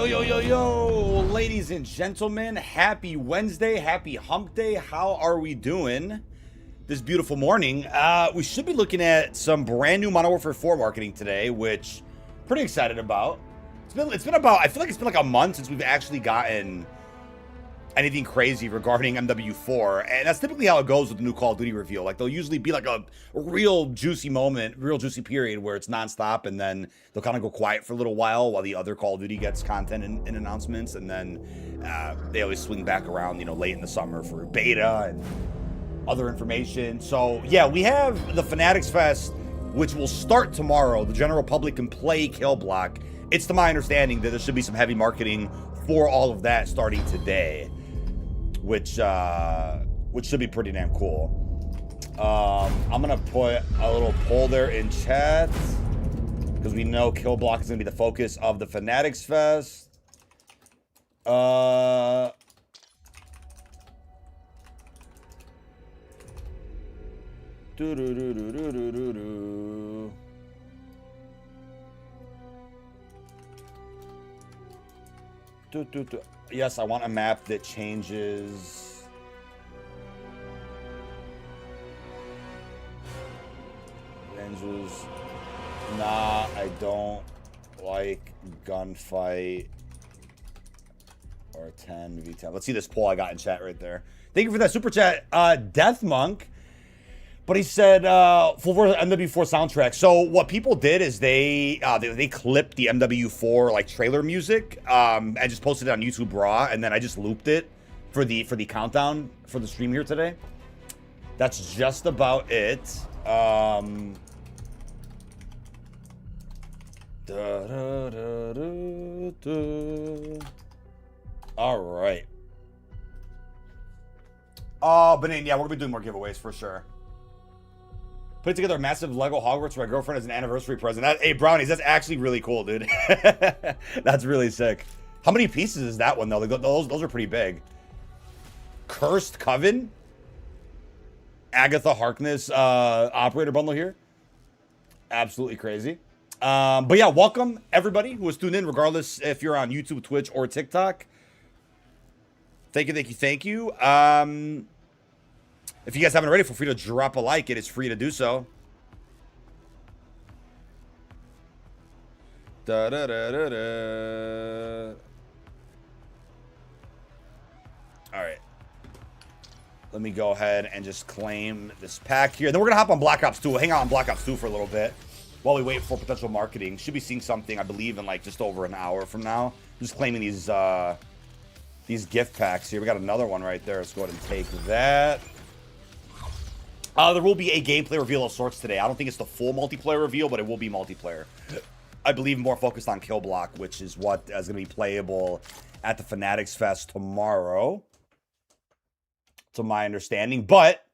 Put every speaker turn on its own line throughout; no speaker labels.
Yo, ladies and gentlemen, happy Wednesday, happy hump day. How are we doing this beautiful morning? We should be looking at some brand new Modern Warfare 4 marketing today, which I'm pretty excited about. It's been about, I feel like it's been like a month since we've actually gotten anything crazy regarding MW4, and that's typically how it goes with the new Call of Duty reveal. Like, there'll usually be like a real juicy moment, real juicy period where it's nonstop, and then they'll kind of go quiet for a little while the other Call of Duty gets content and announcements, and then they always swing back around, late in the summer for beta and other information. So yeah, we have the Fanatics Fest, which will start tomorrow. The general public can play Kill Block. It's to my understanding that there should be some heavy marketing for all of that starting today, which should be pretty damn cool. I'm gonna put a little poll there in chat because we know Kill Block is gonna be the focus of the Fanatics Fest. Yes, I want a map that changes. Avengers. Nah, I don't like gunfight or 10v10. Let's see this poll I got in chat right there. Thank you for that super chat, Death Monk. But he said full version MW4 soundtrack. So what people did is they clipped the MW4 like trailer music and just posted it on YouTube Raw, and then I just looped it for the countdown for the stream here today. That's just about it. All right. But then, yeah, we're gonna be doing more giveaways for sure. Put together a massive Lego Hogwarts for my girlfriend as an anniversary present. Hey, Brownies, that's actually really cool, dude. That's really sick. How many pieces is that one, though? Those are pretty big. Cursed Coven? Agatha Harkness operator bundle here. Absolutely crazy. But yeah, welcome, everybody who is tuned in, regardless if you're on YouTube, Twitch, or TikTok. Thank you. If you guys haven't already, feel free to drop a like. It is free to do so. All right. Let me go ahead and just claim this pack here. Then we're going to hop on Black Ops 2. We'll hang out on Black Ops 2 for a little bit while we wait for potential marketing. Should be seeing something, I believe, in like just over an hour from now. Just claiming these gift packs here. We got another one right there. Let's go ahead and take that. There will be a gameplay reveal of sorts today. I don't think it's the full multiplayer reveal, but it will be multiplayer. I believe more focused on Kill Block, which is what is going to be playable at the Fanatics Fest tomorrow, to my understanding. But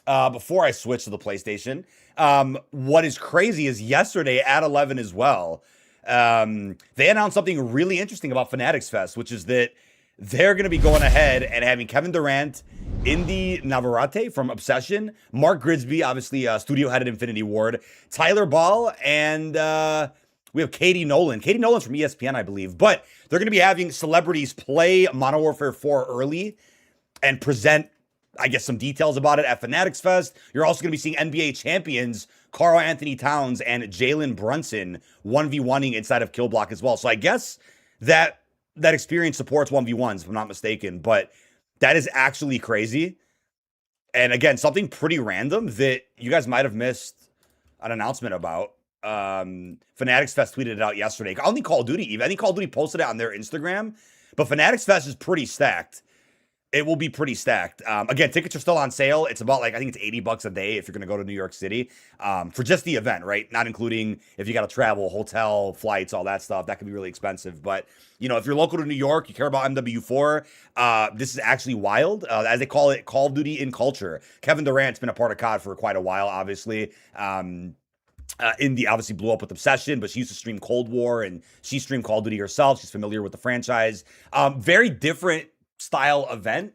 before I switch to the PlayStation, what is crazy is yesterday at 11 as well, they announced something really interesting about Fanatics Fest, which is that they're going to be going ahead and having Kevin Durant, Indy Navarrete from Obsession, Mark Grigsby, obviously studio head at Infinity Ward, Tyler Ball, and we have Katie Nolan. Katie Nolan's from ESPN, I believe. But they're going to be having celebrities play Modern Warfare 4 early and present, I guess, some details about it at Fanatics Fest. You're also going to be seeing NBA champions Karl Anthony Towns and Jalen Brunson 1v1ing inside of Kill Block as well. So I guess that experience supports 1v1s, if I'm not mistaken, but that is actually crazy. And again, something pretty random that you guys might have missed an announcement about. Fanatics Fest tweeted it out yesterday. I don't think Call of Duty even. I think Call of Duty posted it on their Instagram, but Fanatics Fest is pretty stacked. It will be pretty stacked. Again, tickets are still on sale. It's about like, I think it's $80 a day if you're going to go to New York City for just the event, right? Not including if you got to travel, hotel, flights, all that stuff. That can be really expensive. But, if you're local to New York, you care about MW4, this is actually wild. As they call it, Call of Duty in culture. Kevin Durant's been a part of COD for quite a while, obviously. Indy obviously blew up with Obsession, but she used to stream Cold War and she streamed Call of Duty herself. She's familiar with the franchise. Very different style event,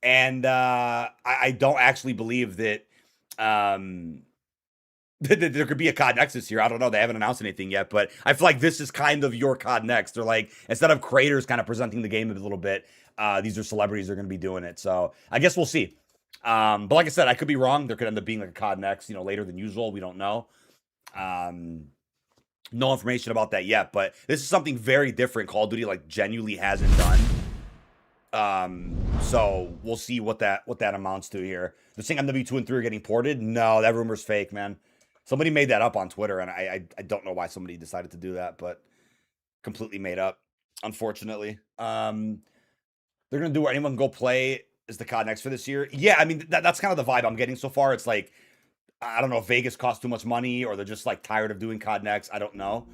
and I don't actually believe that There could be a COD Next this year. I don't know. They haven't announced anything yet, but I feel like this is kind of your COD Next. They're like, instead of creators kind of presenting the game a little bit, these are celebrities that are going to be doing it. So I guess we'll see. But like I said, I could be wrong. There could end up being like a COD Next, later than usual. We don't know. No information about that yet, but this is something very different Call of Duty like genuinely hasn't done. So we'll see what that amounts to here. The thing MW2 and 3 are getting ported. No, that rumor's fake, man. Somebody made that up on Twitter, and I don't know why somebody decided to do that, but completely made up, unfortunately. They're gonna do where anyone can go play is the COD Next for this year. Yeah, I mean that's kind of the vibe I'm getting so far. It's like, I don't know if Vegas costs too much money or they're just like tired of doing COD Next. I don't know,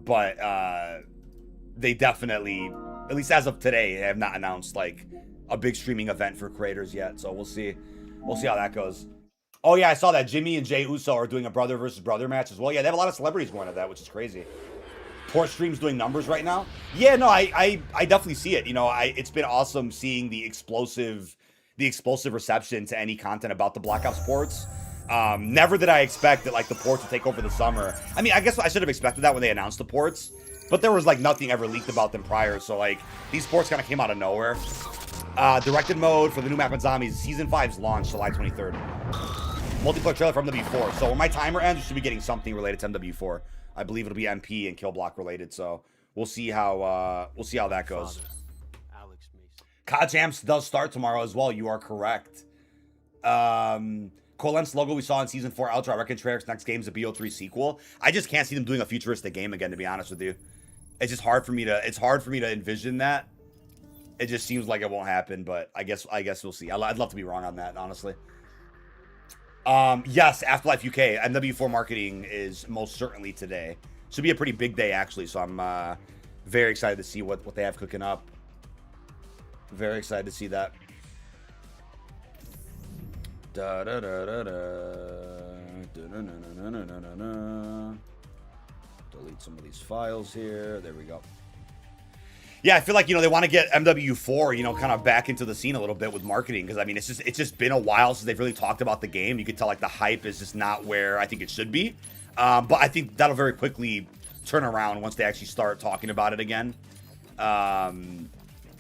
but they definitely, at least as of today, have not announced like a big streaming event for creators yet. So we'll see how that goes. Oh yeah, I saw that Jimmy and Jay Uso are doing a brother versus brother match as well. Yeah, they have a lot of celebrities going to that, which is crazy. Port Stream's doing numbers right now. Yeah, no, I definitely see it. It's been awesome seeing the explosive reception to any content about the Black Ops ports. Never did I expect that like the ports would take over the summer. I mean, I guess I should have expected that when they announced the ports, but there was like nothing ever leaked about them prior. So like these ports kind of came out of nowhere. Directed mode for the new map in Zombies. Season 5's launch July 23rd. Multiplayer trailer from MW4. So when my timer ends, we should be getting something related to MW4. I believe it'll be MP and Kill Block related. So we'll see how that goes. COD Champs does start tomorrow as well. You are correct. Colent's logo we saw in Season 4 Ultra. I reckon Treyarch's next game is a BO3 sequel. I just can't see them doing a futuristic game again, to be honest with you. It's just hard for me to envision that. It just seems like it won't happen, but I guess we'll see. I'd love to be wrong on that, honestly. Yes, Afterlife UK. MW4 marketing is most certainly today. Should be a pretty big day, actually, so I'm very excited to see what they have cooking up. Very excited to see that. Delete some of these files here. There we go. Yeah, I feel like, they want to get MW4, kind of back into the scene a little bit with marketing. Because, I mean, it's just been a while since they've really talked about the game. You could tell, like, the hype is just not where I think it should be. But I think that'll very quickly turn around once they actually start talking about it again.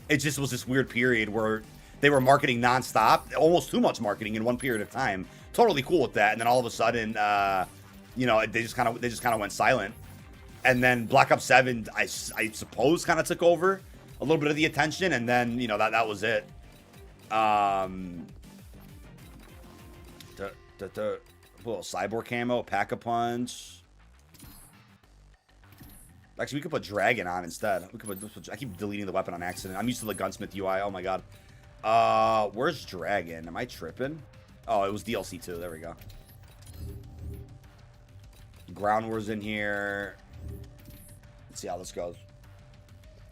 It just was this weird period where they were marketing nonstop. Almost too much marketing in one period of time. Totally cool with that. And then all of a sudden, they just kind of went silent. And then Black Ops 7, I suppose, kind of took over a little bit of the attention, and then that was it. Little cyborg camo, pack-a-punch. Actually, we could put Dragon on instead. I keep deleting the weapon on accident. I'm used to the Gunsmith UI. Oh my god. Where's Dragon? Am I tripping? Oh, it was DLC 2. There we go. Ground War's in here. Let's see how this goes.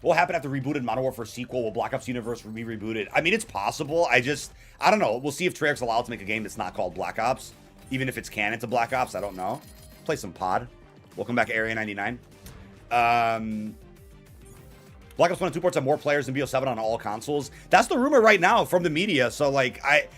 What will happen after rebooted Modern Warfare sequel? Will Black Ops universe be rebooted? I mean, it's possible. I don't know. We'll see if Treyarch's allowed to make a game that's not called Black Ops. Even if it's canon to Black Ops, I don't know. Play some pod. Welcome back, Area 99. Black Ops 1 and 2 ports have more players than BO7 on all consoles. That's the rumor right now from the media. So, like, I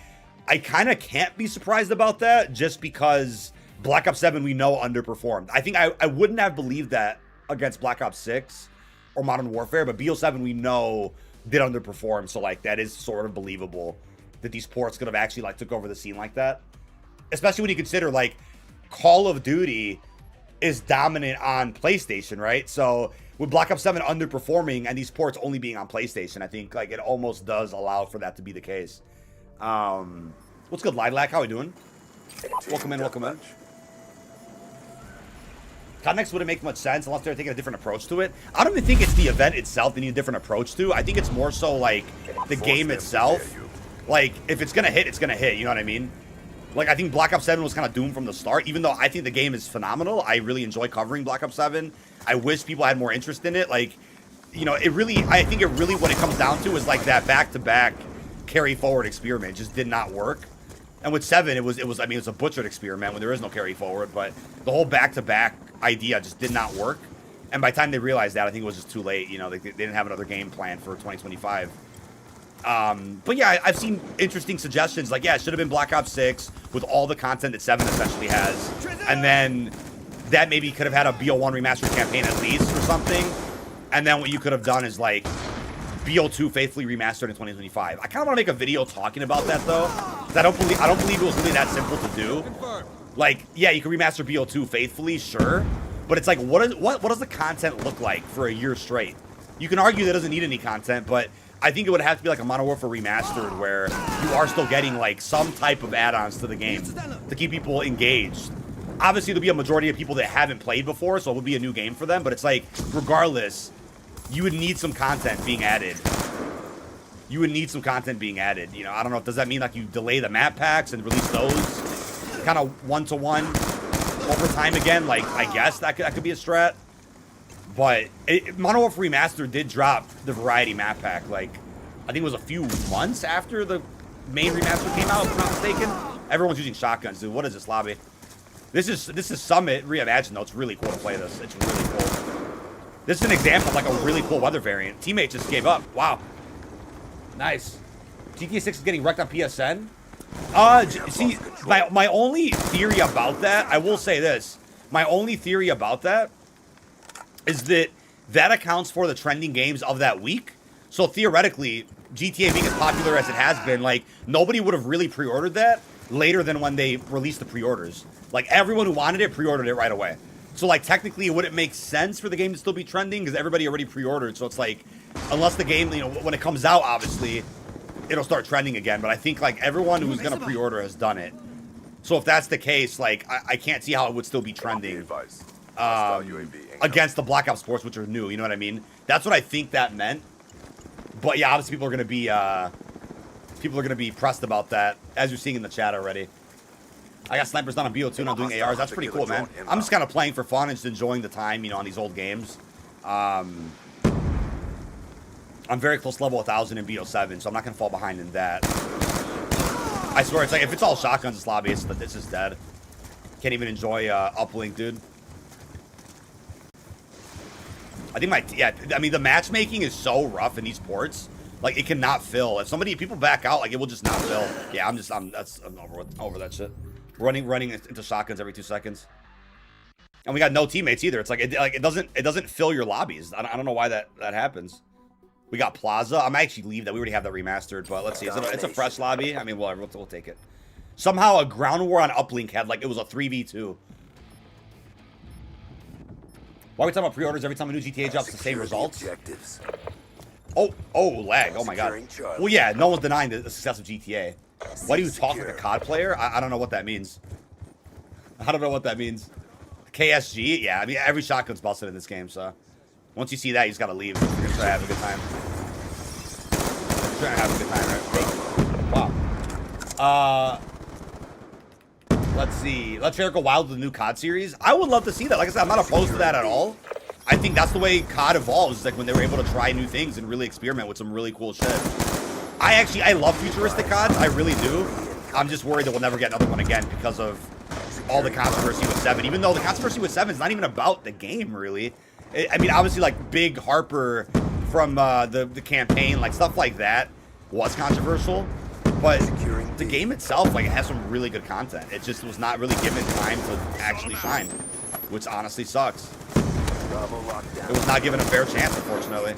kind of can't be surprised about that just because Black Ops 7 we know underperformed. I think I wouldn't have believed that against Black Ops 6 or Modern Warfare, but BO7 we know did underperform, so like that is sort of believable that these ports could have actually like took over the scene like that. Especially when you consider like Call of Duty is dominant on PlayStation, right? So with Black Ops 7 underperforming and these ports only being on PlayStation, I think like it almost does allow for that to be the case. What's good, Lilac? How are we doing? Welcome in, welcome in. COD Next wouldn't make much sense unless they're taking a different approach to it. I don't even think it's the event itself they need a different approach to. I think it's more so like the game itself. Like, if it's gonna hit, it's gonna hit, you know what I mean? Like, I think Black Ops 7 was kind of doomed from the start, even though I think the game is phenomenal. I really enjoy covering Black Ops 7. I wish people had more interest in it. Like, I think what it comes down to is like that back-to-back carry forward experiment just did not work. And with 7, it was a butchered experiment when there is no carry forward, but the whole back-to-back idea just did not work. And by the time they realized that, I think it was just too late. They didn't have another game plan for 2025. But yeah, I've seen interesting suggestions. Like, yeah, it should have been Black Ops 6 with all the content that 7 essentially has. And then that maybe could have had a BO1 remastered campaign at least or something. And then what you could have done is like BO2 faithfully remastered in 2025. I kind of want to make a video talking about that though. 'Cause I don't believe it was really that simple to do. Like, yeah, you can remaster BO2 faithfully, sure. But it's like, what does the content look like for a year straight? You can argue that it doesn't need any content, but I think it would have to be like a Modern Warfare Remastered where you are still getting like some type of add-ons to the game to keep people engaged. Obviously, there'll be a majority of people that haven't played before, so it would be a new game for them. But it's like, regardless, you would need some content being added. You would need some content being added. You know, I don't know. Does that mean like you delay the map packs and release those kind of one-to-one over time again? Like, I guess that could be a strat. But Modern Warfare Remastered did drop the Variety map pack, like, I think it was a few months after the main remaster came out, if I'm not mistaken. Everyone's using shotguns, dude. What is this lobby? This is Summit Reimagined, though. It's really cool to play this. It's really cool. This is an example of, like, a really cool weather variant. Teammate just gave up. Wow. Nice. GTA 6 is getting wrecked on PSN? See, my only theory about that, I will say this. My only theory about that is that accounts for the trending games of that week. So theoretically, GTA being as popular as it has been, like, nobody would have really pre-ordered that later than when they released the pre-orders. Like, everyone who wanted it pre-ordered it right away. So, like, technically, it wouldn't make sense for the game to still be trending because everybody already pre-ordered. So it's like, unless the game, you know, when it comes out, obviously, it'll start trending again. But I think, like, everyone who's going to pre-order has done it. So if that's the case, like, I can't see how it would still be trending. Against the Black Ops Sports, which are new, you know what I mean? That's what I think that meant. But yeah, obviously people are gonna be pressed about that, as you're seeing in the chat already. I got snipers down on BO2 and I'm doing ARs. That's pretty cool, man. I'm just kind of playing for fun and just enjoying the time, you know, on these old games. I'm very close to level 1000 in BO7, so I'm not gonna fall behind in that. I swear, it's like if it's all shotguns, this lobby, it's just dead. Can't even enjoy uplink, dude. I think I mean, the matchmaking is so rough in these ports. Like, it cannot fill. If people back out, like, it will just not fill. Yeah, I'm over that shit. Running into shotguns every 2 seconds. And we got no teammates either. It's like, it doesn't fill your lobbies. I don't know why that happens. We got Plaza. I might actually leave that. We already have that remastered, but let's see. It's a fresh lobby. I mean, whatever. We'll take it. Somehow a ground war on uplink had, like, it was a 3v2. Why are we talking about pre-orders every time a new GTA drops the same results? Oh, lag. Oh my god. Well, yeah, no one's denying the success of GTA. Why do you talk like a COD player? I don't know what that means. I don't know what that means. KSG? Yeah, I mean, every shotgun's busted in this game, so. Once you see that, you just gotta leave. You're gonna try to have a good time. You're trying to have a good time, right? Wow. Let's see. Let's go wild with the new COD series. I would love to see that. Like I said, I'm not opposed to that at all. I think that's the way COD evolves. Is like when they were able to try new things and really experiment with some really cool shit. I love futuristic CODs. I really do. I'm just worried that we'll never get another one again because of all the controversy with 7. Even though the controversy with 7 is not even about the game, really. I mean, obviously, like, Big Harper from the campaign, like, stuff like that was controversial. But the game itself, like, it has some really good content. It just was not really given time to actually shine, which honestly sucks. It was not given a fair chance, unfortunately.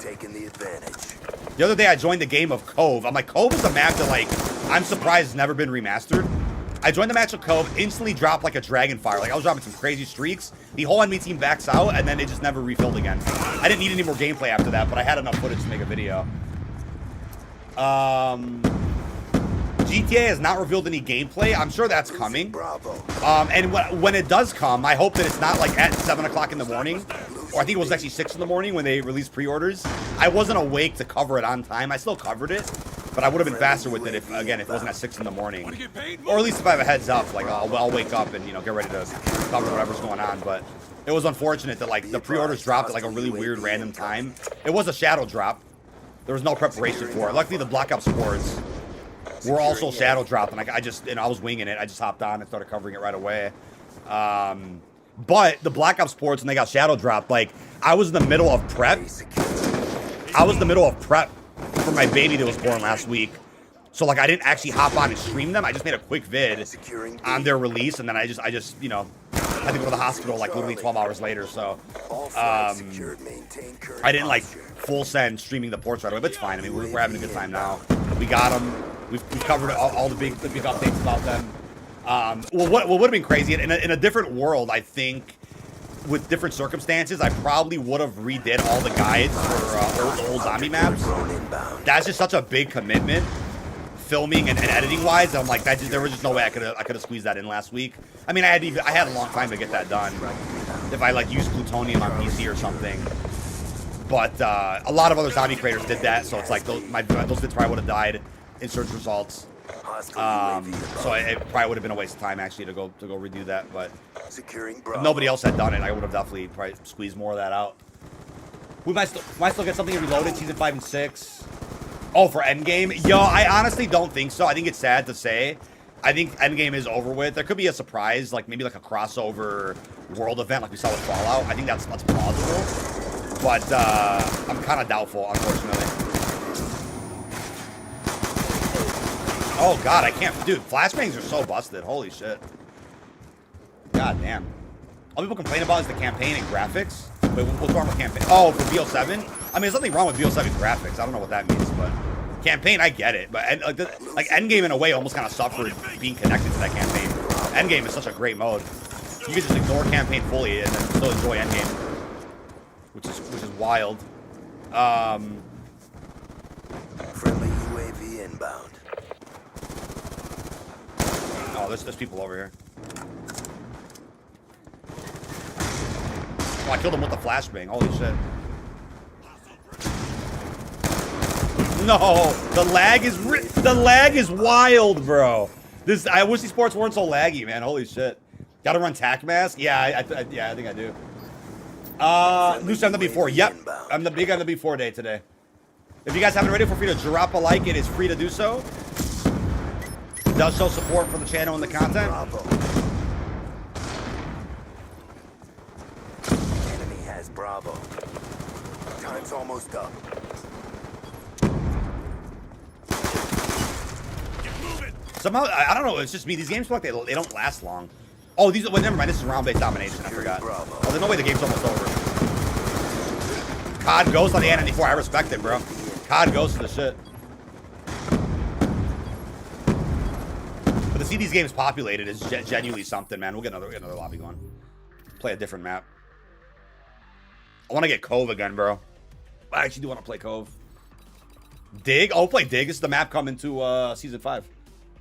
The other day, I joined the game of Cove. I'm like, Cove is a map that, like, I'm surprised has never been remastered. I joined the match of Cove, instantly dropped like a dragon fire. Like, I was dropping some crazy streaks. The whole enemy team backs out, and then it just never refilled again. I didn't need any more gameplay after that, but I had enough footage to make a video. GTA has not revealed any gameplay. I'm sure that's coming. And when it does come, I hope that it's not like at 7 o'clock in the morning. Or I think it was actually 6 in the morning when they released pre-orders. I wasn't awake to cover it on time. I still covered it. But I would have been faster with it if, again, if it wasn't at 6 in the morning. Or at least if I have a heads up. Like, I'll wake up and, you know, get ready to cover whatever's going on. But it was unfortunate that, like, the pre-orders dropped at, like, a really weird random time. It was a shadow drop. There was no preparation for it. Luckily, the Black Ops Sports were also shadow dropped, and I was winging it. I just hopped on and started covering it right away. But the Black Ops Sports, when they got shadow dropped, like, I was in the middle of prep. for my baby that was born last week. So like I didn't actually hop on and stream them. I just made a quick vid on their release, and then I just you know had to go to the hospital like literally 12 hours later. So I didn't like full send streaming the ports right away, but it's fine. I mean we're having a good time now. We got them. We've covered all the big updates about them. Well, what would have been crazy in a different world, I think. With different circumstances, I probably would have redid all the guides for old zombie maps. That's just such a big commitment, filming and editing wise. I'm like, there was just no way I could have squeezed that in last week. I mean, I had a long time to get that done if I like used plutonium on PC or something. But a lot of other zombie creators did that, so it's like those vids probably would have died in search results. So it probably would have been a waste of time actually to go redo that, but if nobody else had done it, I would have definitely probably squeezed more of that out. We might still get something reloaded season 5 and 6. Oh, for Endgame? Yo, I honestly don't think so. I think it's sad to say. I think Endgame is over with. There could be a surprise, like maybe like a crossover world event like we saw with Fallout. I think that's plausible, but I'm kind of doubtful, unfortunately. Oh god, I can't, dude. Flashbangs are so busted. Holy shit. God damn. All people complain about is the campaign and graphics. Wait, what's wrong with campaign? Oh, for BO7? I mean, there's nothing wrong with BO7 graphics. I don't know what that means, but campaign, I get it. But like Endgame in a way almost kind of suffered being connected to that campaign. Endgame is such a great mode. You can just ignore campaign fully and then still enjoy Endgame, which is wild.
Friendly UAV inbound.
Oh, there's people over here. Oh, I killed him with the flashbang. Holy shit. No, the lag is wild, bro. I wish these sports weren't so laggy, man. Holy shit. Gotta run tac mask? Yeah, I think I do. Loose MW4. Yep, I'm the big MW4 day today. If you guys haven't already, feel free to drop a like. It is free to do so. It does show support for the channel and the content.
Enemy has Bravo. Time's almost up.
Somehow, I don't know, it's just me. These games feel like they don't last long. Oh, well, never mind. This is round-based domination. I forgot. Oh, there's no way the game's almost over. COD Ghost on the N94. I respect it, bro. COD Ghost is the shit. But to see these games populated is genuinely something, man. We'll get another lobby going. Play a different map. I want to get Cove again, bro. I actually do want to play Cove. Dig? Oh, play Dig. This is the map coming to Season 5.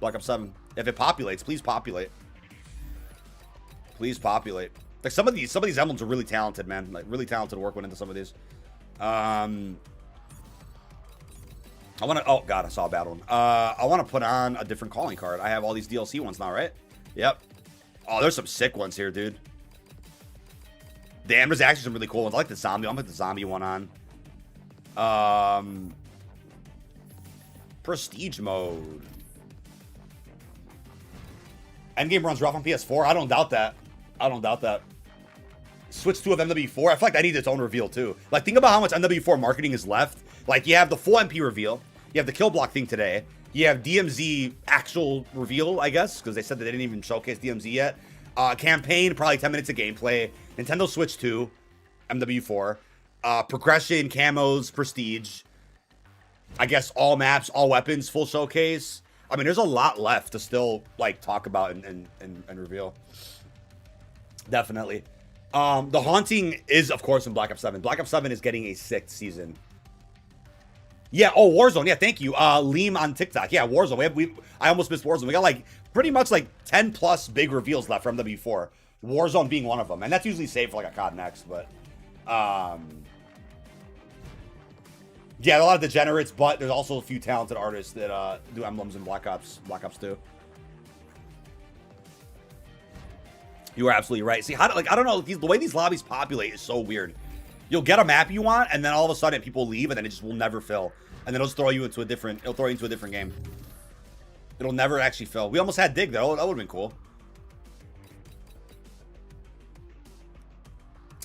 Black Ops 7. If it populates, please populate. Please populate. Like some of these emblems are really talented, man. Like really talented work went into some of these. I want to. Oh god, I saw a bad one. I want to put on a different calling card. I have all these DLC ones now, right? Yep. Oh, there's some sick ones here, dude. Damn, there's actually some really cool ones. I like the zombie. I'm gonna put the zombie one on. Prestige mode. Endgame runs rough on PS4. I don't doubt that. I don't doubt that. Switch 2 of MW4. I feel like that needs its own reveal too. Like, think about how much MW4 marketing is left. Like, you have the full MP reveal. You have the kill block thing today. You have DMZ actual reveal, I guess, because they said that they didn't even showcase DMZ yet. Campaign, probably 10 minutes of gameplay. Nintendo Switch 2, MW4. Progression, camos, prestige. I guess all maps, all weapons, full showcase. I mean, there's a lot left to still, like, talk about and reveal. Definitely. The Haunting is, of course, in Black Ops 7. Black Ops 7 is getting a 6th season. Yeah, oh, Warzone. Yeah, thank you. Liam on TikTok. Yeah, Warzone. I almost missed Warzone. We got, like, pretty much, like, 10 plus big reveals left from MW4. Warzone being one of them. And that's usually saved for, like, a COD next, but... yeah, a lot of degenerates, but there's also a few talented artists that do emblems in Black Ops 2. You are absolutely right. See, I don't know, the way these lobbies populate is so weird. You'll get a map you want, and then all of a sudden people leave, and then it just will never fill. And then it'll just throw you into a different game. It'll never actually fill. We almost had Dig though. That would have been cool.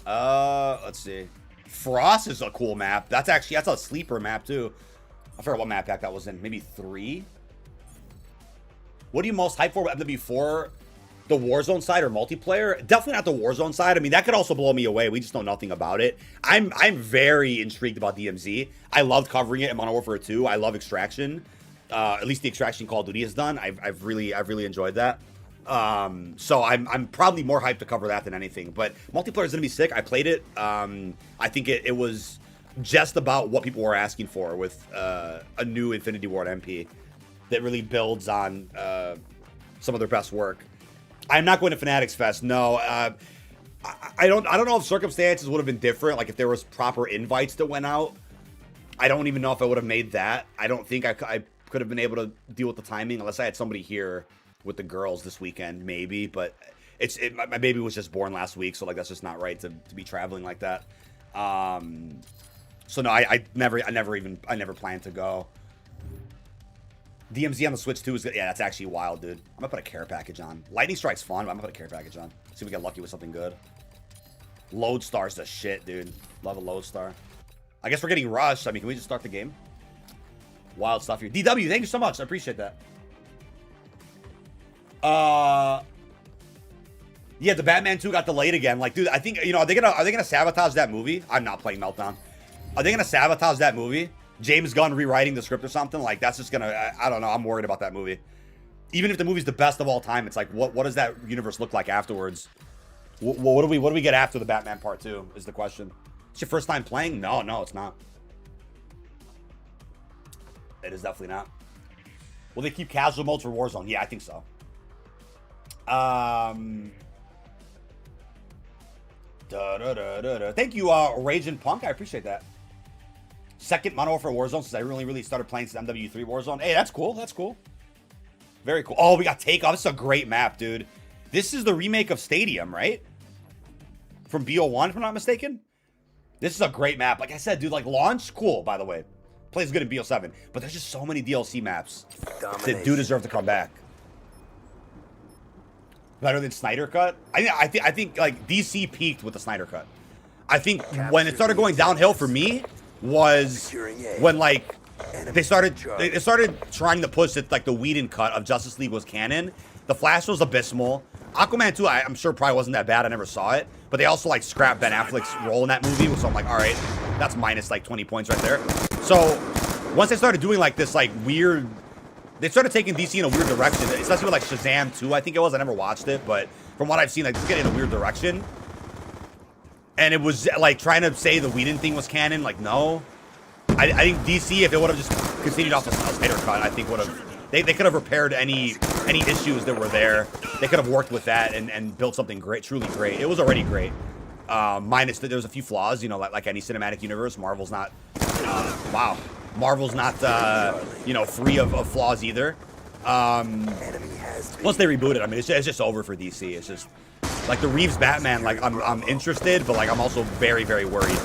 Let's see. Frost is a cool map. That's a sleeper map too. I forgot what map pack that was in. Maybe 3? What are you most hyped for MW4? The Warzone side or multiplayer? Definitely not the Warzone side. I mean, that could also blow me away. We just know nothing about it. I'm very intrigued about DMZ. I loved covering it in Modern Warfare 2. I love Extraction. At least the Extraction Call of Duty has done. I've really enjoyed that. So I'm probably more hyped to cover that than anything. But multiplayer is gonna be sick. I played it. I think it was just about what people were asking for with a new Infinity Ward MP that really builds on some of their best work. I'm not going to Fanatics Fest. No, I don't know if circumstances would have been different. Like if there was proper invites that went out, I don't even know if I would have made that. I don't think I could have been able to deal with the timing unless I had somebody here with the girls this weekend, maybe. But my baby was just born last week, so like that's just not right to be traveling like that. So no, I never planned to go. DMZ on the Switch 2 is good. Yeah, that's actually wild, dude. I'm gonna put a care package on. Lightning Strike's fun, but I'm gonna put a care package on. See if we get lucky with something good. Lodestar's the shit, dude. Love a Lodestar. I guess we're getting rushed. I mean, can we just start the game? Wild stuff here. DW, thank you so much. I appreciate that. Yeah, the Batman 2 got delayed again. Like, dude, I think, you know, are they gonna sabotage that movie? I'm not playing Meltdown. Are they gonna sabotage that movie? James Gunn rewriting the script or something? Like, that's just gonna, I don't know. I'm worried about that movie. Even if the movie's the best of all time, it's like, what does that universe look like afterwards? What do we get after the Batman Part 2 is the question. It's your first time playing? No, it's not. It is definitely not. Will they keep casual modes for Warzone? Yeah, I think so. Thank you, Raging Punk. I appreciate that. Second Modern Warfare Warzone since I really started playing since MW3 Warzone. Hey, that's cool. That's cool. Very cool. Oh, we got Takeoff. This is a great map, dude. This is the remake of Stadium, right? From BO1, if I'm not mistaken. This is a great map. Like I said, dude, like launch, cool, by the way. Plays good in BO7. But there's just so many DLC maps that do deserve to come back. Better than Snyder Cut? I think like DC peaked with the Snyder Cut. I think when it started going downhill for me was when like they started trying to push it like the Whedon cut of Justice League was canon. The Flash was abysmal. Aquaman 2, I'm sure probably wasn't that bad. I never saw it. But they also like scrapped Ben Affleck's role in that movie. So I'm like, all right, that's minus like 20 points right there. So once they started doing like this like weird, they started taking DC in a weird direction, especially with like Shazam 2, I think it was. I never watched it, but from what I've seen, like it's getting in a weird direction. And it was like trying to say the Whedon thing was canon. Like, no. I think DC, if it would have just continued off the Snyder cut, I think would have. They could have repaired any issues that were there. They could have worked with that and built something great, truly great. It was already great. Minus that there's a few flaws, you know, like any cinematic universe. Marvel's not. Wow. Marvel's not, you know, free of flaws either. Once they reboot it, I mean, it's just over for DC. It's just. Like the Reeves Batman, like I'm interested, but like I'm also very worried.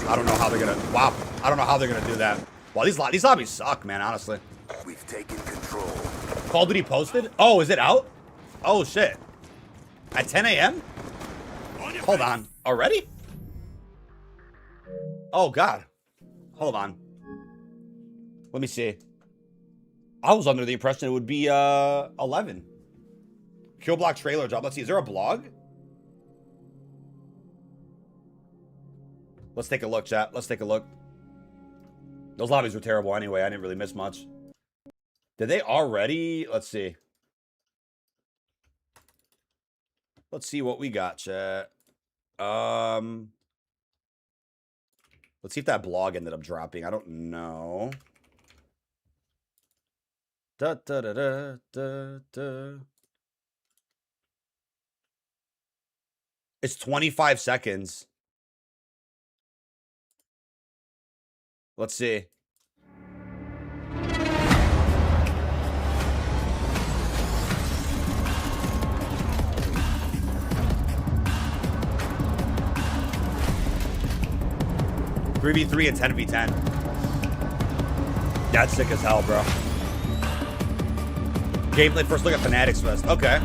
I don't know how they're gonna. Wow, I don't know how they're gonna do that. Wow, these lobbies suck, man. Honestly.
We've taken control.
Call of Duty posted. Oh, is it out? Oh shit. At 10 a.m. Hold on. Already? Oh god. Hold on. Let me see. I was under the impression it would be 11. Kill Block trailer job. Let's see. Is there a blog? Let's take a look, chat. Let's take a look. Those lobbies were terrible anyway. I didn't really miss much. Did they already? Let's see. Let's see what we got, chat. Let's see if that blog ended up dropping. I don't know. Da da da da da da. It's 25 seconds. Let's see. Three v 3 and 10v10. That's sick as hell, bro. Gameplay first look at Fanatics Fest. Okay.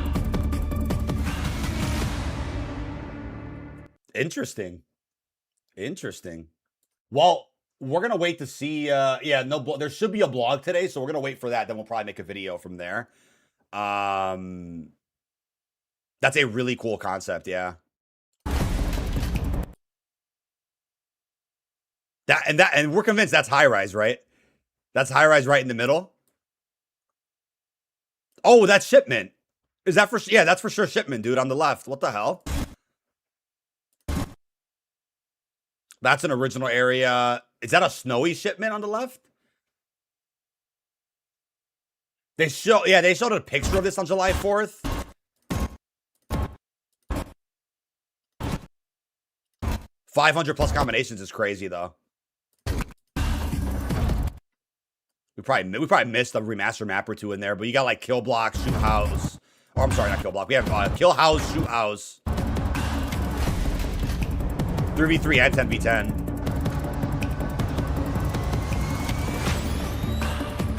Interesting. Well, we're gonna wait to see. Yeah, no, there should be a blog today, so we're gonna wait for that. Then we'll probably make a video from there. That's a really cool concept. Yeah. And we're convinced that's high rise, right? That's high rise right in the middle. Oh, that's shipment. Is that for? Yeah, that's for sure shipment, dude. On the left. What the hell? That's an original area. Is that a snowy shipment on the left? They showed a picture of this on July 4th. +500 combinations is crazy though. We probably missed a remaster map or two in there, but you got like kill block, shoot house. Oh, I'm sorry, not kill block. We have kill house, shoot house, 3v3 and 10v10.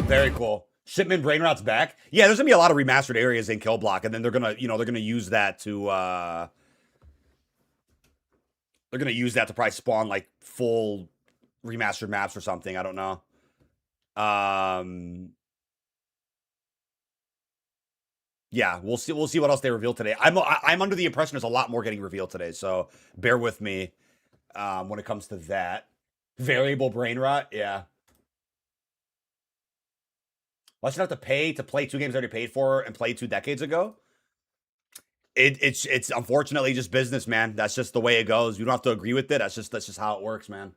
Very cool. Shipment brain routes back. Yeah, there's gonna be a lot of remastered areas in kill block, and then they're gonna use that to probably spawn like full remastered maps or something. I don't know. Yeah, we'll see what else they reveal today. I'm under the impression there's a lot more getting revealed today, so bear with me when it comes to that. Variable brain rot, yeah. Why should I have to pay to play 2 games I already paid for and played 2 decades ago? It's unfortunately just business, man. That's just the way it goes. You don't have to agree with it. That's just how it works, man.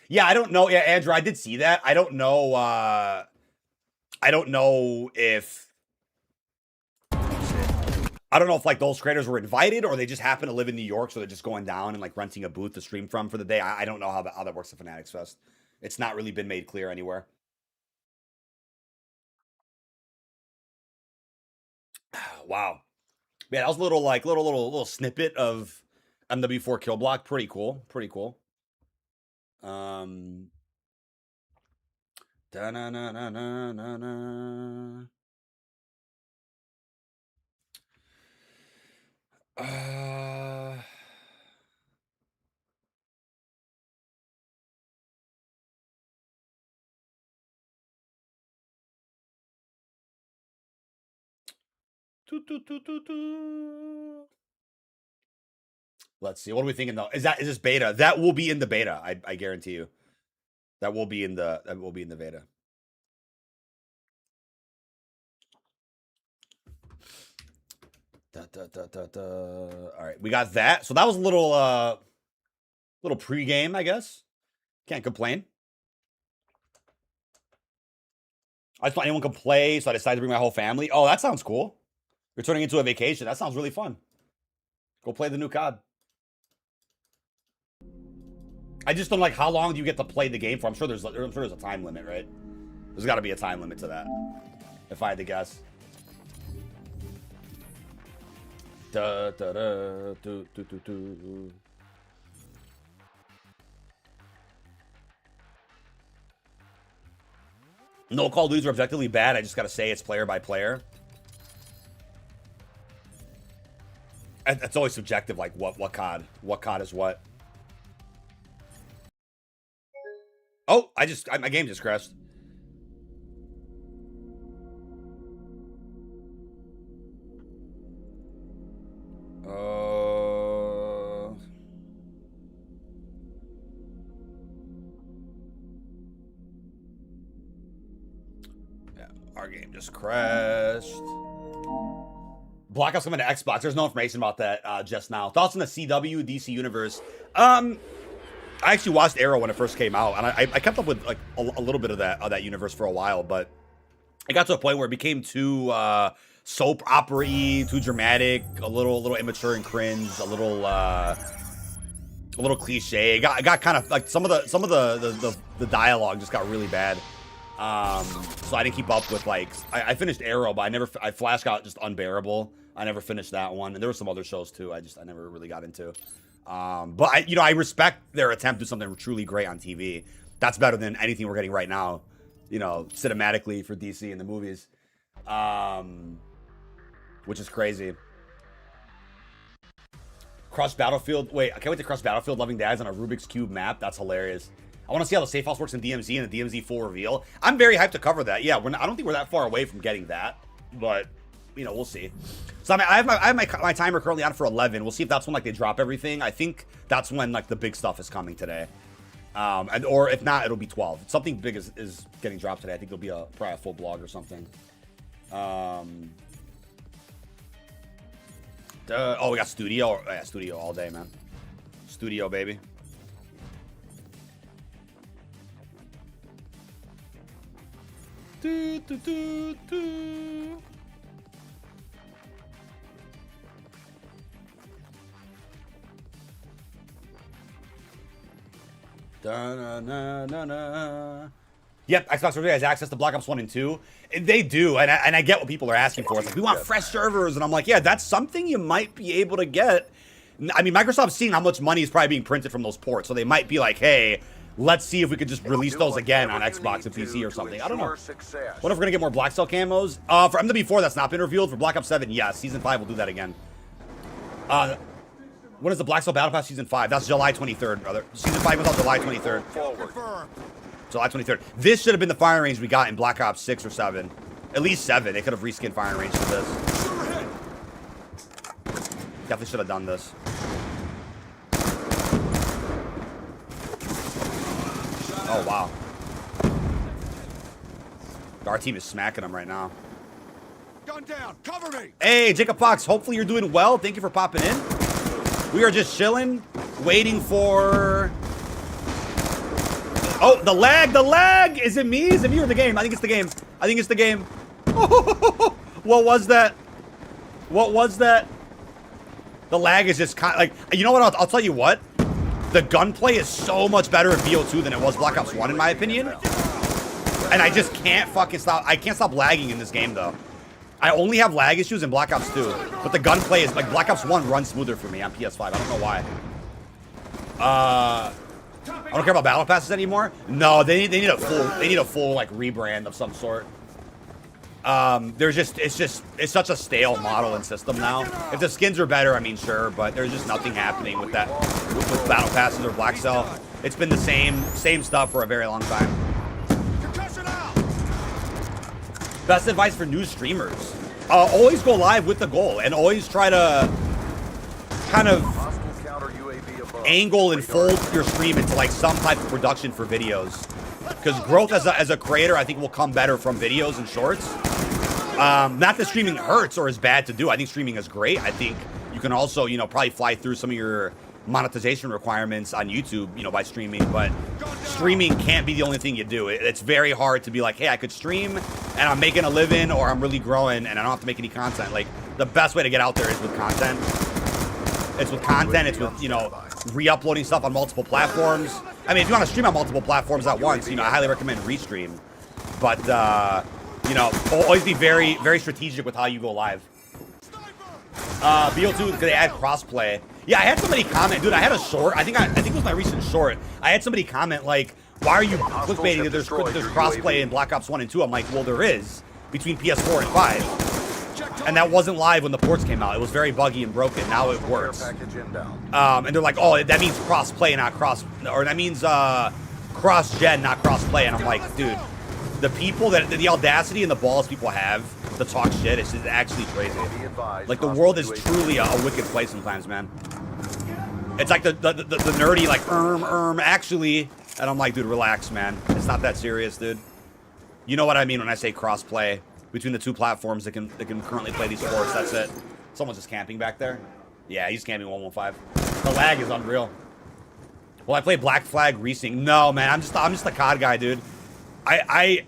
Yeah, I don't know. Yeah, Andrew, I did see that. I don't know if like those creators were invited or they just happen to live in New York, so they're just going down and like renting a booth to stream from for the day. I don't know how that works at Fanatics Fest. It's not really been made clear anywhere. Wow. Yeah, that was a little snippet of MW4 kill block. Pretty cool. Pretty cool. Da na na na na na na. Let's see. What are we thinking though? Is this beta? That will be in the beta. I guarantee you. That will be in the beta. All right, we got that. So that was a little pregame, I guess. Can't complain. I just thought anyone could play, so I decided to bring my whole family. Oh, that sounds cool. You're turning into a vacation. That sounds really fun. Go play the new COD. I just don't like how long do you get to play the game for? I'm sure there's a time limit, right? There's got to be a time limit to that. If I had to guess. Da, da, da, do, do, do, do. No Call of Duties are objectively bad. I just got to say it's player by player. It's always subjective, like what COD is what. Oh, my game just crashed. Yeah, our game just crashed. Black Ops coming to Xbox. There's no information about that just now. Thoughts on the CW DC universe? I actually watched Arrow when it first came out, and I kept up with like a little bit of that universe for a while, but it got to a point where it became too soap opera-y, too dramatic, a little immature and cringe, a little cliche. It got kind of like some of the dialogue just got really bad. So I didn't keep up with like I finished Arrow, but I Flash got just unbearable. I never finished that one, and there were some other shows too. I never really got into. But I respect their attempt to do something truly great on TV. That's better than anything we're getting right now, cinematically for DC in the movies, which is crazy. Crush Battlefield. Wait, I can't wait to crush Battlefield Loving Dads on a Rubik's Cube map. That's hilarious. I want to see how the safe house works in DMZ and the DMZ4 reveal. I'm very hyped to cover that. Yeah, I don't think we're that far away from getting that, but you know, we'll see. So I have my timer currently on for 11. We'll see if that's when like they drop everything. I think that's when like the big stuff is coming today. Or if not, it'll be 12. Something big is getting dropped today. I think it'll be probably a full blog or something. Oh, we got studio. Yeah, studio all day, man. Studio, baby. Do, do, do, do. Da, na, na, na, na. Yep, Xbox Live has access to Black Ops 1 and 2. They do, and I get what people are asking for. It's like, we want fresh servers, and I'm like, yeah, that's something you might be able to get. I mean, Microsoft's seeing how much money is probably being printed from those ports, so they might be like, hey, let's see if we could just release those again on Xbox and PC or something. I don't know. What if we're gonna get more Black Cell camos? For MW4, that's not been revealed. For Black Ops 7, yes. Season 5 will do that again. When is the Black Cell Battle Pass Season 5? That's July 23rd, brother. Season 5 was on July 23rd. July 23rd. This should have been the firing range we got in Black Ops 6 or 7. At least 7. They could have reskinned firing range for this. Definitely should have done this. Oh, wow. Our team is smacking them right now.
Gun down. Cover me.
Hey, Jacob Fox. Hopefully you're doing well. Thank you for popping in. We are just chilling, waiting for... Oh, the lag, the lag! Is it me? Is it me or the game? I think it's the game. I think it's the game. What was that? What was that? The lag is just kind of like... You know what? I'll tell you what. The gunplay is so much better in BO2 than it was Black Ops 1, in my opinion. And I just can't fucking stop... I can't stop lagging in this game, though. I only have lag issues in Black Ops 2. But the gunplay is... Like, Black Ops 1 runs smoother for me on PS5. I don't know why. I don't care about battle passes anymore. No, they need a full like rebrand of some sort. It's such a stale model and system now. If the skins are better, I mean sure, but there's just nothing happening with that with battle passes or Black Cell. It's been the same stuff for a very long time. Best advice for new streamers: always go live with the goal, and always try to kind of angle and fold your stream into like some type of production for videos, because growth as a creator, I think, will come better from videos and shorts. Not that streaming hurts or is bad to do. I think streaming is great. I think you can also, you know, probably fly through some of your monetization requirements on YouTube, you know, by streaming, but streaming can't be the only thing you do. It's very hard to be like, hey, I could stream and I'm making a living, or I'm really growing and I don't have to make any content. Like, the best way to get out there is with content. It's with content. It's with, you know, re-uploading stuff on multiple platforms. I mean, if you want to stream on multiple platforms at once, you know, I highly recommend Restream. But, you know, always be very, very strategic with how you go live. BO2, they add crossplay. Yeah, I had somebody comment, dude. I had a short. I think it was my recent short. I had somebody comment like, "Why are you clickbaiting that there's crossplay in Black Ops 1 and 2?" I'm like, well, there is between PS4 and 5. And that wasn't live when the ports came out. It was very buggy and broken. Now it works. And they're like, oh, that means cross-play, not cross... Or that means cross-gen, not cross-play. And I'm like, dude, the audacity and the balls people have to talk shit is actually crazy. Like, the world is truly a wicked place sometimes, man. It's like the nerdy, like, actually. And I'm like, dude, relax, man. It's not that serious, dude. You know what I mean when I say cross-play. Between the two platforms that can currently play these sports, that's it. Someone's just camping back there. Yeah, he's camping 115. The lag is unreal. Well, I play Black Flag Resync. No, man, I'm just a COD guy, dude. I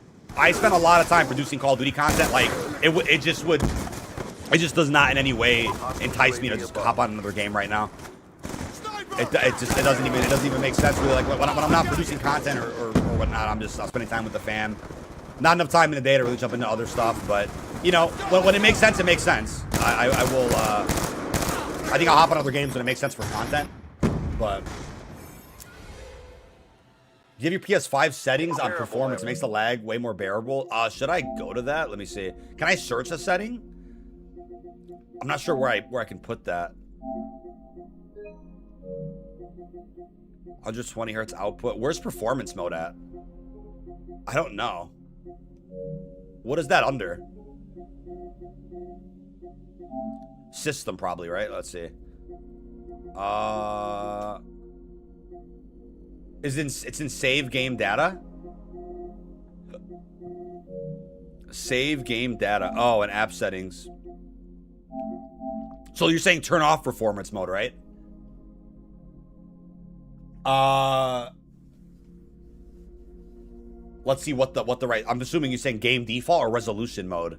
spent a lot of time producing Call of Duty content. Like, it just does not in any way entice me to just hop on another game right now. It doesn't even make sense really. Like, when I'm not producing content or whatnot, I'm spending time with the fam. Not enough time in the day to really jump into other stuff, but, you know, when it makes sense, it makes sense. I think I'll hop on other games when it makes sense for content, but... Do you have your PS5 settings on performance? It makes the lag way more bearable. Should I go to that? Let me see. Can I search a setting? I'm not sure where I can put that. 120 hertz output. Where's performance mode at? I don't know. What is that under? System probably, right? Let's see. It's in save game data? Save game data. Oh, and app settings. So you're saying turn off performance mode, right? Let's see what the right. I'm assuming you're saying game default or resolution mode.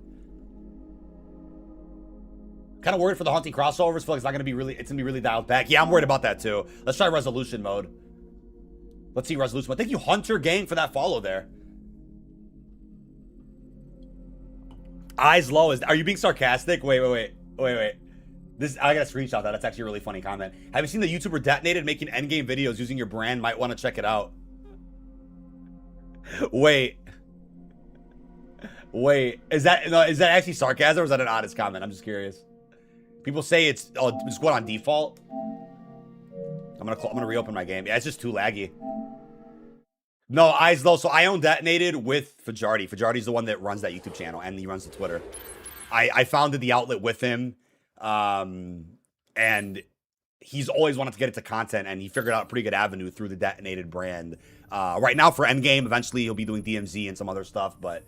Kind of worried for the hunting crossovers. Feel like it's not gonna be really. It's gonna be really dialed back. Yeah, I'm worried about that too. Let's try resolution mode. Let's see resolution mode. Thank you, Hunter Gang, for that follow there. Eyes low is. Are you being sarcastic? Wait. This I gotta screenshot that. That's actually a really funny comment. Have you seen the YouTuber Detonated making endgame videos using your brand? Might want to check it out. Wait. Is that actually sarcasm or is that an honest comment? I'm just curious. People say it's just going on default. I'm gonna reopen my game. Yeah, it's just too laggy. No, eyes low. So I own Detonated with Fajardi. Fajardi's the one that runs that YouTube channel and he runs the Twitter. I founded the outlet with him. And he's always wanted to get into content, and he figured out a pretty good avenue through the Detonated brand. Right now for Endgame, eventually he'll be doing DMZ and some other stuff, but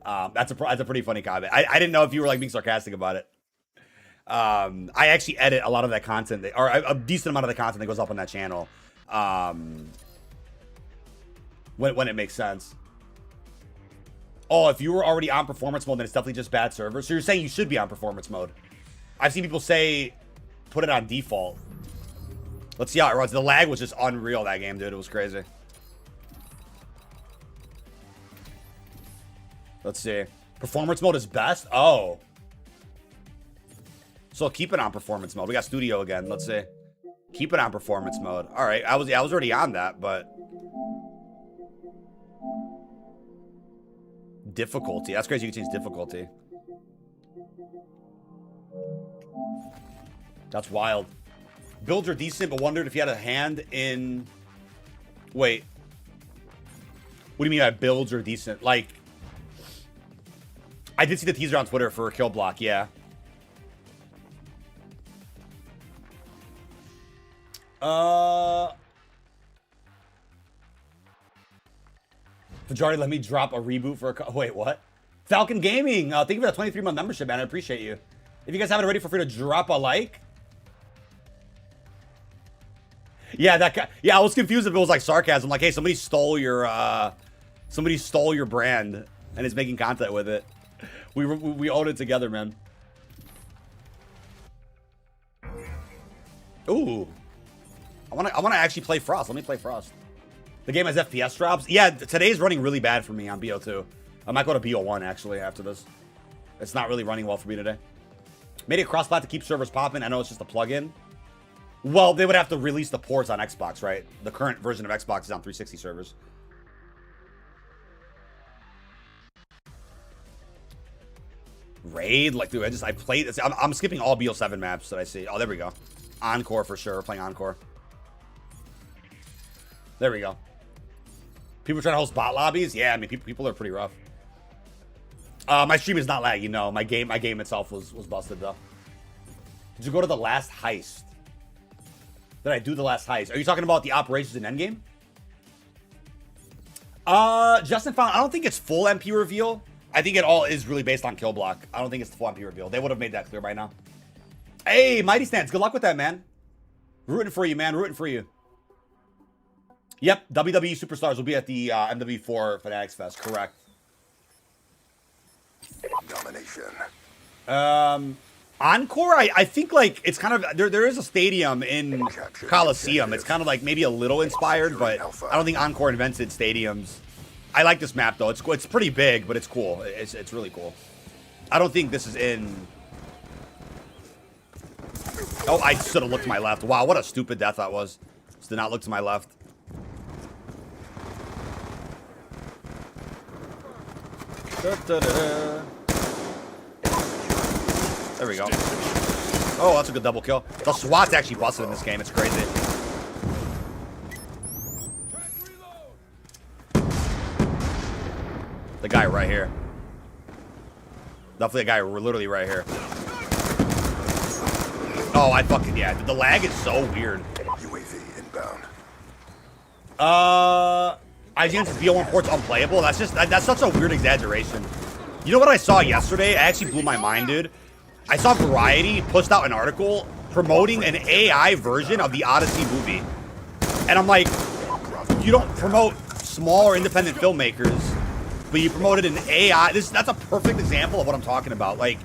that's a pretty funny comment. I didn't know if you were like being sarcastic about it. I actually edit a lot of that content, or a decent amount of the content that goes up on that channel, when it makes sense. Oh, if you were already on performance mode, then it's definitely just bad servers. So you're saying you should be on performance mode. I've seen people say put it on default. Let's see how it runs. The lag was just unreal that game, dude. It was crazy. Let's see. Performance mode is best? Oh. So keep it on performance mode. We got studio again. Let's see. Keep it on performance mode. All right. I was already on that, but difficulty. That's crazy. You can change difficulty. That's wild. Builds are decent, but wondered if you had a hand in... Wait. What do you mean by builds are decent? Like... I did see the teaser on Twitter for Kill Block, yeah. Fajardi, let me drop a reboot for a... Wait, what? Falcon Gaming! Thank you for that 23-month membership, man. I appreciate you. If you guys haven't already, feel free to drop a like. Yeah, that guy. Yeah, I was confused if it was like sarcasm. Like, hey, somebody stole your brand and is making content with it. We own it together, man. Ooh, I wanna actually play Frost. Let me play Frost. The game has FPS drops. Yeah, today's running really bad for me on BO2. I might go to BO1 actually after this. It's not really running well for me today. Made it cross-plat to keep servers popping. I know it's just a plugin. Well, they would have to release the ports on Xbox, right? The current version of Xbox is on 360 servers. Raid? Like, dude, I played this. I'm skipping all BO7 maps that I see. Oh, there we go. Encore for sure. We're playing Encore. There we go. People trying to host bot lobbies? Yeah, I mean, people are pretty rough. My stream is not laggy, no. My game itself was busted, though. Did you go to the last heist? Did I do the last heist? Are you talking about the operations in Endgame? Justin found, I don't think it's full MP reveal. I think it all is really based on kill block. I don't think it's the full MP reveal. They would have made that clear by now. Hey, Mighty Stance, good luck with that, man. Rooting for you, man. Rooting for you. Yep, WWE Superstars will be at the MW4 Fanatics Fest. Correct.
Domination.
Encore, I think like it's kind of there is a stadium in Coliseum. It's kind of like maybe a little inspired, but I don't think Encore invented stadiums. I like this map though. It's pretty big, but it's cool. It's really cool. I don't think this is in. Oh, I should have looked to my left. Wow, what a stupid death that was. Just did not look to my left. There we go. Oh, that's a good double kill. The SWAT's actually busted in this game. It's crazy. The guy right here. Definitely a guy literally right here. Oh, I fucking, yeah. The lag is so weird.
UAV inbound.
IGN's BO1 port's unplayable. That's such a weird exaggeration. You know what I saw yesterday? It actually blew my mind, dude. I saw Variety post out an article promoting an AI version of the Odyssey movie. And I'm like, you don't promote small or independent filmmakers, but you promoted an AI. That's a perfect example of what I'm talking about. Like,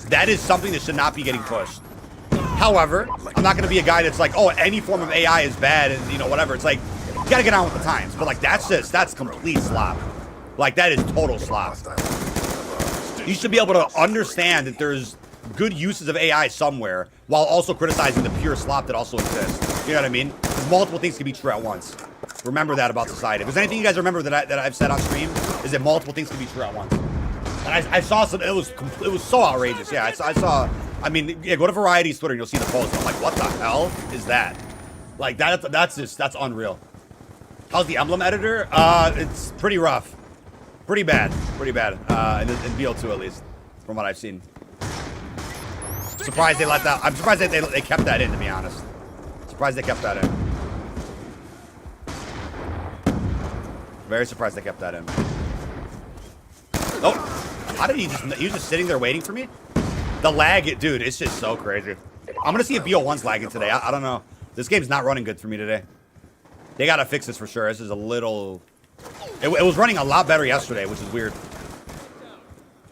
that is something that should not be getting pushed. However, I'm not going to be a guy that's like, oh, any form of AI is bad and, you know, whatever. It's like, you got to get on with the times. But, like, that's complete slop. Like, that is total slop. You should be able to understand that there's good uses of AI somewhere while also criticizing the pure slop that also exists. You know what I mean? Because multiple things can be true at once. Remember that about society. If there's anything you guys remember that I've said on stream, is that multiple things can be true at once. And I saw some, it was so outrageous. Yeah, I saw, I mean, yeah, go to Variety's Twitter and you'll see the post. I'm like, what the hell is that? Like, that's unreal. How's the emblem editor? It's pretty rough. Pretty bad. In BO2 at least, from what I've seen. Surprised they let that, I'm surprised that they kept that in, to be honest. Surprised they kept that in. Very surprised they kept that in. Oh, how did he was just sitting there waiting for me? The lag, dude, it's just so crazy. I'm gonna see if BO1's lagging today. I don't know. This game's not running good for me today. They gotta fix this for sure. This is a little... It was running a lot better yesterday, which is weird.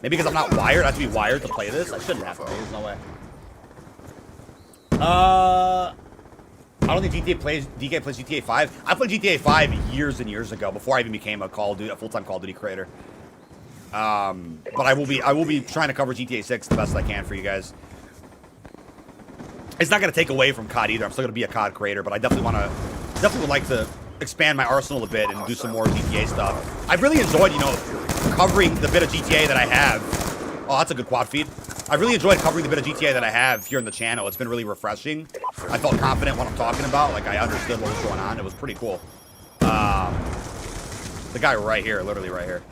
Maybe because I'm not wired. I have to be wired to play this. I shouldn't have to be. There's no way. I don't think DK plays GTA 5. I played GTA 5 years and years ago before I even became a full-time Call of Duty creator. But I will be trying to cover GTA 6 the best I can for you guys. It's not going to take away from COD either. I'm still going to be a COD creator, but I definitely would like to expand my arsenal a bit and do some more GTA stuff. I've really enjoyed, you know, covering the bit of GTA that I have. Oh, that's a good quad feed. I've really enjoyed covering the bit of GTA that I have here on the channel. It's been really refreshing. I felt confident what I'm talking about. Like, I understood what was going on. It was pretty cool. The guy right here, literally right here.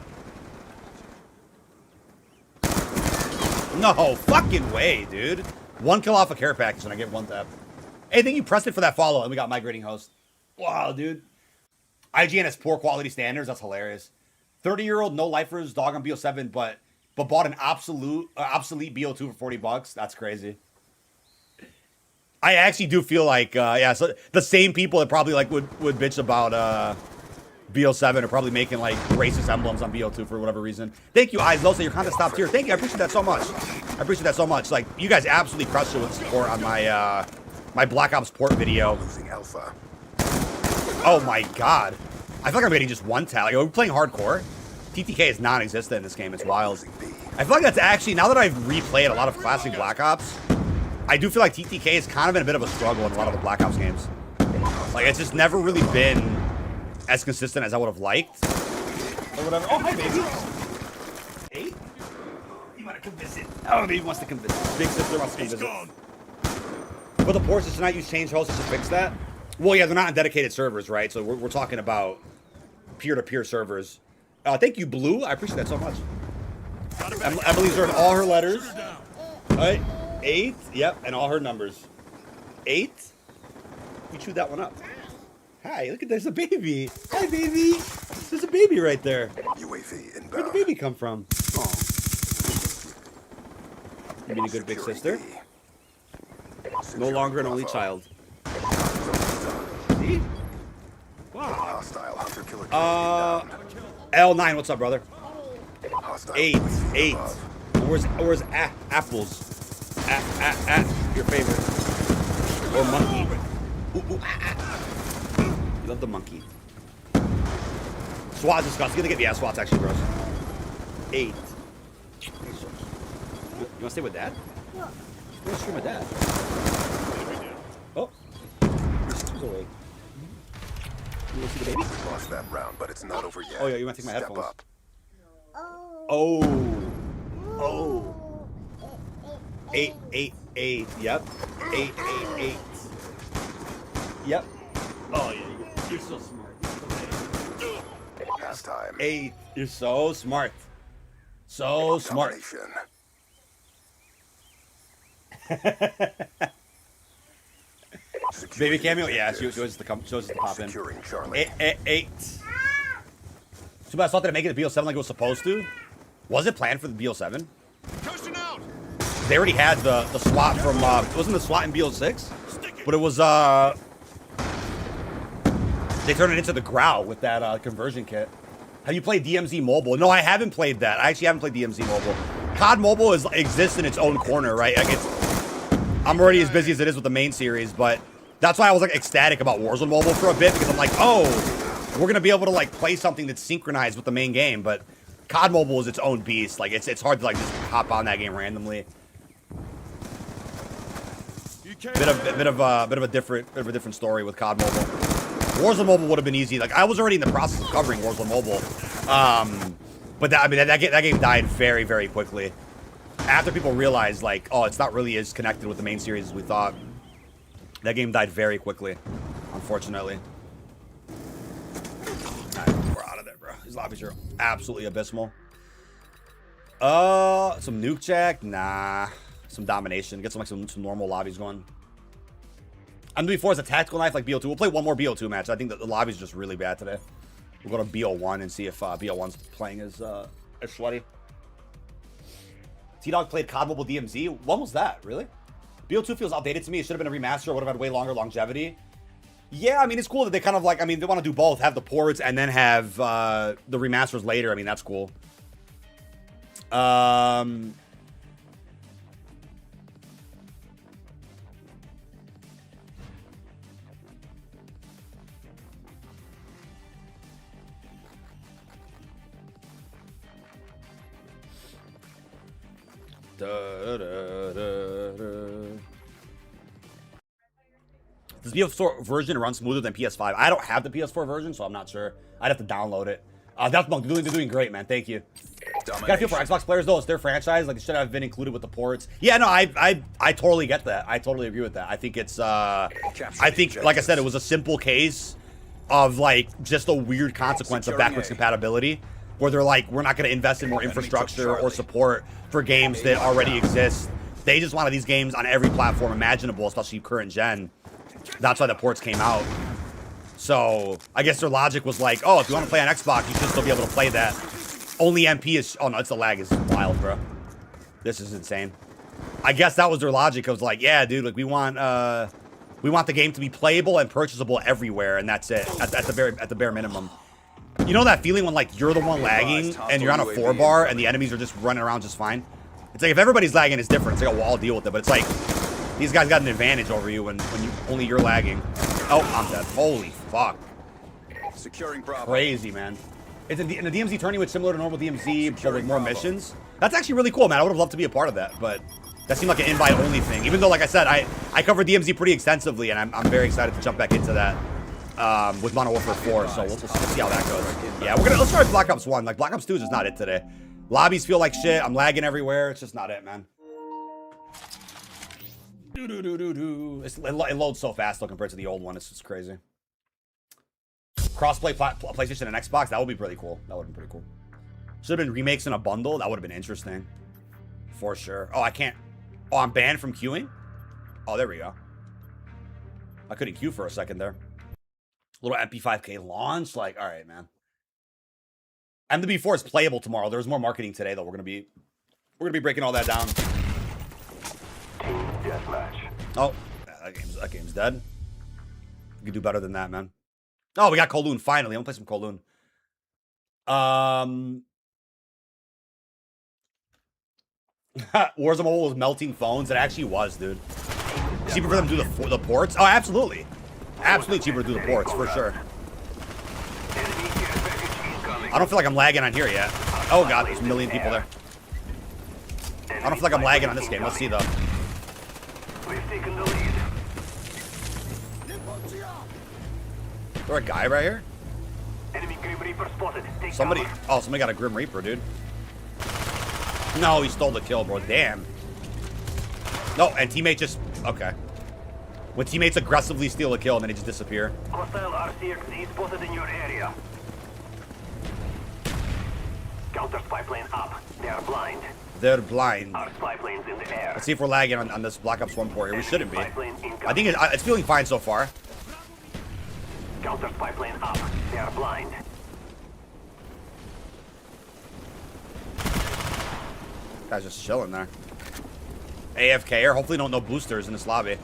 No fucking way, dude. 1 kill off a care package and I get 1 tap. Hey, thank you, Preston, for that follow. And we got migrating host. Wow, dude. IGN has poor quality standards. That's hilarious. 30-year-old no lifers dog on BO7, but bought an obsolete BO2 for 40 bucks. That's crazy. I actually do feel like yeah, so the same people that probably like would bitch about BO7 are probably making like racist emblems on BO2 for whatever reason. Thank you, Eyes Low, so your content stopped here. Thank you. I appreciate that so much. I appreciate that so much. Like, you guys absolutely crushed it with support on my my Black Ops port video.
Losing Alpha.
Oh my god. I feel like I'm getting just 1 tally. Are we playing hardcore? TTK is non-existent in this game. It's wild. I feel like that's actually, now that I've replayed a lot of classic Black Ops, I do feel like TTK is kind of in a bit of a struggle in a lot of the Black Ops games. Like, it's just never really been as consistent as I would have liked. Or whatever. Oh, hi, baby. Hey? You want to come visit? Oh, baby wants to come visit. Big sister wants to come visit. But the ports should not use change hosts to fix that? Well, yeah, they're not on dedicated servers, right? So we're talking about peer-to-peer servers. Thank you, Blue. I appreciate that so much. Emily's earned all her letters. All right. 8. Yep, and all her numbers. 8. You chewed that one up. Hi, look at there's a baby. Hi, baby. There's a baby right there.
UAV inbound.
Where'd the baby come from? Oh. You being a good big sister? No longer an only child. See? Wow. L9, what's up, brother? 8. Where's apples? Your favorite. Or monkey. Ooh, You love the monkey. SWAT's disgusting. Gonna get, yeah, SWAT's actually gross. 8. You wanna stay with Dad? You wanna stream with Dad? Oh. Your sister's awake. You wanna see the baby?
Lost that round, but it's not over yet.
Oh yeah, you wanna take my headphones?
Up.
Oh. 8. Yep. 8. Yep. Oh yeah, you're so smart.
last time.
8. You're so smart. So smart. Baby cameo? Yeah, she shows us to pop in. 8. Too bad I thought they make it to BO7 like it was supposed to. Was it planned for the BO7? They already had the SWAT from, wasn't the SWAT in BO6? But it was, they turned it into the Growl with that conversion kit. Have you played DMZ Mobile? No, I haven't played that. I actually haven't played DMZ Mobile. COD Mobile exists in its own corner, right? Like I'm already as busy as it is with the main series, but that's why I was like ecstatic about Warzone Mobile for a bit, because I'm like, oh, we're gonna be able to like play something that's synchronized with the main game. But COD Mobile is its own beast. Like it's hard to like just hop on that game randomly. Bit of a different story with COD Mobile. Warzone Mobile would have been easy. Like I was already in the process of covering Warzone Mobile, but that game died very, very quickly after people realized like, oh, it's not really as connected with the main series as we thought. That game died very quickly, unfortunately. All right, we're out of there, bro. These lobbies are absolutely abysmal. Some nuke check, nah. Some domination. Get some normal lobbies going. MW4 is a tactical knife like BO2. We'll play one more BO2 match. I think that the lobby's just really bad today. We'll go to BO1 and see if BO1's playing as sweaty. T-Dog played COD Mobile DMZ. When was that? Really? BO2 feels outdated to me. It should have been a remaster. Would have had way longer longevity. Yeah, I mean, it's cool that they kind of like, I mean, they want to do both. Have the ports and then have the remasters later. I mean, that's cool. Does PS4 version run smoother than PS5? I don't have the PS4 version, so I'm not sure. I'd have to download it. That's Monk. They're doing great, man. Thank you. Gotta feel for Xbox players though. It's their franchise. Like it should have been included with the ports. Yeah, no, I totally get that. I totally agree with that. I think it's I think, like I said, it was a simple case of like just a weird consequence of backwards compatibility, where they're like, we're not going to invest in more infrastructure or support for games that already exist. They just wanted these games on every platform imaginable, especially current gen. That's why the ports came out. So I guess their logic was like, oh, if you want to play on Xbox, you should still be able to play that. Only MP is, oh no, it's the lag is wild, bro. This is insane. I guess that was their logic. I was like, yeah, dude, like we want the game to be playable and purchasable everywhere, and that's it at the bare minimum. You know that feeling when like you're the one lagging and you're on a 4-bar and the enemies are just running around just fine? It's like if everybody's lagging, it's different. It's like, well, I'll deal with it, but it's like these guys got an advantage over you when only you're lagging. Oh, I'm dead. Holy fuck.
Securing Bravo.
Crazy, man. It's in the DMZ tourney, which is similar to normal DMZ, but with more missions. That's actually really cool, man. I would have loved to be a part of that, but that seemed like an invite-only thing. Even though, like I said, I covered DMZ pretty extensively, and I'm very excited to jump back into that with Modern Warfare 4. So we'll see how that goes. Yeah, let's try Black Ops 1. Like Black Ops 2 is just not it today. Lobbies feel like shit. I'm lagging everywhere. It's just not it, man. It loads so fast though compared to the old one. It's just crazy. Crossplay PlayStation and Xbox. That would be pretty cool. That would have been pretty cool. Should have been remakes in a bundle. That would have been interesting. For sure. Oh, I can't. Oh, I'm banned from queuing? Oh, there we go. I couldn't queue for a second there. Little MP5K launch. Like, all right, man. MW4 is playable tomorrow. There's more marketing today, though. We're gonna be breaking all that down. Oh, that game's dead. We could do better than that, man. Oh, we got Kowloon finally. I'm gonna play some Kowloon. Warzone Mobile was melting phones. It actually was, dude. Cheaper for them to do the ports? Oh, absolutely. Absolutely cheaper to do the ports, for sure. I don't feel like I'm lagging on here yet. Oh, God, there's a million people there. I don't feel like I'm lagging on this game. Let's see, though. Is there a guy right here? Somebody got a Grim Reaper, dude. No, he stole the kill, bro. Damn. No, and teammate just... Okay. When teammates aggressively steal a kill and then they just disappear.
Hostile RCXD spotted in your area.
Counter spy plane up. They are blind.
They're blind.
Our spy planes in the air.
Let's see if we're lagging on this Black Ops 1 port here. We shouldn't be.
Spy plane
I
incoming.
think it's feeling fine so far.
Counter spy plane up. They are blind.
Guy's just chilling there. AFK, or hopefully no boosters in this lobby.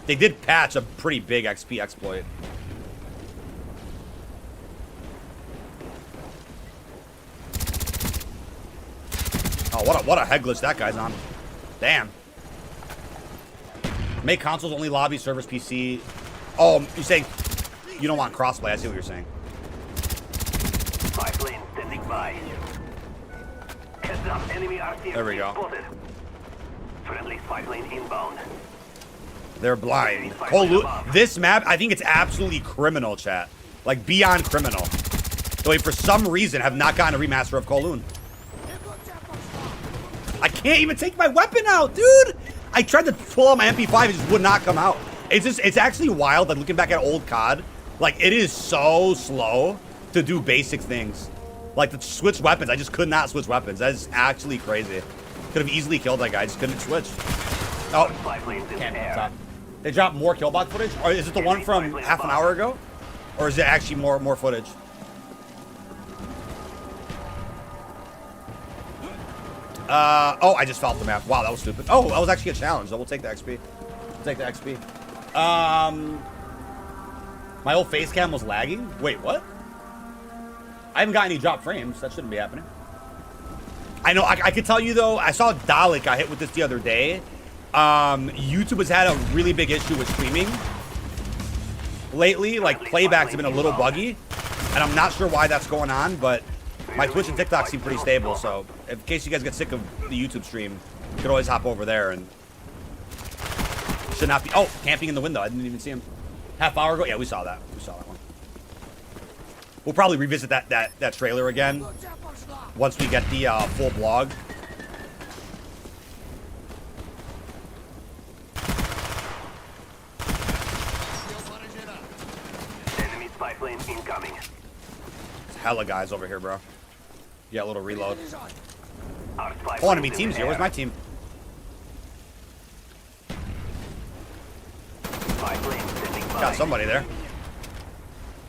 They did patch a pretty big XP exploit. Oh, what a head glitch that guy's on. Damn. Make consoles only lobby, servers, PC. Oh, you're saying you don't want crossplay. I see what you're saying.
Spy plane standing by. Heads up, enemy RCXD
There we go.
spotted. Friendly spy plane inbound.
They're blind. This map, I think it's absolutely criminal, chat. Like, beyond criminal. Though, for some reason, have not gotten a remaster of Kowloon. I can't even take my weapon out, dude! I tried to pull out my MP5, it just would not come out. It's actually wild, like, looking back at old COD. Like, it is so slow to do basic things. Like, to switch weapons, I just could not switch weapons. That is actually crazy. Could have easily killed that guy, just couldn't switch. Oh,
Spy planes in
can't
the air.
top. They dropped more killbot footage? Or is it the one from half an hour ago? Or is it actually more footage? Oh, I just fell off the map. Wow, that was stupid. Oh, that was actually a challenge. So we'll take the XP. We'll take the XP. My old face cam was lagging? Wait, what? I haven't got any drop frames. That shouldn't be happening. I know, I can tell you though, I saw Dalek got hit with this the other day. YouTube has had a really big issue with streaming lately. Like, playbacks have been a little buggy. And I'm not sure why that's going on, but my Twitch and TikTok seem pretty stable. So, in case you guys get sick of the YouTube stream, you can always hop over there and... Should not be... Oh, camping in the window. I didn't even see him. Half hour ago? Yeah, we saw that. We saw that one. We'll probably revisit that trailer again once we get the full blog.
Enemy spy plane incoming.
There's hella guys over here, bro. Yeah, a little reload.
Our spy
Oh, enemy
planes in
team's
the
here. Where's
air.
my team?
Spy plane standing by.
Got somebody there.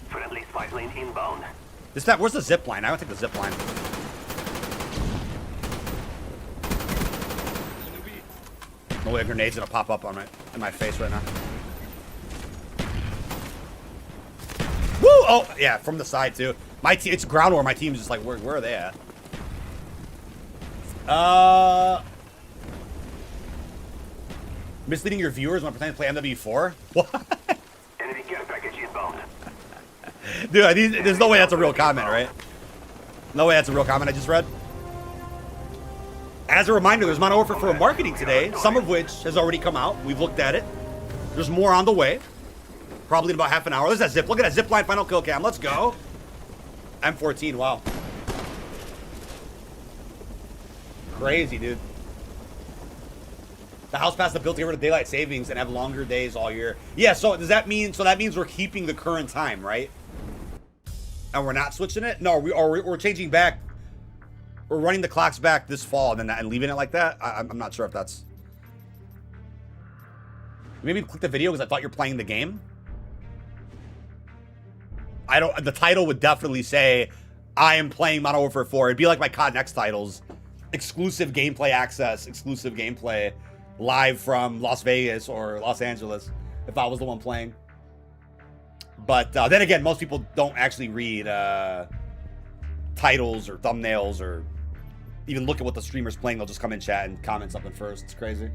Friendly spy plane inbound.
Where's the zip line? I don't take the zip line. No way a grenade's gonna pop up on in my face right now. Woo! Oh, yeah, from the side too. My team, it's ground war. My team's just like, where are they at? Misleading your viewers when pretending to play MW4? What?
Enemy care package inbound.
Dude, there's no way that's a real comment, right? No way that's a real comment I just read. As a reminder, there's Modern Warfare 4 marketing today, some of which has already come out. We've looked at it. There's more on the way. Probably in about half an hour. There's that zip. Look at that zip line final kill cam. Let's go. M14, wow. Crazy, dude. The house passed the bill to get rid of daylight savings and have longer days all year. Yeah, so does that mean, that means we're keeping the current time, right? And we're not switching it? No, we're changing back. We're running the clocks back this fall and leaving it like that? I'm not sure if that's... Maybe click the video because I thought you're playing the game. The title would definitely say, I am playing Modern Warfare 4. It'd be like my COD Next titles. Exclusive gameplay access, exclusive gameplay, live from Las Vegas or Los Angeles, if I was the one playing. But then again, most people don't actually read titles or thumbnails or even look at what the streamer's playing. They'll just come in chat and comment something first. It's crazy.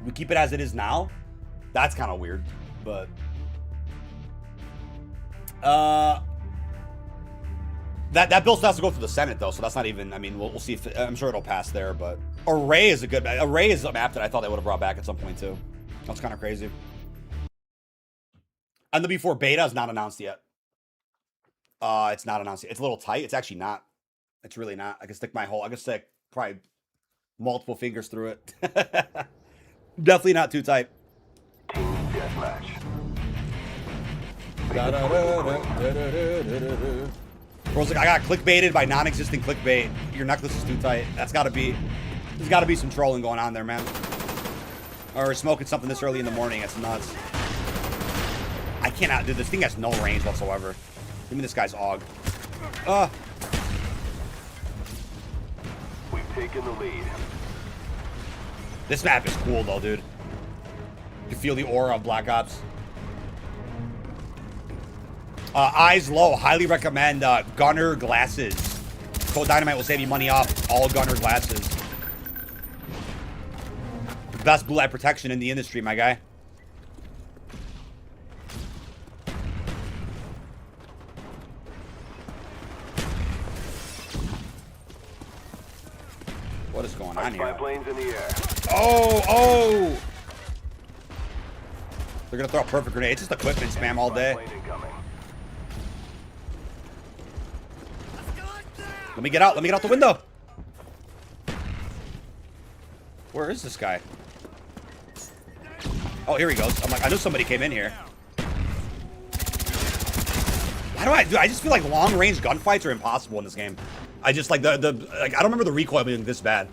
We keep it as it is now. That's kind of weird, but that bill still has to go through the Senate though, so that's not even. I mean, we'll see if I'm sure it'll pass there. But Array is Array is a map that I thought they would have brought back at some point too. That's kind of crazy. MW4 beta is not announced yet. It's not announced yet. It's a little tight. It's actually not. It's really not. I can stick probably multiple fingers through it. Definitely not too tight.
Team deathmatch.
Bro's like, I got clickbaited by non-existent clickbait. Your necklace is too tight. That's gotta be, there's gotta be some trolling going on there, man. Or smoking something this early in the morning. It's nuts. I cannot, dude, this thing has no range whatsoever. Give me this guy's AUG.
We've taken the lead.
This map is cool though, dude. You can feel the aura of Black Ops. Eyes low. Highly recommend Gunner glasses. Code Dynamite will save you money off all Gunner glasses. Best blue light protection in the industry, my guy. What is going on here?
Planes in the air.
Oh! They're gonna throw a perfect grenade. It's just equipment spam all day. Let me get out. Let me get out the window. Where is this guy? Oh, here he goes. I'm like, I knew somebody came in here. Why do I do? I just feel like long-range gunfights are impossible in this game. I just like like I don't remember the recoil being this bad.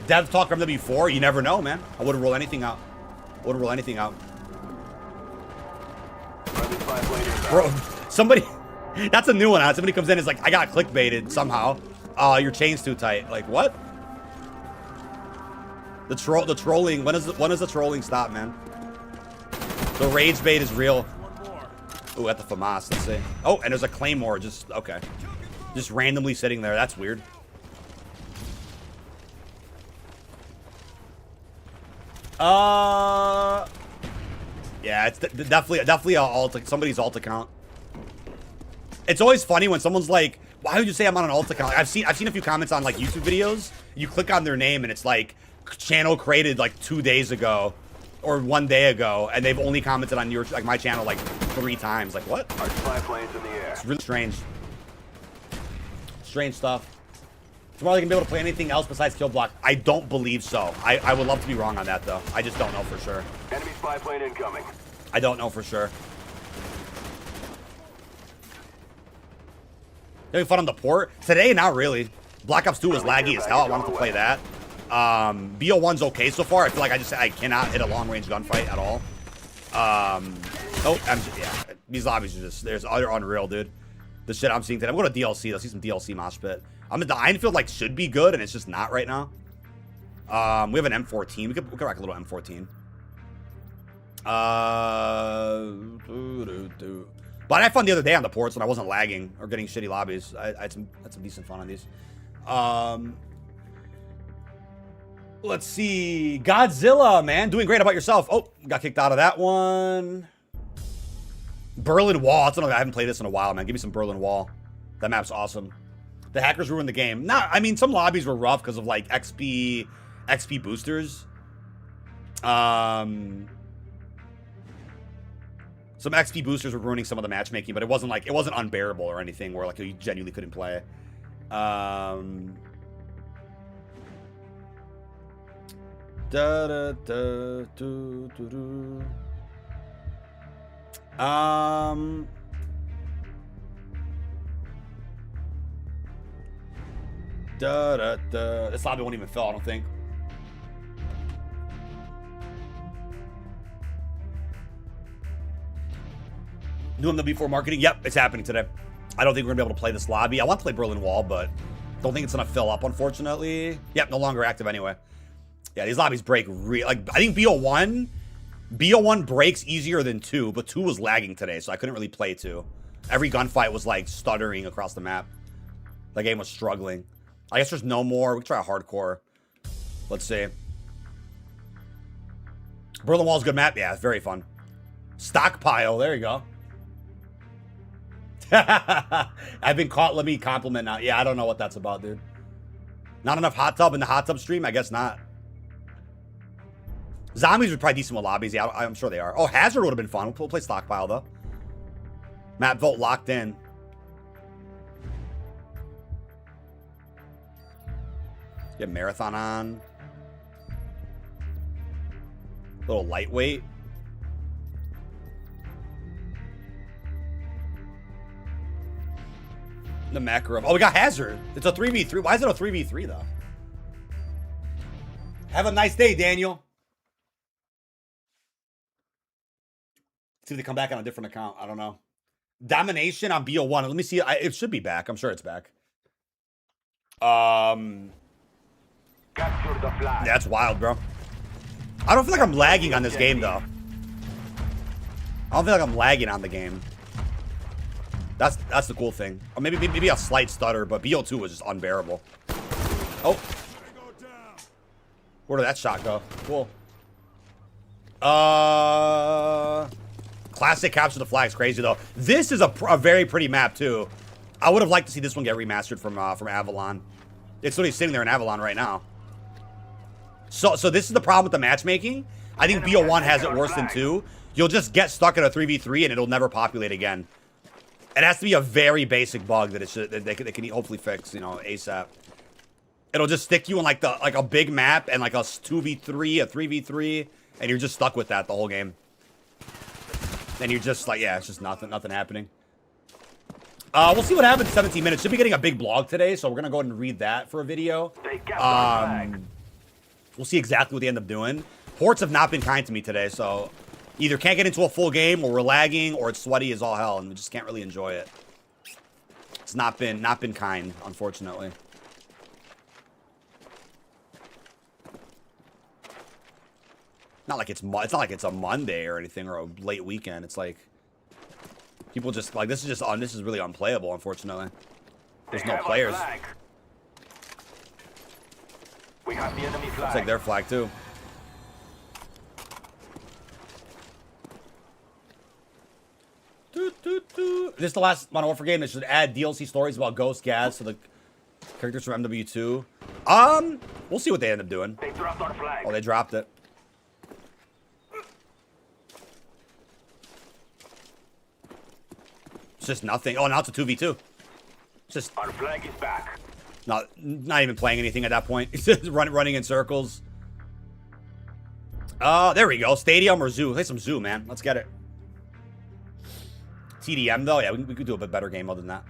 Dev talk from MW4. You never know, man. I wouldn't rule anything out. Wouldn't rule anything out. Bro, somebody, that's a new one. Somebody comes in and is like, I got clickbaited somehow. Your chain's too tight. Like, what? The trolling. When does the trolling stop, man? The rage bait is real. Ooh, at the FAMAS, let's see. Oh, and there's a claymore, just, okay. Just randomly sitting there. That's weird. Yeah, it's definitely a somebody's alt account. It's always funny when someone's like, "Why would you say I'm on an alt account?" Like, I've seen a few comments on like YouTube videos. You click on their name and it's like channel created like 2 days ago or 1 day ago, and they've only commented on your like my channel like 3 times. Like what?
Our spy planes in the air.
It's really strange. Strange stuff. Tomorrow they can be able to play anything else besides Kill Block. I don't believe so. I would love to be wrong on that though. I just don't know for sure.
Enemy spy plane incoming.
I don't know for sure. Having fun on the port today? Not really. Black Ops 2 was laggy as hell. I wanted to play that. BO1's okay so far. I feel like I cannot hit a long range gunfight at all. Yeah. These lobbies are just they're unreal, dude. The shit I'm seeing today. I'm going to DLC. Let's see some DLC mosh pit. The Einfield like should be good, and it's just not right now. We have an M14. We could rock a little M14. But I had fun the other day on the ports when I wasn't lagging or getting shitty lobbies. I had some decent fun on these. Let's see. Godzilla, man. Doing great. How about yourself? Oh, got kicked out of that one. Berlin Wall. That's another, I haven't played this in a while, man. Give me some Berlin Wall. That map's awesome. The hackers ruined the game. I mean, some lobbies were rough because of like XP boosters. Some XP boosters were ruining some of the matchmaking, but it wasn't unbearable or anything where like you genuinely couldn't play. This lobby won't even fill, I don't think. New MW4 marketing? Yep, it's happening today. I don't think we're gonna be able to play this lobby. I want to play Berlin Wall, but don't think it's gonna fill up, unfortunately. Yep, no longer active anyway. Yeah, these lobbies break like I think BO1 breaks easier than 2, but 2 was lagging today, so I couldn't really play 2. Every gunfight was like stuttering across the map. The game was struggling. I guess there's no more. We can try a hardcore. Let's see. Berlin Wall's a good map. Yeah, it's very fun. Stockpile. There you go. I've been caught. Let me compliment now. Yeah, I don't know what that's about, dude. Not enough hot tub in the hot tub stream? I guess not. Zombies are probably decent with lobbies. Yeah, I'm sure they are. Oh, Hazard would have been fun. We'll play Stockpile, though. Map vote locked in. Get Marathon on. Little lightweight. The Makarov. Oh, we got Hazard. It's a 3v3. Why is it a 3v3 though? Have a nice day, Daniel. See if they come back on a different account. I don't know. Domination on BO1. Let me see. It should be back. I'm sure it's back.
Capture the flag.
That's wild, bro. I don't feel like I'm lagging on this game, though. I don't feel like I'm lagging on the game. That's the cool thing. Or maybe a slight stutter, but BO2 was just unbearable. Oh. Where did that shot go? Cool. Classic capture the flag is crazy though. This is a very pretty map too. I would have liked to see this one get remastered from Avalon. It's literally sitting there in Avalon right now. So this is the problem with the matchmaking. I think BO1 has it worse than 2. You'll just get stuck in a 3v3 and it'll never populate again. It has to be a very basic bug that they can hopefully fix, you know, ASAP. It'll just stick you in like a big map and like a 2v3, a 3v3, and you're just stuck with that the whole game. And you're just like, yeah, it's just nothing happening. We'll see what happens in 17 minutes. Should be getting a big blog today, so we're gonna go ahead and read that for a video. We'll see exactly what they end up doing. Ports have not been kind to me today, so either can't get into a full game, or we're lagging, or it's sweaty as all hell, and we just can't really enjoy it. It's not been kind, unfortunately. Not like it's not like it's a Monday or anything, or a late weekend. It's like people just like this is really unplayable, unfortunately. There's no players.
We have the enemy flag.
Looks like their flag too. This is the last Modern Warfare game that should add DLC stories about Ghost Gaz to the characters from MW2. We'll see what they end up doing.
They dropped our flag.
Oh, they dropped it. It's just nothing. Oh, now it's a 2v2. It's just
Our flag is back.
not even playing anything at that point. It's just running in circles. There we go. Stadium or zoo? Play some zoo, man. Let's get it. TDM though, yeah, we could do a bit better game other than that.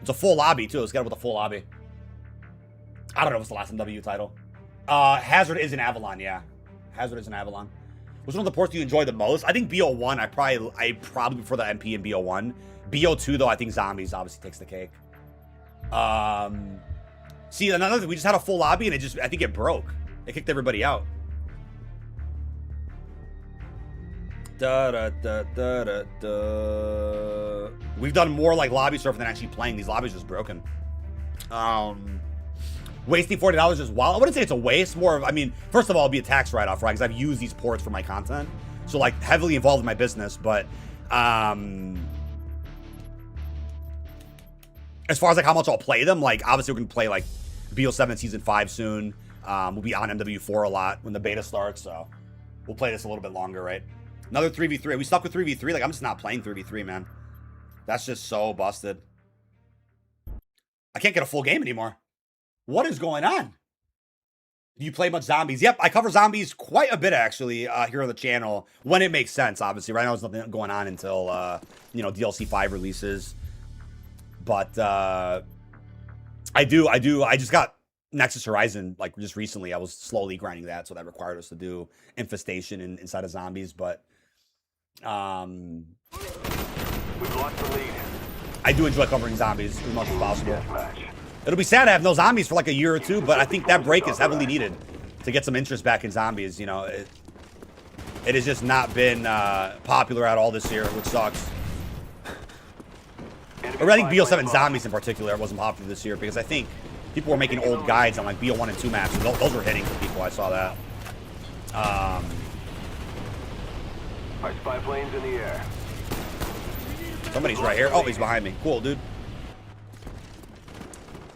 It's a full lobby too. Let's get it with a full lobby. I don't know what's the last MW title. Hazard is in Avalon, yeah. Hazard is in Avalon. Which one of the ports do you enjoy the most? I think BO1. I probably prefer the MP in BO1. BO2 though, I think Zombies obviously takes the cake. See, another thing, we just had a full lobby and I think it broke. It kicked everybody out. We've done more like lobby surfing than actually playing. These lobbies are just broken. Wasting $40 is wild. I wouldn't say it's a waste. More of, I mean, first of all, it'll be a tax write-off, right? Because I've used these ports for my content, so like heavily involved in my business. But as far as like how much I'll play them, like obviously we're gonna play like BO7 Season 5 soon. We'll be on MW4 a lot when the beta starts, so we'll play this a little bit longer, right? Another 3v3. Are we stuck with 3v3? Like, I'm just not playing 3v3, man. That's just so busted. I can't get a full game anymore. What is going on? Do you play much zombies? Yep, I cover zombies quite a bit, actually, here on the channel. When it makes sense, obviously. Right now, there's nothing going on until, you know, DLC 5 releases. But, I just got Nexus Horizon, like, just recently. I was slowly grinding that, so that required us to do Infestation inside of zombies, but...
We've lost the lead.
I do enjoy covering zombies as much as possible.
Deathmatch.
It'll be sad to have no zombies for like a year or two, but I think that break is heavily needed to get some interest back in zombies. You know, it has just not been popular at all this year, which sucks. Or I think BO7 zombies in particular wasn't popular this year because I think people were making old guides on like BO1 and 2 maps, and those were hitting for people. I saw that.
Our spy planes in the air.
Somebody's right here. Oh, he's behind me. Cool, dude.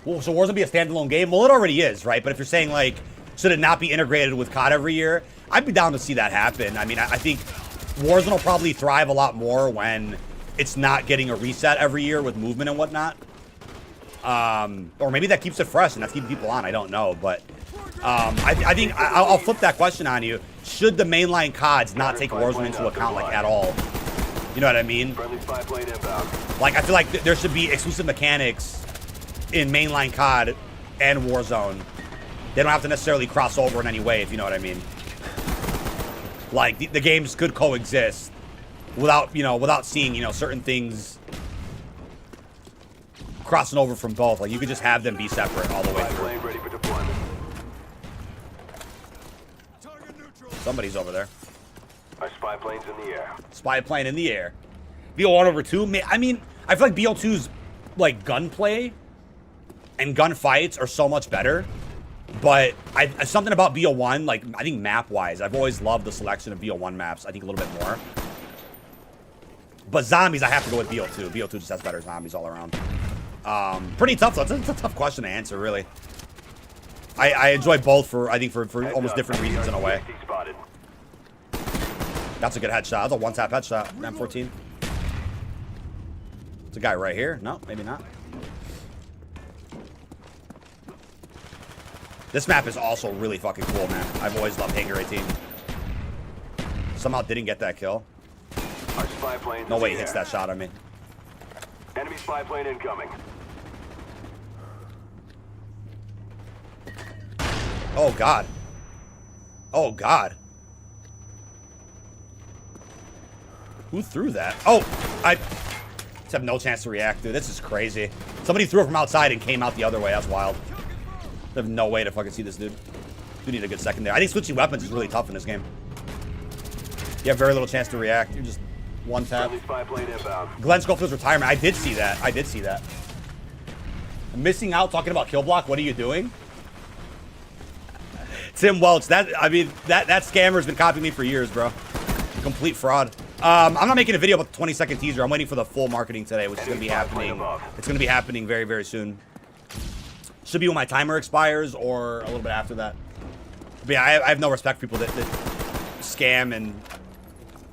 Well, so Warzone be a standalone game? Well, it already is, right? But if you're saying, like, should it not be integrated with COD every year? I'd be down to see that happen. I mean, I think Warzone will probably thrive a lot more when it's not getting a reset every year with movement and whatnot. Or maybe that keeps it fresh and that's keeping people on. I don't know. But I think I'll flip that question on you. should the mainline CODs not take Warzone into account, like, at all? You know what I mean?
Friendly spy plane inbound.
Like, I feel like there should be exclusive mechanics in mainline COD and Warzone. They don't have to necessarily cross over in any way, if you know what I mean. Like, the games could coexist without, you know, without seeing, you know, certain things crossing over from both. Like, you could just have them be separate all the way
Spy
through.
plane ready for deployment.
Target neutral.
Somebody's over there.
Our spy plane's in the air.
Spy plane in the air. BO1 over 2. I mean, I feel like BO2's, like, gunplay and gunfights are so much better. But something about BO1, like, I think map-wise, I've always loved the selection of BO1 maps, I think a little bit more. But zombies, I have to go with BO2. BO2 just has better zombies all around. Pretty tough, though. It's a tough question to answer, really. I enjoy both for, I think, for almost different reasons in a way.
Spotted.
That's a good headshot. That's a one-tap headshot, M14. It's a guy right here. No, maybe not. This map is also really fucking cool, man. I've always loved Hangar 18. Somehow didn't get that kill.
Our spy plane's
No
in
way
the
he hits
air.
that shot on me.
Enemy spy plane incoming.
Oh, God. Oh, God. Who threw that? Oh, I just have no chance to react, dude. This is crazy. Somebody threw it from outside and came out the other way. That's wild. I have no way to fucking see this dude. You need a good second there. I think switching weapons is really tough in this game. You have very little chance to react. You're just one tap.
Friendly spy plane inbound.
Glenn Schofield's retirement. I did see that. I did see that. I'm missing out talking about kill block. What are you doing? Tim Welch. That scammer's been copying me for years, bro. Complete fraud. I'm not making a video about the 20-second teaser. I'm waiting for the full marketing today, which is going to be happening. It's going to be happening very, very soon. Should be when my timer expires or a little bit after that. But yeah, I have no respect for people that scam and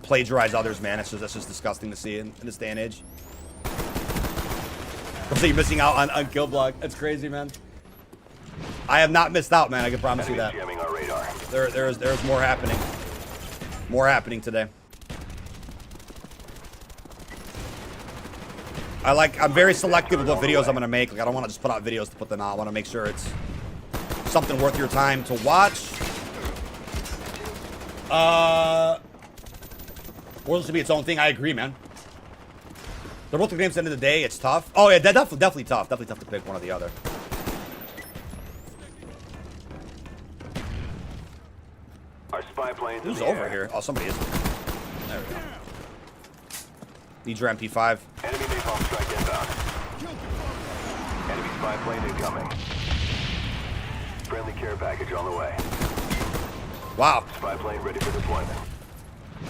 plagiarize others, man. That's just disgusting to see in this day and age. So you're missing out on kill block. That's crazy, man. I have not missed out, man. I can promise you that.
Jamming our radar.
There's more happening. More happening today. I'm very selective with what videos I'm gonna make. Like, I don't want to just put out videos to put them out. I want to make sure it's something worth your time to watch. World should be its own thing. I agree, man. They're both the games at the end of the day. It's tough. Oh yeah, definitely tough. Definitely tough to pick one or the other.
Our spy plane's
Who's
in the
over
air.
here? Oh, somebody is. There we go. Need your MP5.
Enemy napalm strike inbound. Enemy spy plane incoming. Friendly care package on the way.
Wow.
Spy plane ready for deployment.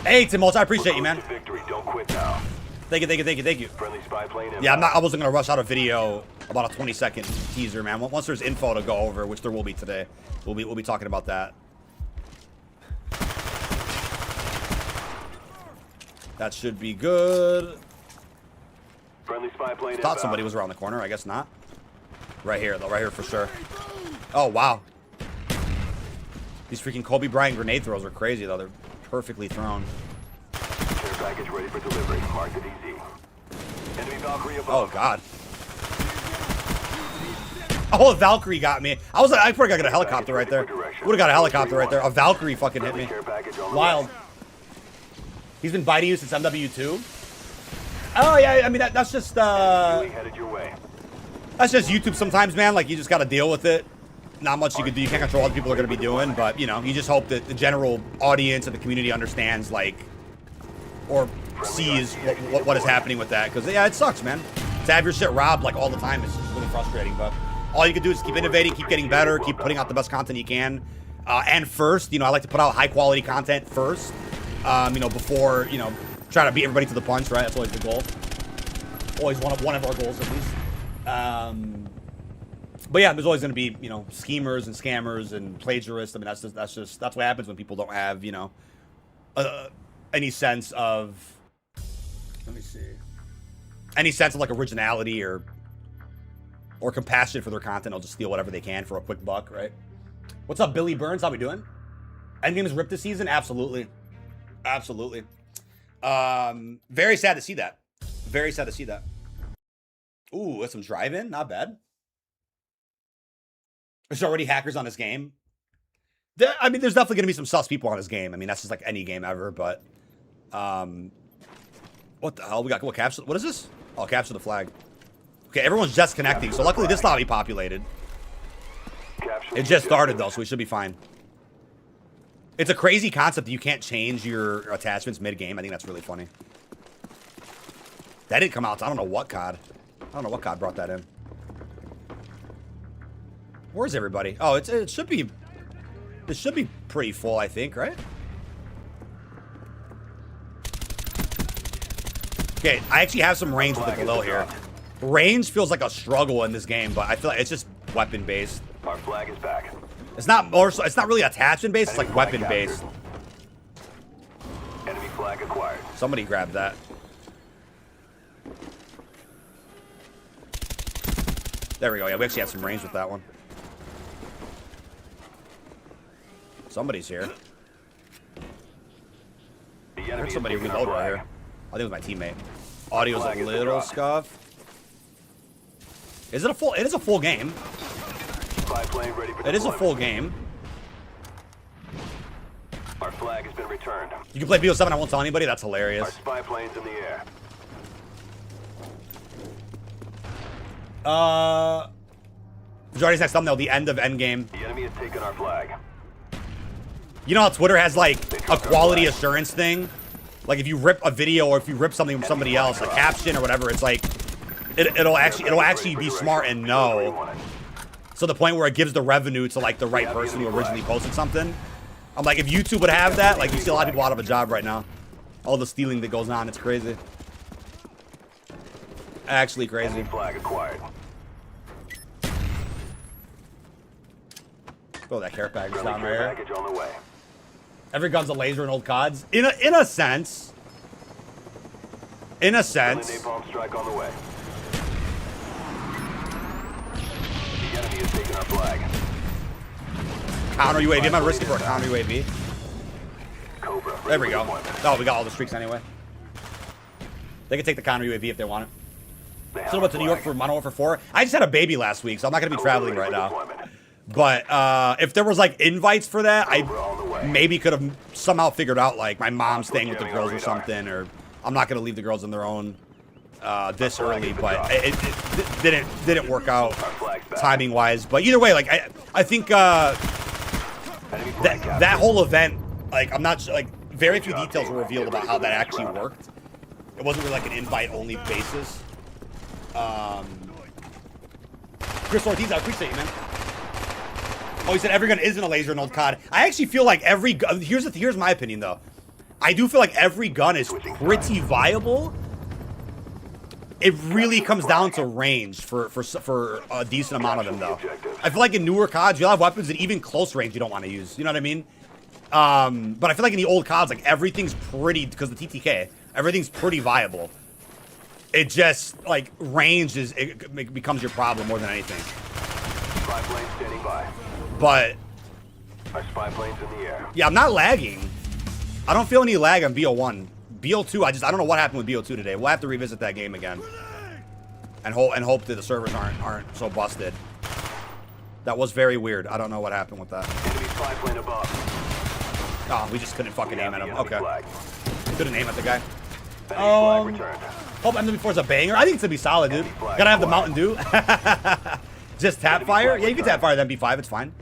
Hey, Tim Waltz, I appreciate you,
We're
man.
close to victory. Don't quit now.
Thank you.
Friendly spy plane inbound.
Yeah, I wasn't gonna rush out a video about a 20-second teaser, man. Once there's info to go over, which there will be today, we'll be talking about that. That should be good.
Friendly spy plane
Thought
inbound.
somebody was around the corner. I guess not. Right here, though. Right here for sure. Oh, wow. These freaking Kobe Bryant grenade throws are crazy, though. They're perfectly thrown.
Care package ready for delivery. Mark it easy. Enemy Valkyrie
Oh,
above.
God. Oh, a Valkyrie got me. I probably got a helicopter right there. Would have got a helicopter right there. A Valkyrie fucking hit me.
Care package on the
Wild.
way.
He's been biting you since MW2. Oh yeah, I mean that's just
Enemy headed your way.
that's just YouTube sometimes, man. Like you just got to deal with it. Not much you can do. You can't control what people are going to be doing, but you know, you just hope that the general audience and the community understands, like, or sees what is happening with that. Because yeah, it sucks, man. To have your shit robbed like all the time is really frustrating. But all you can do is keep innovating, keep getting better, keep putting out the best content you can. And first, you know, I like to put out high quality content first. You know, before, you know, trying to beat everybody to the punch, right? That's always the goal. Always one of our goals, at least. But yeah, there's always going to be, you know, schemers and scammers and plagiarists. I mean, that's what happens when people don't have, you know, any sense of, let me see, any sense of like originality or compassion for their content. They'll just steal whatever they can for a quick buck, right? What's up, Billy Burns? How we doing? Endgame's ripped this season? Absolutely. Absolutely. Very sad to see that. Very sad to see that. Ooh, that's some drive-in. Not bad. There's already hackers on this game. I mean, there's definitely going to be some sus people on this game. I mean, that's just like any game ever, but... what the hell? We got... What, capture... What is this? Oh, capture the flag. Okay, everyone's just connecting, so luckily this lobby populated. It just started, though, so we should be fine. It's a crazy concept that you can't change your attachments mid-game. I think that's really funny. That didn't come out. I don't know what COD. I don't know what COD brought that in. Where's everybody? Oh, it should be... This should be pretty full, I think, right? Okay, I actually have some range with the Galil here. Range feels like a struggle in this game, but I feel like it's just weapon-based.
Our flag is back.
It's not more. It's not really attachment-based. It's like weapon-based.
Enemy flag acquired.
Somebody grabbed that. There we go. Yeah, we actually have some range with that one. Somebody's here. I heard somebody reload right here. I think it was my teammate. Audio's a little scuff. Is it a full? It is a full game. It is a full game.
Our flag has been returned.
You can play BO7. I won't tell anybody. That's hilarious.
Our spy planes in the air.
Majority's next thumbnail. The end of Endgame.
The enemy has taken our flag.
You know how Twitter has like a quality assurance thing? Like if you rip a video or if you rip something from somebody else, a caption or whatever, it's like it'll actually be smart and know. So the point where it gives the revenue to like the right person who originally posted something. I'm like, if YouTube would have that, like you see a lot of people out of a job right now. All the stealing that goes on, it's crazy. Actually crazy.
Flag acquired.
Oh, that care package down right here.
Package on the way.
Every gun's a laser in old CODs. In a sense. In a sense.
Napalm strike on the way. The enemy has taken our flag.
Counter UAV. I'm not risking for a counter UAV.
Cobra.
There we go. Oh, we got all the streaks anyway. They can take the counter UAV if they want it. So went to New York for Modern Warfare 4. I just had a baby last week, so I'm not going to be traveling right now. But if there was like invites for that, I maybe could have somehow figured out like my mom's staying with the girls or something, or I'm not going to leave the girls on their own this early. But it didn't work out timing wise. But either way, like I think that whole event, like I'm not like very few details were revealed about how that actually worked. It wasn't really like an invite only basis. Chris Ortiz, I appreciate you, man. Oh, he said every gun isn't a laser in old COD. I actually feel like every gun... Here's my opinion, though. I do feel like every gun is pretty viable. It really comes down to range for a decent amount of them, though. I feel like in newer CODs, you'll have weapons that even close range you don't want to use. You know what I mean? But I feel like in the old CODs, like, everything's pretty... Because the TTK, everything's pretty viable. It just, like, range it becomes your problem more than anything.
Spy plane standing by.
But
our spy planes in the air.
Yeah, I'm not lagging. I don't feel any lag on BO1. BO2, I don't know what happened with BO2 today. We'll have to revisit that game again. And hope that the servers aren't so busted. That was very weird. I don't know what happened with that.
Enemy spy plane above.
Oh, we just couldn't fucking aim at him. Okay. Couldn't aim at the guy. Hope MW4 is a banger. I think it's gonna be solid, dude. Gotta have the Mountain Dew. Just tap fire? Yeah, you can tap fire the MP5. It's fine.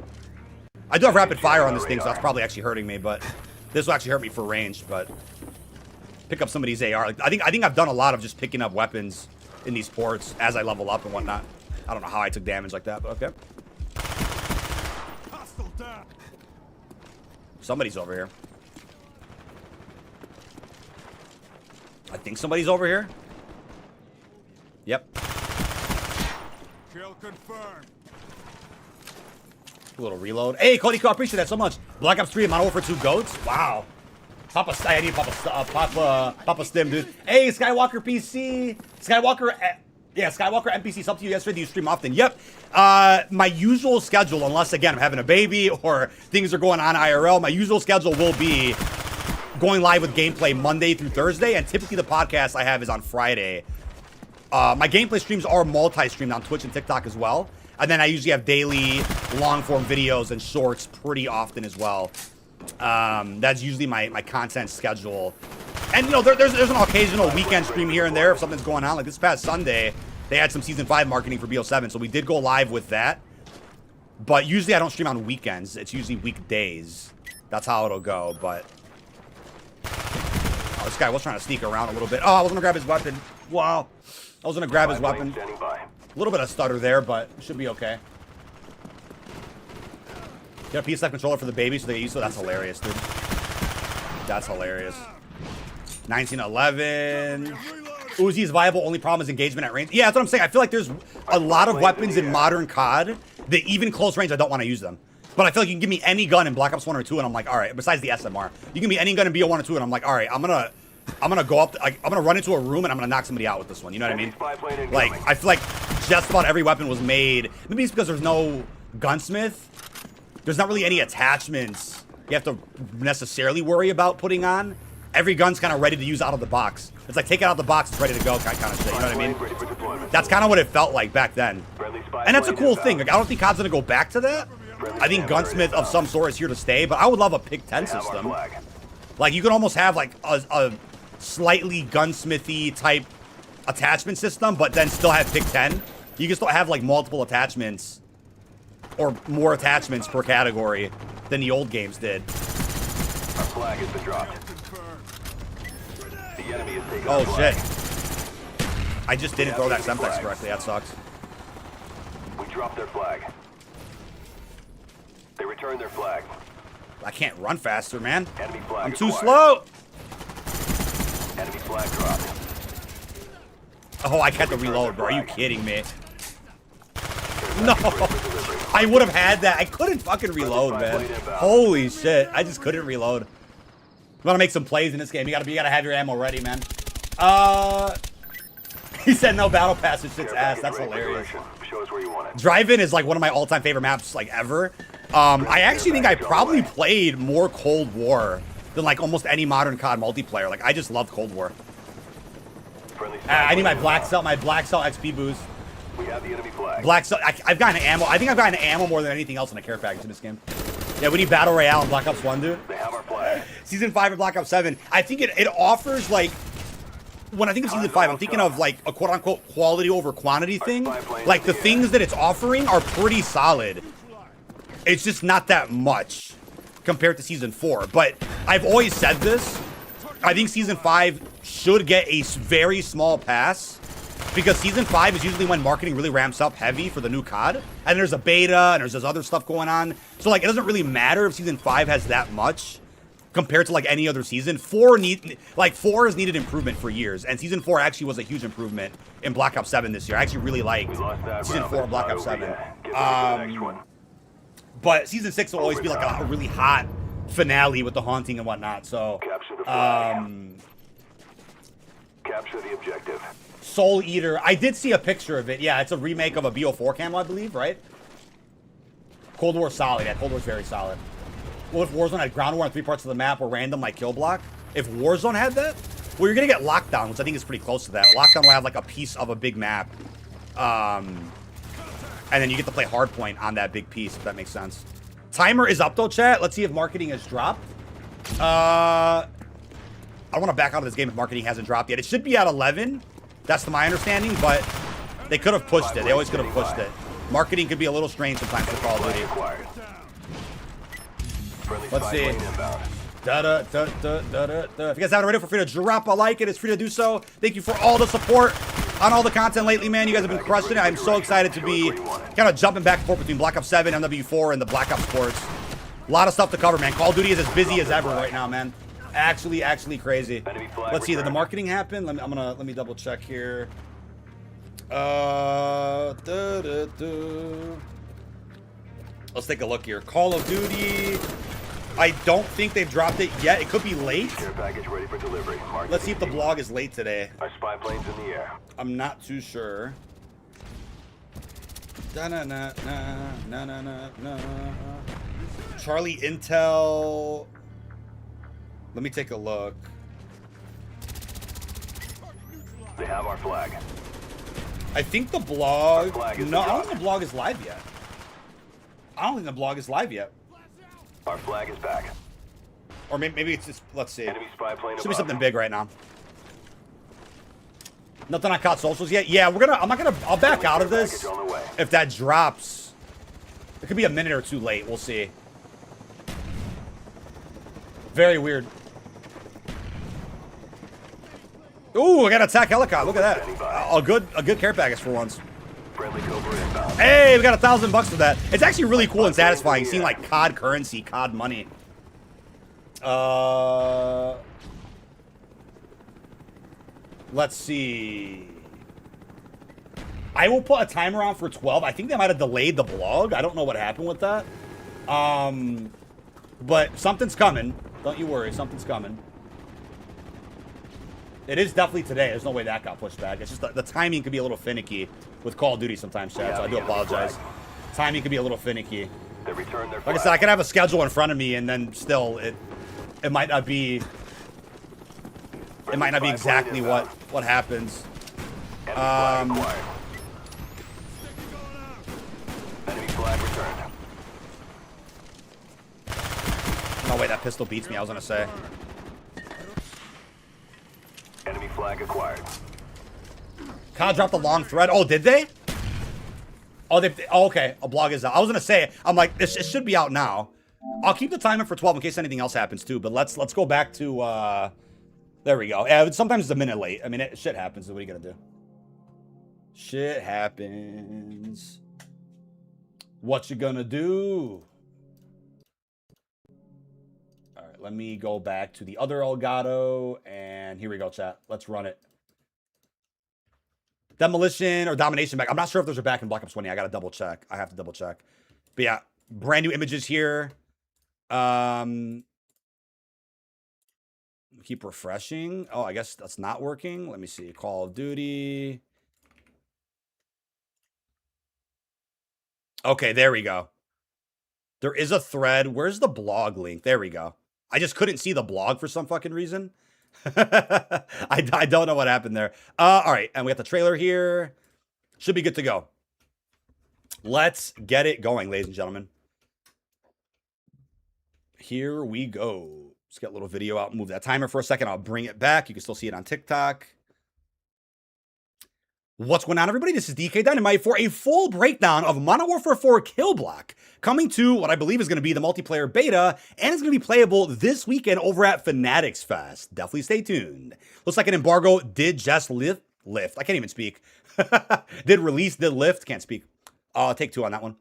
I do have rapid fire on this thing, so that's probably actually hurting me, but this will actually hurt me for range, but pick up somebody's AR. Like, I think I've done a lot of just picking up weapons in these ports as I level up and whatnot. I don't know how I took damage like that, but okay. Somebody's over here. I think somebody's over here. Yep.
Kill confirmed.
A little reload. Hey, Cody, I appreciate that so much. Black Ops 3 and Modern Warfare 2 goats. Wow. I need Papa Stim, dude. Hey, Skywalker PC. Skywalker Yeah, Skywalker NPC sub to you yesterday. Do you stream often? Yep. My usual schedule, unless again I'm having a baby or things are going on IRL, my usual schedule will be going live with gameplay Monday through Thursday, and typically the podcast I have is on Friday. My gameplay streams are multi-streamed on Twitch and TikTok as well, and then I usually have daily long-form videos and shorts pretty often as well. That's usually my content schedule. And, you know, there's an occasional weekend stream here and there if something's going on. Like this past Sunday, they had some Season 5 marketing for BO7, so we did go live with that. But usually I don't stream on weekends. It's usually weekdays. That's how it'll go, but... Oh, this guy was trying to sneak around a little bit. Oh, I was going to grab his weapon. Wow. I was going to grab his weapon. A little bit of stutter there, but it should be okay. Get a PS5 controller for the baby so they get used to it. That's hilarious, dude. That's hilarious. 1911. Uzi is viable. Only problem is engagement at range. Yeah, that's what I'm saying. I feel like there's a lot of weapons in modern COD that even close range, I don't want to use them. But I feel like you can give me any gun in Black Ops 1 or 2, and I'm like, all right. Besides the SMR, you can give me any gun in BO1 or 2, and I'm like, all right. I'm gonna go up. I'm gonna run into a room and I'm gonna knock somebody out with this one. You know what I mean? Like, I feel like just about every weapon was made. Maybe it's because there's no gunsmith. There's not really any attachments you have to necessarily worry about putting on. Every gun's kind of ready to use out of the box. It's like take it out of the box, it's ready to go kind of shit. You know what I mean? That's kind of what it felt like back then. And that's a cool thing. Like, I don't think COD's gonna go back to that. I think gunsmith of some sort is here to stay, but I would love a pick 10 system. Like, you could almost have like a slightly gunsmithy type attachment system, but then still have pick 10. You can still have like multiple attachments or more attachments per category than the old games did.
Our flag has been dropped. The enemy has taken
Oh
flag.
shit. I just didn't throw that Semtex correctly. That sucks.
We dropped their flag. They returned their flag.
I can't run faster, man.
Enemy flag
I'm too
acquired.
slow.
Enemy flag dropped.
Oh, I had to reload, bro. Are you kidding me? No. I would have had that. I couldn't fucking reload, man. Holy shit. I just couldn't reload. You want to make some plays in this game, you gotta have your ammo ready, man. He said no battle pass, it shit's ass. That's hilarious.
Show us where you want it.
Drive-In is like one of my all-time favorite maps, like, ever. I actually think I probably played more Cold War than like almost any modern COD multiplayer. Like, I just love Cold War. I need my black cell XP boost.
We have the enemy flag.
Black cell. I've gotten ammo. I think I've gotten ammo more than anything else in a care package in this game. Yeah, we need Battle Royale in Black Ops 1, dude.
They have our flag.
Season 5 of Black Ops 7. I think it offers, like, when I think of Season 5, I'm thinking of, like, a quote-unquote quality over quantity thing. Like, the things that it's offering are pretty solid. It's just not that much compared to Season 4. But I've always said this. I think Season 5 should get a very small pass, because Season 5 is usually when marketing really ramps up heavy for the new COD. And there's a beta, and there's this other stuff going on. So, like, it doesn't really matter if Season 5 has that much compared to, like, any other season. 4 has needed improvement for years. And Season 4 actually was a huge improvement in Black Ops 7 this year. I actually really liked Season 4 of Black Ops 7. But Season 6 will always be, like, a really hot finale with the haunting and whatnot. So,
Capture the flag. Capture the objective.
Soul Eater. I did see a picture of it. Yeah, it's a remake of a BO4 camo, I believe, right? Cold War solid. Yeah, Cold War's very solid. Well, if Warzone had ground war on 3 parts of the map or random, like, kill block? If Warzone had that? Well, you're going to get Lockdown, which I think is pretty close to that. Lockdown will have, like, a piece of a big map. And then you get to play Hardpoint on that big piece, if that makes sense. Timer is up, though, chat. Let's see if marketing has dropped. I don't want to back out of this game if marketing hasn't dropped yet. It should be at 11. That's my understanding, but they could have pushed it. They always could have pushed it. Marketing could be a little strange sometimes for Call of Duty. Let's see. If you guys haven't already, feel free to drop a like. It is free to do so. Thank you for all the support on all the content lately, man. You guys have been crushing it. I'm so excited to be kind of jumping back and forth between Black Ops 7, MW4, and the Black Ops sports. A lot of stuff to cover, man. Call of Duty is as busy as ever right now, man. Actually crazy. Let's see. Did the marketing happen? Let me double check here. Let's take a look here. Call of Duty. I don't think they've dropped it yet. It could be late.
Care package ready for delivery. Mark
Let's see if the blog is late today.
Our spy plane's in the air.
I'm not too sure. Charlie Intel. Let me take a look.
They have our flag.
I think the blog.
Flag is
No, I don't
the
think the blog is live yet. I don't think the blog is live yet.
Our flag is back.
Or maybe it's just. Let's see.
Enemy spy plane
Should be
above.
something big right now. Nothing on COD socials yet. Yeah, I'll back out of this
Package on the way.
if that drops. It could be a minute or two late. We'll see. Very weird. Ooh, I got an attack helicopter. Look at that. A good care package for once.
Friendly Cobra inbound.
Hey, we got $1,000 for that. It's actually really cool and satisfying seeing like COD currency, COD money. Let's see. I will put a timer on for 12. I think they might have delayed the blog. I don't know what happened with that. But something's coming. Don't you worry, something's coming. It is definitely today. There's no way that got pushed back. It's just the timing could be a little finicky with Call of Duty sometimes, Chad, so I do apologize. Timing could be a little finicky.
They return their
Like I
flag.
said, I could have a schedule in front of me, and then still, it might not be. It might not be exactly what happens.
Enemy flag acquired. Enemy flag returned.
No way, that pistol beats me. I was gonna say.
Enemy flag acquired.
COD dropped the long thread. Oh, did they? Oh, okay. A blog is out. I was gonna say. I'm like, it should be out now. I'll keep the timer for 12 in case anything else happens too. But let's go back to. There we go. Yeah, sometimes it's a minute late. I mean, shit happens. So what are you gonna do? Shit happens. What you gonna do? All right, let me go back to the other Elgato, and here we go, chat. Let's run it. Demolition or Domination back. I'm not sure if those are back in Black Ops 20. I gotta double check. I have to double check. But yeah, brand new images here. Keep refreshing. Oh, I guess that's not working. Let me see. Call of Duty. Okay, there we go. There is a thread. Where's the blog link? There we go. I just couldn't see the blog for some fucking reason. I don't know what happened there. All right, and we got the trailer here. Should be good to go. Let's get it going, ladies and gentlemen. Here we go. Let's get a little video out. Move that timer for a second. I'll bring it back. You can still see it on TikTok. What's going on, everybody? This is DK Dynamite for a full breakdown of Modern Warfare 4 Kill Block, coming to what I believe is going to be the multiplayer beta, and it's going to be playable this weekend over at Fanatics Fest. Definitely stay tuned. Looks like an embargo did just lift. I can't even speak. Did lift. Can't speak. Take two on that one.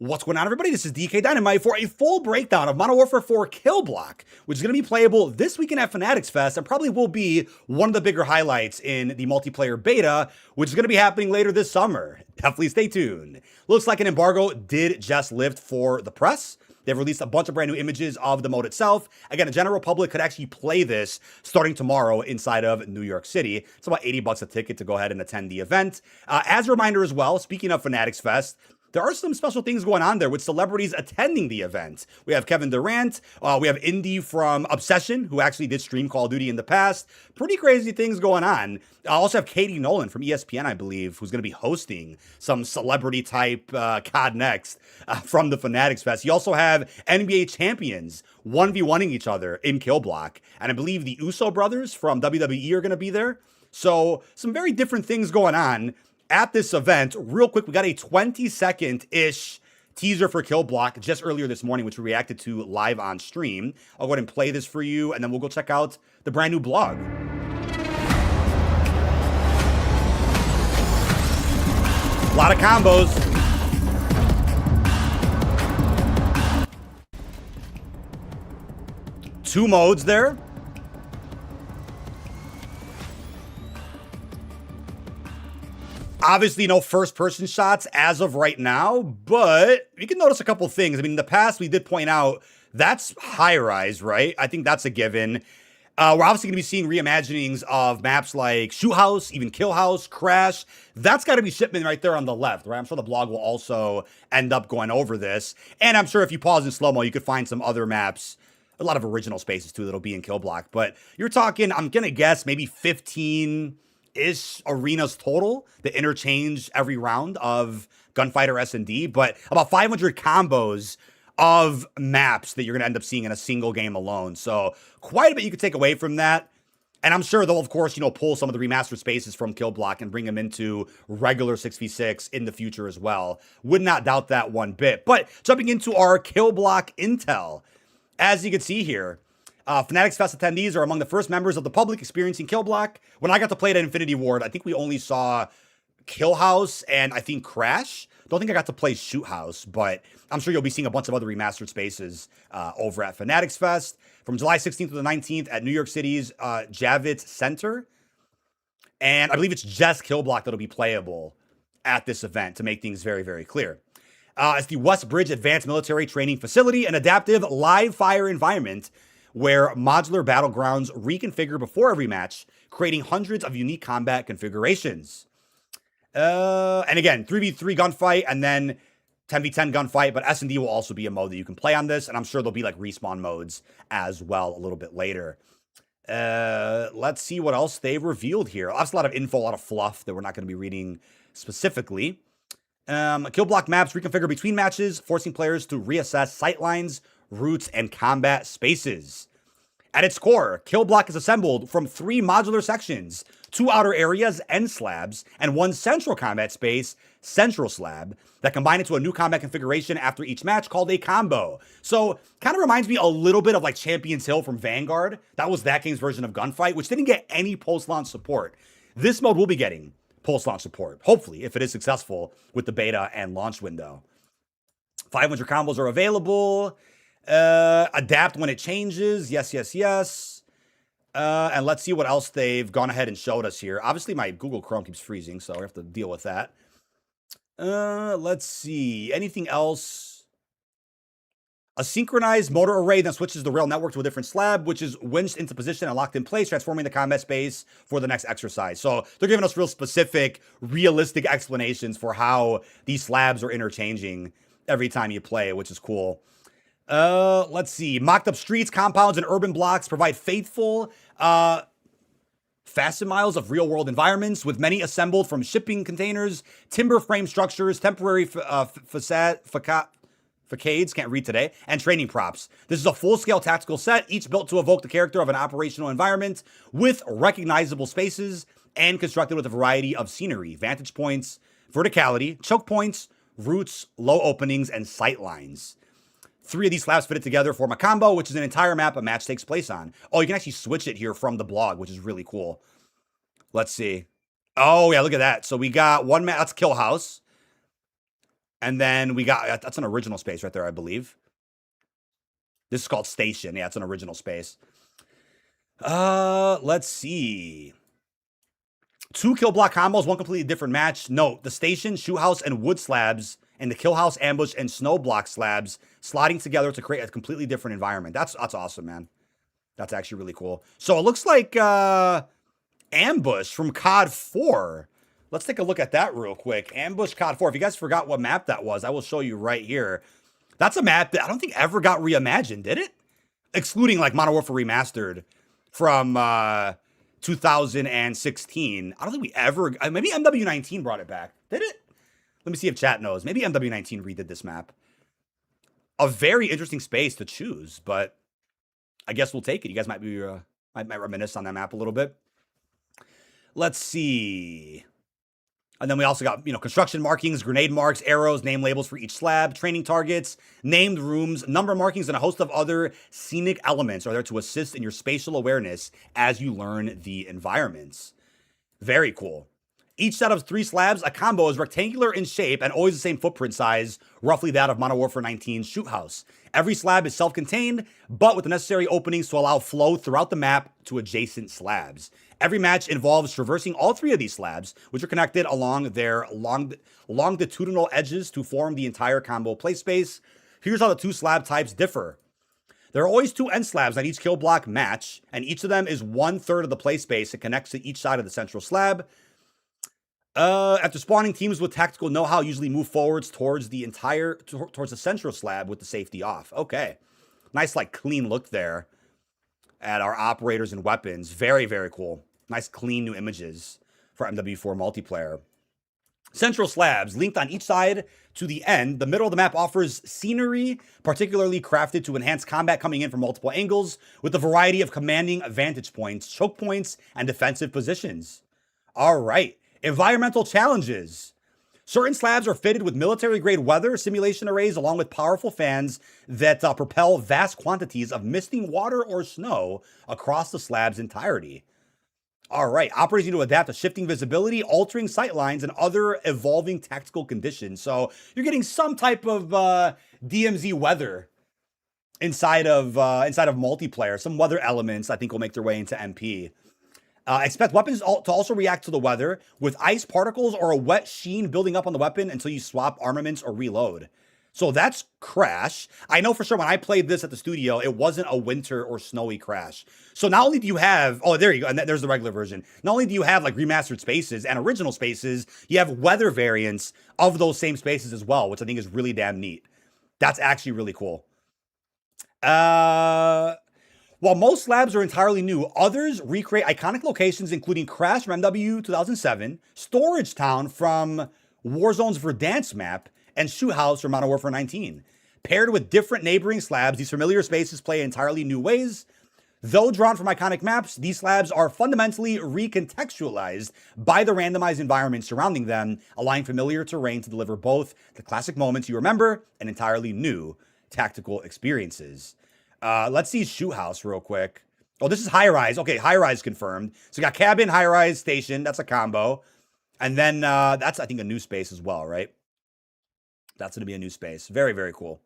What's going on, everybody? This is DK Dynamite for a full breakdown of Modern Warfare 4 Kill Block, which is going to be playable this weekend at Fanatics Fest and probably will be one of the bigger highlights in the multiplayer beta, which is going to be happening later this summer. Definitely stay tuned. Looks like an embargo did just lift for the press. They've released a bunch of brand new images of the mode itself. Again, the general public could actually play this starting tomorrow inside of New York City. It's about $80 a ticket to go ahead and attend the event. As a reminder as well, speaking of Fanatics Fest, there are some special things going on there with celebrities attending the event. We have Kevin Durant. We have Indy from Obsession, who actually did stream Call of Duty in the past. Pretty crazy things going on. I also have Katie Nolan from ESPN, I believe, who's going to be hosting some celebrity-type COD Next from the Fanatics Fest. You also have NBA champions 1v1ing each other in Kill Block. And I believe the Uso brothers from WWE are going to be there. So some very different things going on at this event. Real quick, we got a 20-second-ish teaser for Kill Block just earlier this morning, which we reacted to live on stream. I'll go ahead and play this for you, and then we'll go check out the brand new blog. A lot of combos. Two modes there. Obviously, no first-person shots as of right now, but you can notice a couple things. I mean, in the past, we did point out That's high rise, right? I think that's a given. We're obviously going to be seeing reimaginings of maps like Shoot House, even Kill House, Crash. That's got to be shipment right there on the left, right? I'm sure the blog will also end up going over this. And I'm sure if you pause in slow-mo, you could find some other maps, a lot of original spaces too that'll be in Kill Block. But you're talking, I'm going to guess maybe 15-ish arenas total that interchange every round of Gunfighter S&D, but about 500 combos of maps that you're going to end up seeing in a single game alone. So quite a bit you could take away from that. And I'm sure they'll, of course, pull some of the remastered spaces from Kill Block and bring them into regular 6v6 in the future as well. Would not doubt that one bit. But jumping into our Kill Block intel, as you can see here, Fanatics Fest attendees are among the first members of the public experiencing Kill Block. When I got to play it at Infinity Ward, I think we only saw Kill House and I think Crash. Don't think I got to play Shoot House, but I'm sure you'll be seeing a bunch of other remastered spaces over at Fanatics Fest from July 16th to the 19th at New York City's Javits Center. And I believe it's just Kill Block that'll be playable at this event, to make things very, very clear. It's the West Bridge Advanced Military Training Facility, an adaptive live fire environment where modular battlegrounds reconfigure before every match, creating hundreds of unique combat configurations. And again, 3v3 gunfight and then 10v10 gunfight, but S&D will also be a mode that you can play on this, and I'm sure there'll be like respawn modes as well a little bit later. Let's see what else they've revealed here. That's a lot of info, a lot of fluff that we're not going to be reading specifically. Kill Block maps reconfigure between matches, forcing players to reassess sightlines, routes, and combat spaces. At its core, Kill Block is assembled from 3 modular sections, 2 outer areas, end slabs, and 1 central combat space, central slab, that combine into a new combat configuration after each match called a combo. So, kind of reminds me a little bit of like Champions Hill from Vanguard. That was that game's version of Gunfight, which didn't get any post-launch support. This mode will be getting post-launch support, hopefully, if it is successful with the beta and launch window. 500 combos are available. Adapt when it changes. Yes, yes, yes. And let's see what else they've gone ahead and showed us here. Obviously, my Google Chrome keeps freezing, so I have to deal with that. Let's see. Anything else? A synchronized motor array then switches the rail network to a different slab, which is winched into position and locked in place, transforming the combat space for the next exercise. So they're giving us real specific, realistic explanations for how these slabs are interchanging every time you play, which is cool. Let's see. Mocked up streets, compounds, and urban blocks provide faithful facet miles of real-world environments, with many assembled from shipping containers, timber frame structures, temporary facades, can't read today, and training props. This is a full-scale tactical set, each built to evoke the character of an operational environment with recognizable spaces and constructed with a variety of scenery, vantage points, verticality, choke points, routes, low openings, and sight lines. 3 of these slabs fitted together form a combo, which is an entire map a match takes place on. Oh, you can actually switch it here from the blog, which is really cool. Let's see. Oh, yeah, look at that. So we got one map. That's Kill House. And then we got, that's an original space right there, I believe. This is called Station. Yeah, it's an original space. Let's see. 2 Kill Block combos, 1 completely different match. Note, the Station, Shoot House, and Wood slabs, and the Kill House, Ambush, and Snow Block slabs slotting together to create a completely different environment. That's awesome, man. That's actually really cool. So it looks like Ambush from COD 4. Let's take a look at that real quick. Ambush COD 4. If you guys forgot what map that was, I will show you right here. That's a map that I don't think ever got reimagined, did it? Excluding like Modern Warfare Remastered from 2016. I don't think we ever, maybe MW19 brought it back. Did it? Let me see if chat knows. Maybe MW19 redid this map. A very interesting space to choose, but I guess we'll take it. You guys might be might reminisce on that map a little bit. Let's see. And then we also got, construction markings, grenade marks, arrows, name labels for each slab, training targets, named rooms, number markings, and a host of other scenic elements are there to assist in your spatial awareness as you learn the environments. Very cool. Each set of 3 slabs, a combo, is rectangular in shape and always the same footprint size, roughly that of Modern Warfare 19's Shoot House. Every slab is self-contained, but with the necessary openings to allow flow throughout the map to adjacent slabs. Every match involves traversing all 3 of these slabs, which are connected along their longitudinal edges to form the entire combo play space. Here's how the 2 slab types differ. There are always 2 end slabs on each kill block match, and each of them is 1/3 of the play space. It connects to each side of the central slab. After spawning, teams with tactical know-how usually move forwards towards the central slab with the safety off. Okay. Nice, like, clean look there at our operators and weapons. Very, very cool. Nice, clean new images for MW4 multiplayer. Central slabs linked on each side to the end. The middle of the map offers scenery, particularly crafted to enhance combat coming in from multiple angles, with a variety of commanding vantage points, choke points, and defensive positions. All right. Environmental challenges. Certain slabs are fitted with military-grade weather simulation arrays along with powerful fans that propel vast quantities of misting water or snow across the slab's entirety. All right, operators need to adapt to shifting visibility, altering sight lines, and other evolving tactical conditions. So you're getting some type of DMZ weather inside of multiplayer. Some weather elements I think will make their way into MP. Expect weapons to also react to the weather with ice particles or a wet sheen building up on the weapon until you swap armaments or reload. So that's Crash. I know for sure when I played this at the studio, it wasn't a winter or snowy Crash. So not only do you have, oh, there you go, and there's the regular version. Not only do you have like remastered spaces and original spaces, you have weather variants of those same spaces as well, which I think is really damn neat. That's actually really cool. While most slabs are entirely new, others recreate iconic locations, including Crash from MW 2007, Storage Town from Warzone's Verdansk map, and Shoot House from Modern Warfare 19. Paired with different neighboring slabs, these familiar spaces play in entirely new ways. Though drawn from iconic maps, these slabs are fundamentally recontextualized by the randomized environment surrounding them, allowing familiar terrain to deliver both the classic moments you remember and entirely new tactical experiences. Let's see Shoot House real quick. Oh, this is High Rise. Okay, High Rise confirmed. So we got Cabin, High Rise, Station. That's a combo. And then that's, I think, a new space as well, right? That's going to be a new space. Very, very cool.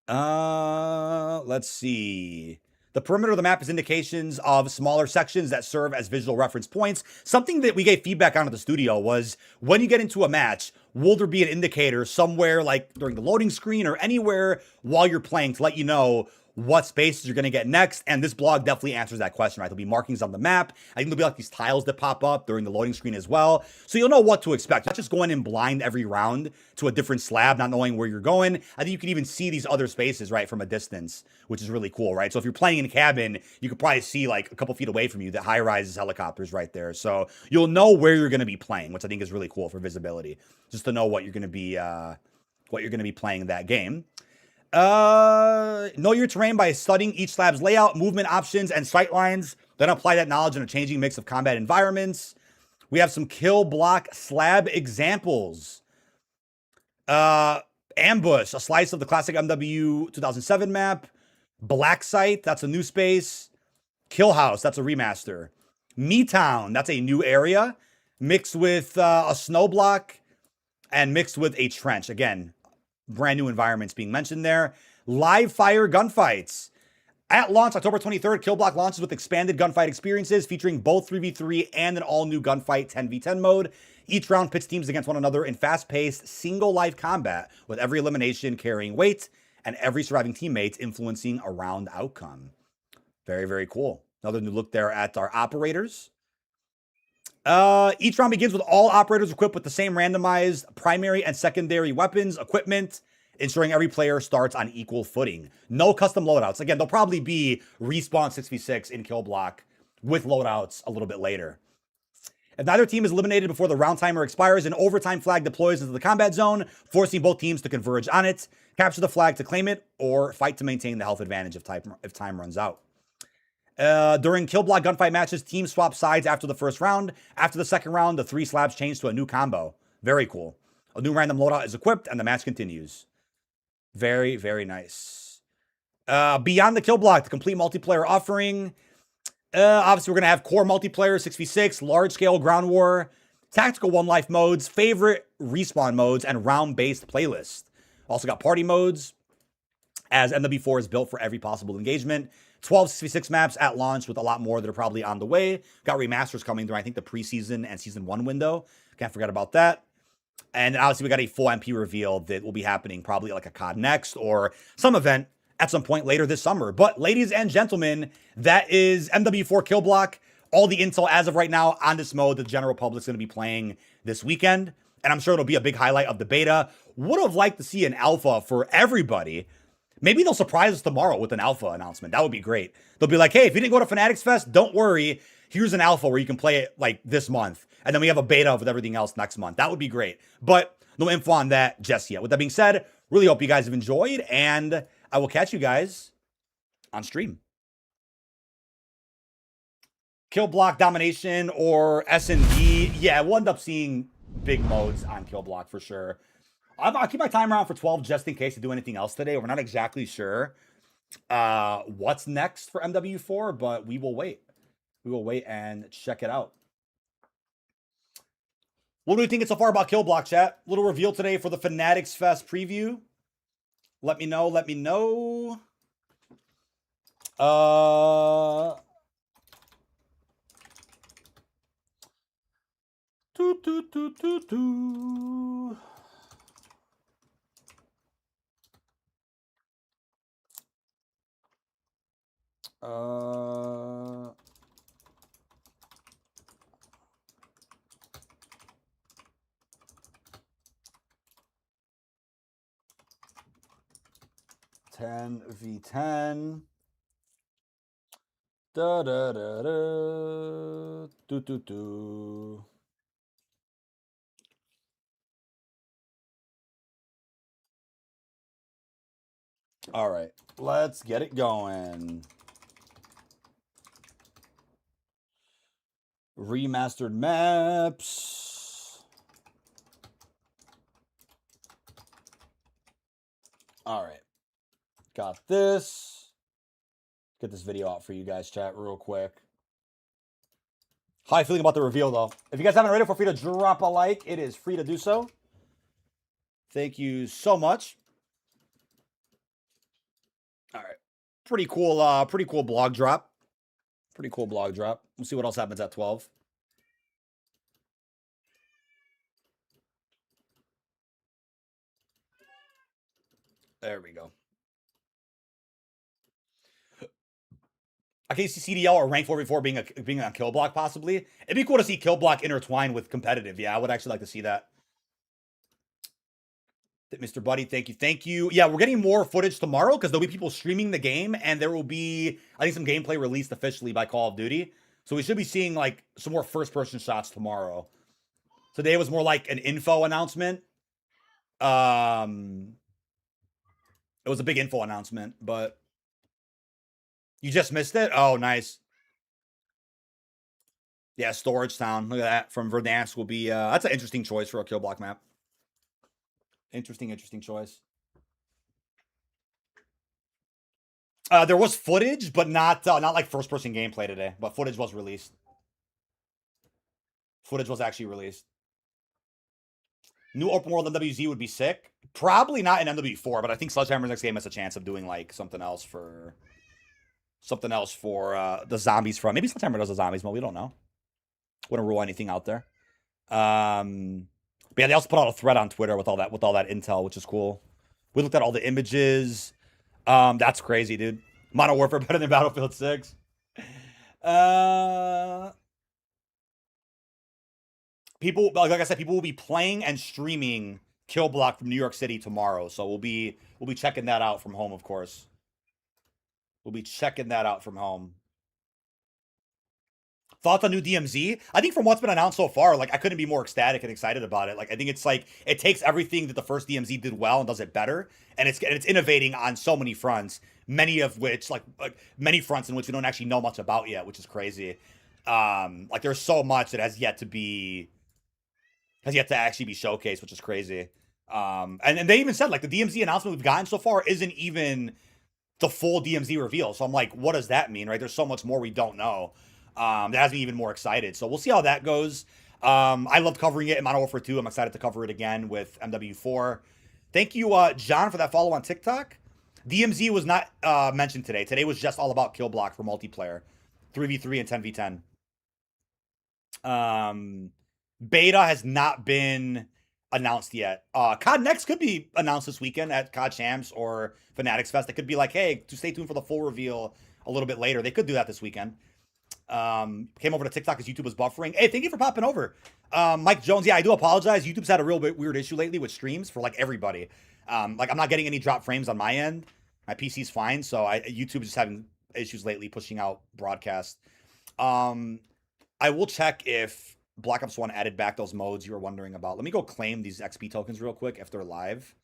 Let's see. The perimeter of the map is indications of smaller sections that serve as visual reference points. Something that we gave feedback on at the studio was when you get into a match, will there be an indicator somewhere like during the loading screen or anywhere while you're playing to let you know what spaces you're going to get next? And this blog definitely answers that question, right? There'll be markings on the map. I think there'll be like these tiles that pop up during the loading screen as well. So you'll know what to expect. Not just going in blind every round to a different slab, not knowing where you're going. I think you can even see these other spaces, right, from a distance, which is really cool, right? So if you're playing in Cabin, you could probably see like a couple feet away from you the High Rise helicopters right there. So you'll know where you're going to be playing, which I think is really cool for visibility, just to know what you're going to be playing in that game. Know your terrain by studying each slab's layout, movement options, and sight lines. Then apply that knowledge in a changing mix of combat environments. We have some kill block slab examples. Ambush, a slice of the classic MW 2007 map. Black Site, that's a new space. Kill House, that's a remaster. Me Town, that's a new area. Mixed with a snow block and mixed with a trench. Again, brand new environments being mentioned there. Live fire gunfights. At launch, October 23rd, Kill Block launches with expanded gunfight experiences featuring both 3v3 and an all-new gunfight 10v10 mode. Each round pits teams against one another in fast-paced, single-life combat, with every elimination carrying weight and every surviving teammate influencing a round outcome. Very, very cool. Another new look there at our operators. Each round begins with all operators equipped with the same randomized primary and secondary weapons, equipment, ensuring every player starts on equal footing. No custom loadouts. Again, there'll probably be respawn 6v6 in Kill Block with loadouts a little bit later. If neither team is eliminated before the round timer expires, an overtime flag deploys into the combat zone, forcing both teams to converge on it, capture the flag to claim it, or fight to maintain the health advantage if time runs out. During Kill Block gunfight matches, teams swap sides after the first round. After the second round, the 3 slabs change to a new combo. Very cool. A new random loadout is equipped, and the match continues. Very, very nice. Beyond the Kill Block, the complete multiplayer offering. Obviously, we're going to have core multiplayer, 6v6, large-scale ground war, tactical one-life modes, favorite respawn modes, and round-based playlist. Also got party modes, as MW4 is built for every possible engagement. 12 6v6 maps at launch with a lot more that are probably on the way. Got remasters coming during, I think, the preseason and season 1 window. Can't forget about that. And obviously, we got a full MP reveal that will be happening probably like a COD Next or some event at some point later this summer. But ladies and gentlemen, that is MW4 Kill Block. All the intel as of right now on this mode the general public's going to be playing this weekend. And I'm sure it'll be a big highlight of the beta. Would have liked to see an alpha for everybody. Maybe they'll surprise us tomorrow with an alpha announcement. That would be great. They'll be like, hey, if you didn't go to Fanatics Fest, don't worry. Here's an alpha where you can play it like this month. And then we have a beta with everything else next month. That would be great. But no info on that just yet. With that being said, really hope you guys have enjoyed. And I will catch you guys on stream. Kill Block Domination or S&D. Yeah, we'll end up seeing big modes on Kill Block for sure. I'll keep my timer on for 12 just in case to do anything else today. We're not exactly sure what's next for MW4, but we will wait. We will wait and check it out. What do we think so far about Kill Block, chat? Little reveal today for the Fanatics Fest preview. Let me know. Let me know. Ten v10. Da da da da. Do do do. All right, let's get it going. Remastered maps. All right, got this. Get this video out for you guys, chat, real quick. How are you feeling about the reveal, though? If you guys haven't already, feel free to drop a like. It is free to do so. Thank you so much. All right, pretty cool blog drop. Pretty cool blog drop. We'll see what else happens at 12. There we go. I can see CDL or rank 4v4 being on Kill Block, possibly. It'd be cool to see Kill Block intertwined with competitive. Yeah, I would actually like to see that. Mr. Buddy, thank you. Thank you. Yeah, we're getting more footage tomorrow because there'll be people streaming the game, and there will be, I think, some gameplay released officially by Call of Duty. So we should be seeing, like, some more first-person shots tomorrow. Today was more like an info announcement. It was a big info announcement, but you just missed it? Oh, nice. Yeah, Storage Town. Look at that. From Verdansk will be, that's an interesting choice for a Kill Block map. Interesting choice. There was footage, but not like first-person gameplay today. But footage was released. Footage was actually released. New open world MWZ would be sick. Probably not in MW4, but I think Sledgehammer's next game has a chance of doing like something else for the zombies from. Maybe Sledgehammer does the zombies mode. We don't know. Wouldn't rule anything out there. But yeah, they also put out a thread on Twitter with all that intel, which is cool. We looked at all the images. That's crazy, dude. Modern Warfare better than Battlefield 6. People, like I said, people will be playing and streaming Kill Block from New York City tomorrow. So we'll be checking that out from home, of course. We'll be checking that out from home. Thoughts on new DMZ? I think from what's been announced so far, like I couldn't be more ecstatic and excited about it. Like I think it's like it takes everything that the first DMZ did well and does it better, and it's innovating on so many fronts. Many of which, like many fronts in which we don't actually know much about yet, which is crazy. Like there's so much that has yet to actually be showcased, which is crazy. And they even said like the DMZ announcement we've gotten so far isn't even the full DMZ reveal. So I'm like, what does that mean, right? There's so much more we don't know. That has me even more excited. So we'll see how that goes. I love covering it in Modern Warfare 2. I'm excited to cover it again with MW4. Thank you, John, for that follow on TikTok. DMZ was not mentioned today. Today was just all about Kill Block for multiplayer. 3v3 and 10v10. Beta has not been announced yet. COD Next could be announced this weekend at COD Champs or Fanatics Fest. It could be like, hey, to stay tuned for the full reveal a little bit later. They could do that this weekend. Came over to TikTok because YouTube was buffering. Hey, thank you for popping over. Mike Jones, yeah, I do apologize. YouTube's had a real weird issue lately with streams for like everybody. Like I'm not getting any drop frames on my end. My PC's fine, so YouTube is just having issues lately pushing out broadcast. I will check if Black Ops 1 added back those modes you were wondering about. Let me go claim these XP tokens real quick if they're live.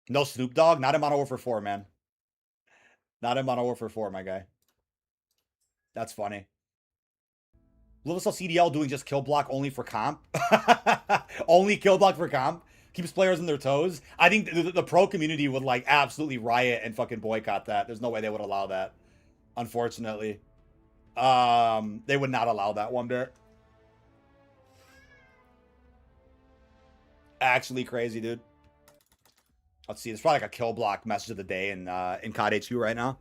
No Snoop Dogg? Not in Modern Warfare 4, man. Not in Modern Warfare 4, my guy. That's funny. Little CDL doing just kill block only for comp. Only kill block for comp. Keeps players on their toes. I think the pro community would like absolutely riot and fucking boycott that. There's no way they would allow that. Unfortunately. They would not allow that one bit. Actually crazy, dude. Let's see. There's probably like a kill block message of the day in COD HQ right now.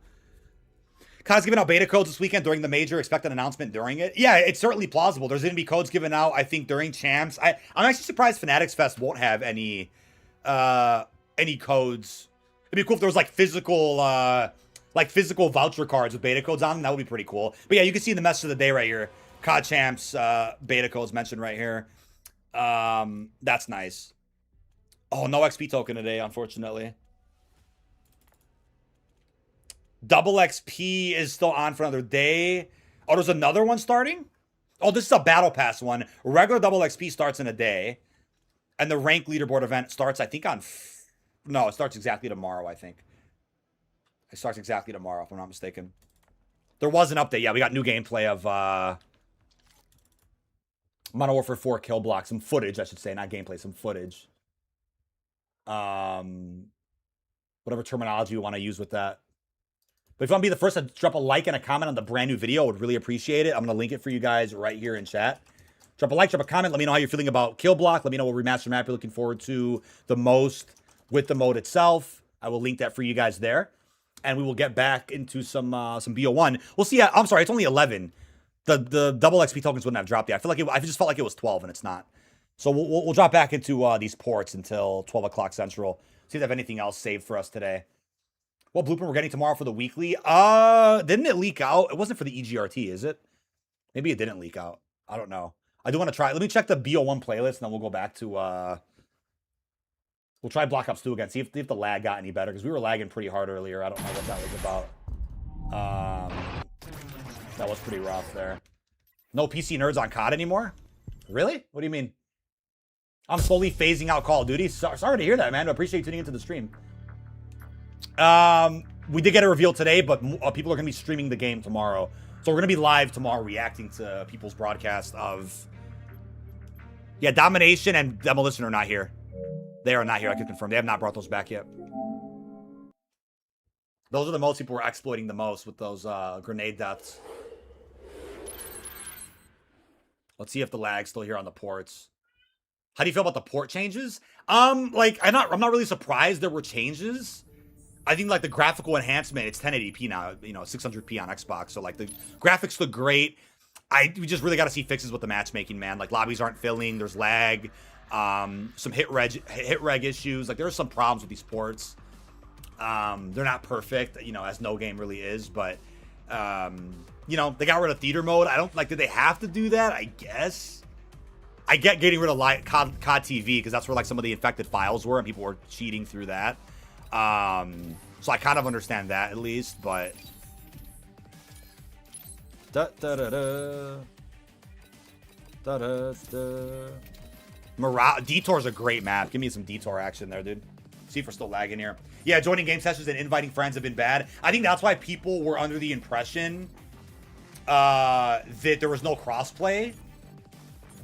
COD's giving out beta codes this weekend during the major. Expect an announcement during it. Yeah, it's certainly plausible. There's going to be codes given out, I think, during champs. I'm actually surprised Fanatics Fest won't have any codes. It'd be cool if there was like physical voucher cards with beta codes on them. That would be pretty cool. But yeah, you can see the message of the day right here. COD champs beta codes mentioned right here. That's nice. Oh, no XP token today, unfortunately. Double XP is still on for another day. Oh, there's another one starting? Oh, this is a battle pass one. Regular double XP starts in a day. And the rank leaderboard event starts, I think, on... No, it starts exactly tomorrow, I think. It starts exactly tomorrow, if I'm not mistaken. There was an update. Yeah, we got new gameplay of Modern Warfare 4 kill block. Some footage, I should say. Not gameplay, some footage. Whatever terminology you want to use with that. But if you want to be the first to drop a like and a comment on the brand new video, I would really appreciate it. I'm going to link it for you guys right here in chat. Drop a like, drop a comment. Let me know how you're feeling about Kill Block. Let me know what remaster map you're looking forward to the most with the mode itself. I will link that for you guys there. And we will get back into some BO1. We'll see. I'm sorry, it's only 11. The double XP tokens wouldn't have dropped yet. I just felt like it was 12 and it's not. So we'll drop back into these ports until 12 o'clock Central. See if they have anything else saved for us today. What blueprint we're getting tomorrow for the weekly? Didn't it leak out? It wasn't for the EGRT, is it? Maybe it didn't leak out. I don't know. I do want to try. Let me check the BO1 playlist, and then we'll go back to... We'll try Black Ops 2 again. See if the lag got any better, because we were lagging pretty hard earlier. I don't know what that was about. That was pretty rough there. No PC nerds on COD anymore? Really? What do you mean? I'm slowly phasing out Call of Duty. Sorry to hear that, man. I appreciate you tuning into the stream. We did get a reveal today, but people are going to be streaming the game tomorrow. So we're going to be live tomorrow reacting to people's broadcast of... Yeah, Domination and Demolition are not here. They are not here, I can confirm. They have not brought those back yet. Those are the most people were exploiting the most with those grenade deaths. Let's see if the lag's still here on the ports. How do you feel about the port changes? Like, I'm not really surprised there were changes. I think like the graphical enhancement, it's 1080p now, you know, 600p on Xbox. So like the graphics look great. We just really got to see fixes with the matchmaking, man. Like lobbies aren't filling, there's lag, some hit reg issues. Like there are some problems with these ports. They're not perfect, you know, as no game really is, but you know, they got rid of theater mode. I don't like, did they have to do that? I guess. I get getting rid of COD TV because that's where like some of the infected files were and people were cheating through that. So I kind of understand that at least, but Detour's a great map. Give me some Detour action there, dude. See if we're still lagging here. Yeah, joining game sessions and inviting friends have been bad. I think that's why people were under the impression that there was no crossplay,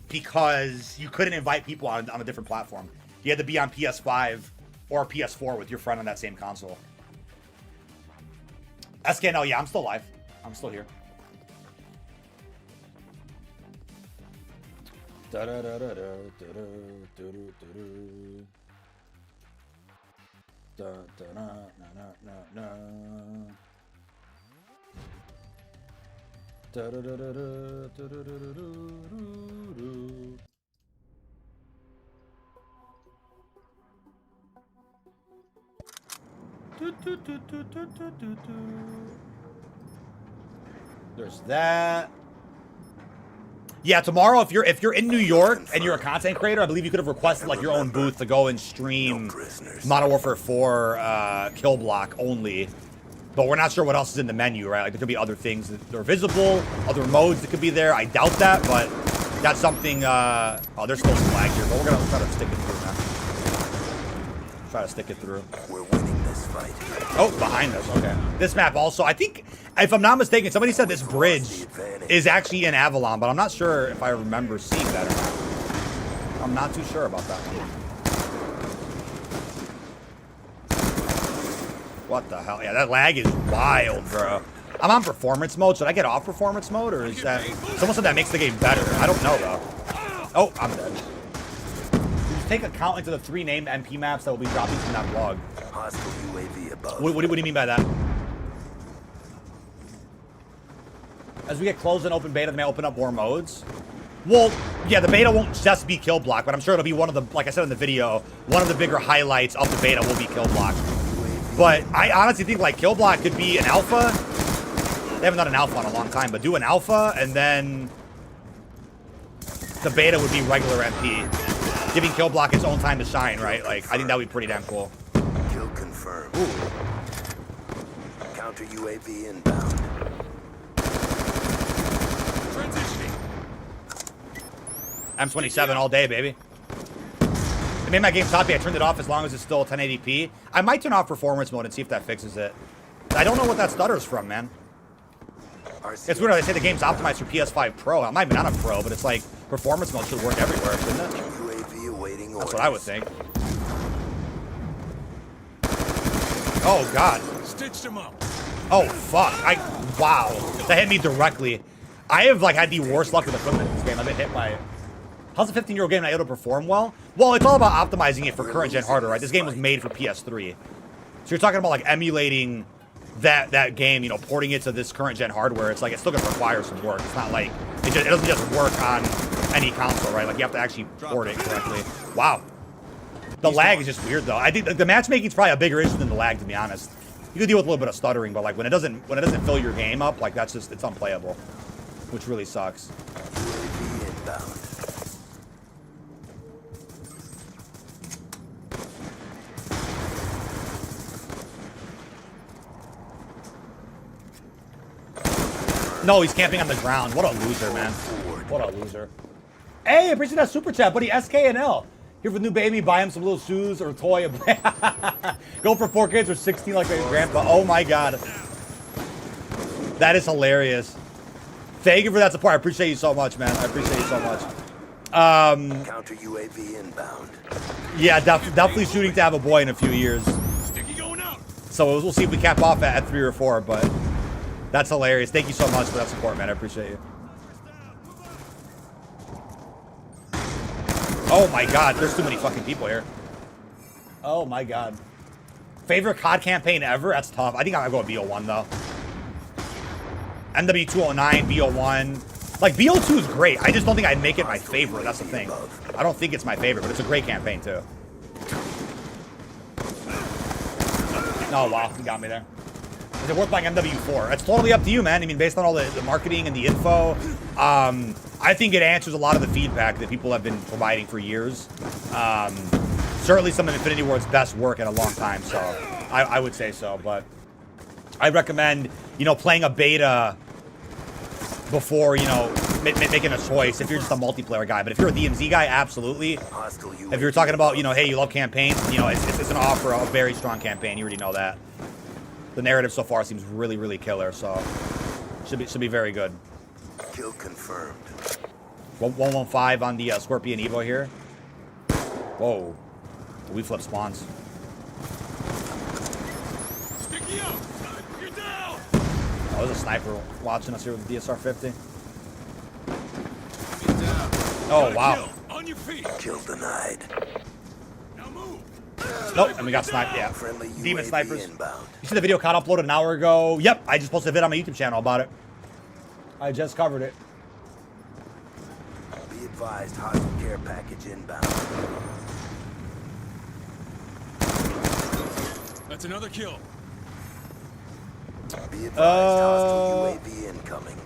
because you couldn't invite people on a different platform. You had to be on PS5 or PS4 with your friend on that same console. SKNL, yeah, I'm still live. I'm still here. There's that. Yeah, tomorrow if you're in New York and you're a content creator, I believe you could have requested like your own booth to go and stream Modern Warfare 4 kill block only. But we're not sure what else is in the menu, right? Like there could be other things that are visible, other modes that could be there. I doubt that, but that's something. Oh, there's still some lag here, but we're gonna try to stick it through, man. Try to stick it through.
We're winning this fight.
Oh, behind us. Okay. This map also, I think, if I'm not mistaken, somebody said this bridge is actually in Avalon, but I'm not sure if I remember seeing that or not. I'm not too sure about that one. What the hell? Yeah, that lag is wild, bro. I'm on performance mode. Should I get off performance mode, or is that... Someone said that makes the game better. I don't know, though. Oh, I'm dead. Just take account into the 3 named MP maps that will be dropping from that vlog.
Hostile UAV above.
What do you mean by that? As we get close in open beta, they may open up more modes. Well, yeah, the beta won't just be kill block, but I'm sure it'll be one of the, like I said in the video, one of the bigger highlights of the beta will be kill block. But I honestly think like kill block could be an alpha. They haven't done an alpha in a long time, but do an alpha and then the beta would be regular MP, giving kill block its own time to shine, right? Like I think that would be pretty damn cool.
Kill confirmed.
Ooh.
Counter UAV inbound.
Transitioning.
M27 all day, baby. I made my game toppy. I turned it off as long as it's still 1080p. I might turn off performance mode and see if that fixes it. I don't know what that stutters from, man. It's weird how they say the game's optimized for PS5 Pro. I'm not even on a Pro, but it's like performance mode should work everywhere, shouldn't it?
UAV awaiting orders.
That's what I would think. Oh, God.
Stitched him up.
Oh, fuck. Wow. That hit me directly. I have, like, had the worst luck with equipment in this game. I've been hit by it. How's a 15-year-old game not able to perform well? Well, it's all about optimizing it for current-gen hardware, right? This game was made for PS3. So you're talking about, like, emulating that game, you know, porting it to this current-gen hardware. It's like, it's still going to require some work. It's not like, it doesn't just work on any console, right? Like, you have to actually port it correctly. Wow. The lag is just weird, though. I think the matchmaking's probably a bigger issue than the lag, to be honest. You could deal with a little bit of stuttering, but, like, when it doesn't fill your game up, like, that's just, it's unplayable. Which really sucks.
UAV inbound.
No, he's camping on the ground. What a loser, man. What a loser. Hey, appreciate that super chat, buddy. SKNL. Here for the new baby. Buy him some little shoes or a toy. Go for 4 kids or 16 like your grandpa. Oh, my God. That is hilarious. Thank you for that support. I appreciate you so much, man. I appreciate you so much.
Counter UAV inbound.
Yeah, definitely shooting to have a boy in a few years.
Sticky going out.
So we'll see if we cap off at 3 or 4, but that's hilarious. Thank you so much for that support, man. I appreciate you. Oh my God, there's too many fucking people here. Oh my God. Favorite COD campaign ever? That's tough. I think I'll go with BO1 though. MW209, BO1. Like BO2 is great. I just don't think I'd make it my favorite. That's the thing. I don't think it's my favorite, but it's a great campaign too. Oh wow, you got me there. Is it worth buying MW4? It's totally up to you, man. I mean, based on all the marketing and the info, I think it answers a lot of the feedback that people have been providing for years. Certainly some of Infinity Ward's best work in a long time, so I would say so. But I'd recommend, you know, playing a beta before, you know, making a choice if you're just a multiplayer guy. But if you're a DMZ guy, absolutely. If you're talking about, you know, hey, you love campaigns, you know, it's an offer of a very strong campaign. You already know that. The narrative so far seems really, really killer, so should be very good.
Kill confirmed.
115 on the Scorpion Evo here. Whoa. We flip spawns.
Sticky out. You're down.
Oh, there's a sniper watching us here with the DSR-50.
Get down.
Oh, wow.
Kill. On your feet.
Kill denied.
Now move.
Nope, and we got sniped, yeah.
Friendly
Demon
UAV
snipers.
inbound.
You see the video COD uploaded an hour ago? Yep, I just posted a vid on my YouTube channel about it. I just covered it.
Be advised, hostile care package inbound.
That's another kill.
Be advised, hostile UAV incoming.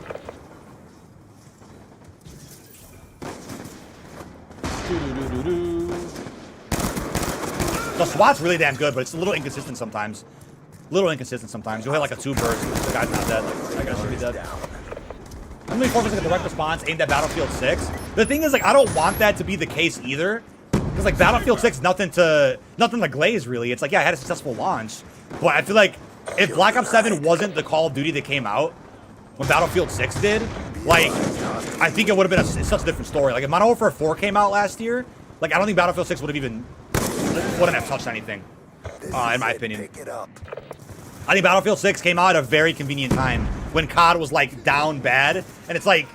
The SWAT's really damn good, but it's a little inconsistent sometimes. You'll hit like a 2 burst, the guy's not dead. Like, I guess should be dead. MW4 was like a direct response aimed at Battlefield 6. The thing is, like, I don't want that to be the case either. Because, like, Battlefield 6 nothing to glaze, really. It's like, yeah, I had a successful launch. But I feel like if Black Ops 7 wasn't the Call of Duty that came out when Battlefield 6 did, like, I think it would have been such a different story. Like, if Modern Warfare 4 came out last year, like, I don't think Battlefield 6 wouldn't have touched anything, in my opinion. I think Battlefield 6 came out at a very convenient time when COD was, like, down bad. And it's, like,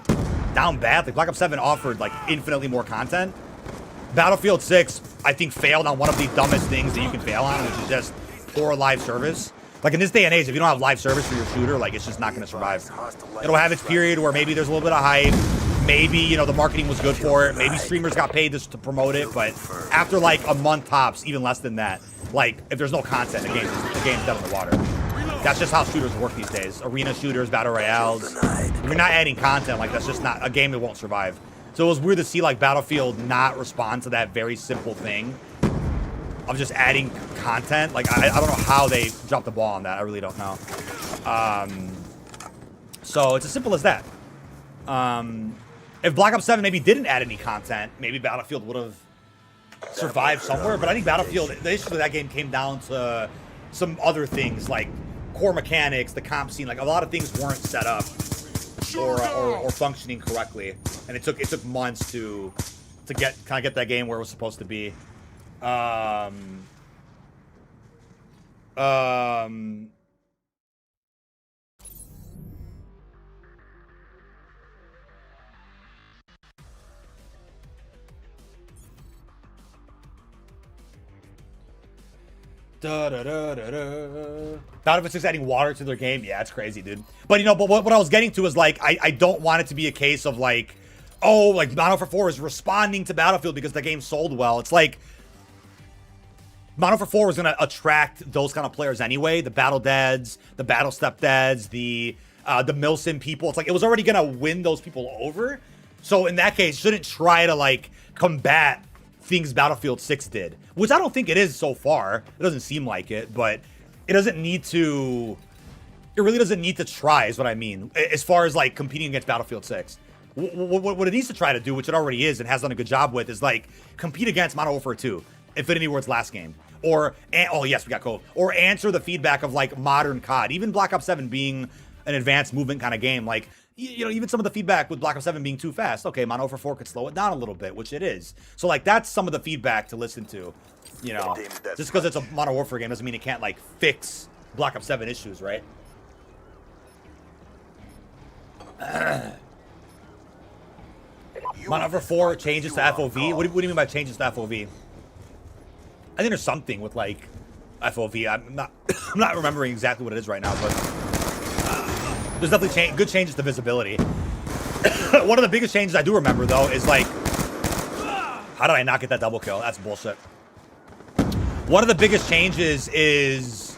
down bad. Like, Black Ops 7 offered, like, infinitely more content. Battlefield 6, I think, failed on one of the dumbest things that you can fail on, which is just poor live service. Like, in this day and age, if you don't have live service for your shooter, like, it's just not going to survive. It'll have its period where maybe there's a little bit of hype. Maybe, you know, the marketing was good for it. Maybe streamers got paid to promote it. But after, like, a month tops, even less than that, like, if there's no content, the game's dead in the water. That's just how shooters work these days. Arena shooters, battle royales. If you're not adding content, like, that's just not a game that won't survive. So it was weird to see, like, Battlefield not respond to that very simple thing of just adding content. Like, I don't know how they dropped the ball on that. I really don't know. So it's as simple as that. If Black Ops 7 maybe didn't add any content, maybe Battlefield would have survived somewhere. But I think Battlefield, the issue with that game came down to some other things, like core mechanics, the comp scene. Like, a lot of things weren't set up or functioning correctly, and it took months to get that game where it was supposed to be. Battlefield 6 adding water to their game, yeah, it's crazy, dude. But you know, what I was getting to is, like, I don't want it to be a case of, like, oh, like, Modern Warfare 4 is responding to Battlefield because the game sold well. It's like Modern Warfare 4 was going to attract those kind of players anyway. The Battle Dads, the Battle Step Dads, the Milsim people. It's like it was already going to win those people over. So in that case, shouldn't try to, like, combat things Battlefield 6 did, which I don't think it is so far. It doesn't seem like it, but it doesn't need to. It really doesn't need to try, is what I mean, as far as, like, competing against Battlefield 6. What it needs to try to do, which it already is and has done a good job with, is, like, compete against Modern Warfare 2, Infinity Ward's last game, or oh yes, we got Cove, or answer the feedback of, like, modern COD, even Black Ops 7 being an advanced movement kind of game, like. You know, even some of the feedback with Black Ops 7 being too fast. Okay, Modern Warfare 4 could slow it down a little bit, which it is. So, like, that's some of the feedback to listen to. You know, just because it's a Modern Warfare game doesn't mean it can't, like, fix Black Ops 7 issues, right? Modern Warfare 4 changes to FOV. What do you mean by changes to FOV? I think there's something with, like, FOV. I'm not remembering exactly what it is right now, but there's definitely good changes to visibility. One of the biggest changes I do remember, though, is, like, how did I not get that double kill? That's bullshit. One of the biggest changes is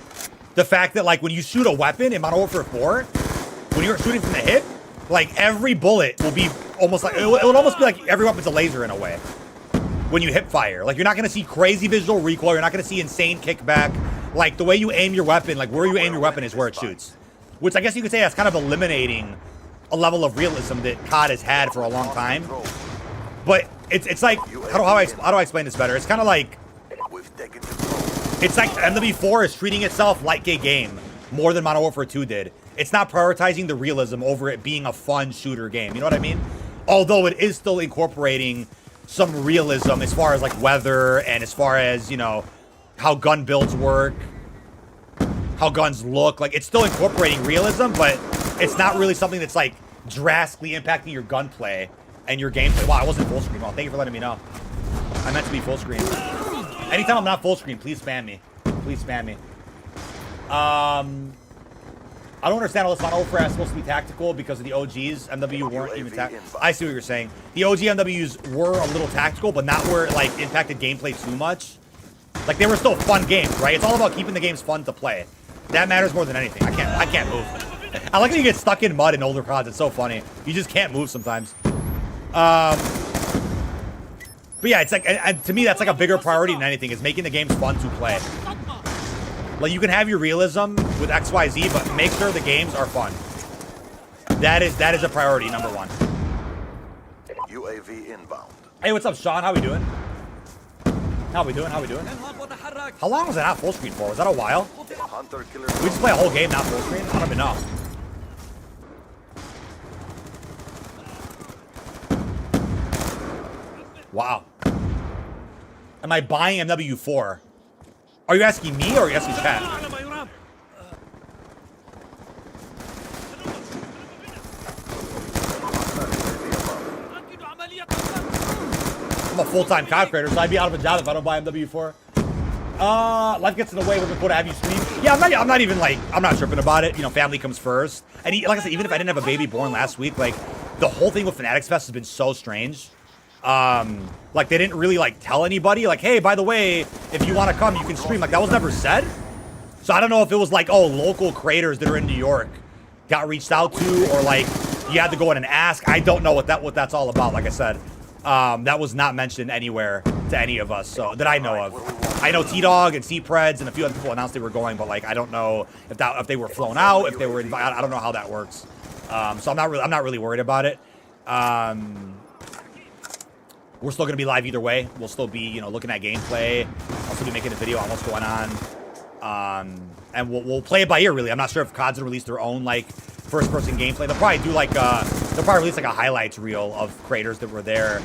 the fact that, like, when you shoot a weapon in Modern Warfare 4, when you're shooting from the hip, like, every bullet will be almost like, it would almost be like every weapon's a laser in a way when you hip fire. Like, you're not going to see crazy visual recoil. You're not going to see insane kickback. Like, the way you aim your weapon, like, where you aim your weapon is where it shoots. Which I guess you could say that's kind of eliminating a level of realism that COD has had for a long time. But it's like, how do I explain this better? It's kind of like, it's like MW4 is treating itself like a game more than Modern Warfare 2 did. It's not prioritizing the realism over it being a fun shooter game. You know what I mean? Although it is still incorporating some realism as far as, like, weather and as far as, you know, how gun builds work, how guns look. Like, it's still incorporating realism, but it's not really something that's, like, drastically impacting your gunplay and your gameplay. Wow, I wasn't full screen. Well, thank you for letting me know. I meant to be full screen. Anytime I'm not full screen, please spam me. Please spam me. I don't understand how this Modern Warfare is supposed to be tactical because of the OGs. MW weren't even tactical. I see what you're saying. The OG MWs were a little tactical, but not where it, like, impacted gameplay too much. Like, they were still fun games, right? It's all about keeping the games fun to play. That matters more than anything. I can't move. I like when you get stuck in mud in older CODs. It's so funny. You just can't move sometimes. But yeah, it's like, and to me, that's like a bigger priority than anything, is making the games fun to play. Like, you can have your realism with XYZ, but make sure the games are fun. That is a priority, number one.
UAV inbound.
Hey, what's up, Sean? How we doing? How we doing? How long was that not full screen for? Was that a while?
Hunter killer.
We just play a whole game not full screen? I don't even know. Wow. Am I buying MW4? Are you asking me or are you asking chat? I'm a full-time COD creator, so I'd be out of a job if I don't buy MW4. Life gets in the way. We're going to have you stream. Yeah, I'm not even like, I'm not tripping about it. You know, family comes first. And like I said, even if I didn't have a baby born last week, like, the whole thing with Fanatics Fest has been so strange. Like, they didn't really, like, tell anybody, like, hey, by the way, if you want to come, you can stream. Like, that was never said. So I don't know if it was like, oh, local creators that are in New York got reached out to, or like, you had to go in and ask. I don't know what that's all about. Like I said, that was not mentioned anywhere to any of us, so that I know of. I know T-Dog and C-Preds and a few other people announced they were going, but like, I don't know if they were flown out, if they were invited. I don't know how that works. So I'm not really worried about it. We're still gonna be live either way. We'll still be, you know, looking at gameplay. I'll still be making a video on what's going on. And we'll play it by ear, really. I'm not sure if COD's gonna release their own like first-person gameplay. They'll probably do like they'll probably release like a highlights reel of creators that were there.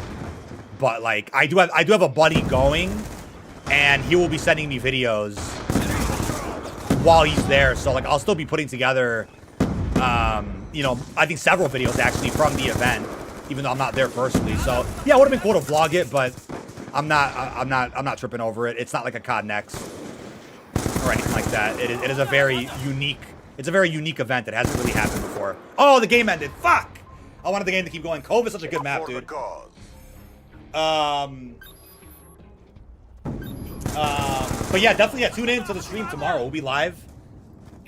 But like, I do have a buddy going, and he will be sending me videos while he's there. So like, I'll still be putting together, you know, I think several videos actually from the event, even though I'm not there personally. So yeah, it would have been cool to vlog it, but I'm not tripping over it. It's not like a COD Next or anything like that. It is a very unique. It's a very unique event that hasn't really happened before. Oh, the game ended. Fuck! I wanted the game to keep going. Cove is such a good map, dude. But yeah, definitely tune in to the stream tomorrow. We'll be live,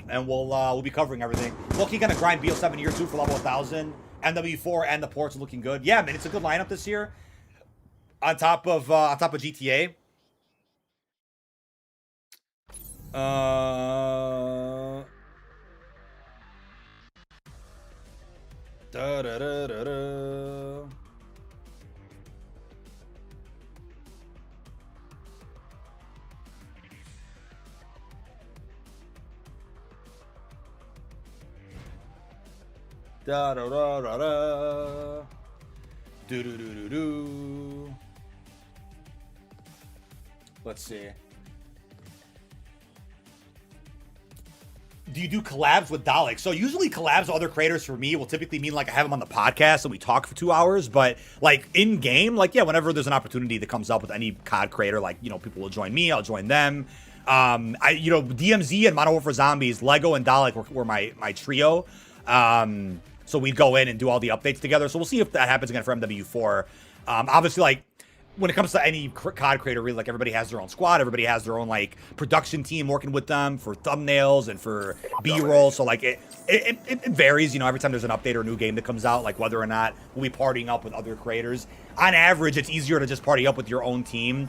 and we'll be covering everything. Loki gonna grind BO7 year 2 for level 1000. MW4 and the ports are looking good. Yeah, man, it's a good lineup this year. On top of GTA. Da da da da da. Da da da da da. Do do do do do. Let's see. Do you do collabs with Dalek? So usually collabs with other creators for me will typically mean like I have them on the podcast and we talk for 2 hours. But like in game, like yeah, whenever there's an opportunity that comes up with any COD creator, like, you know, people will join me, I'll join them. You know, DMZ and MW4 Zombies, Lego and Dalek were my trio. So we'd go in and do all the updates together. So we'll see if that happens again for MW4. Obviously, like, when it comes to any COD creator, really, like, everybody has their own squad. Everybody has their own, like, production team working with them for thumbnails and for B-roll. So, like, it varies, you know, every time there's an update or a new game that comes out, like, whether or not we'll be partying up with other creators. On average, it's easier to just party up with your own team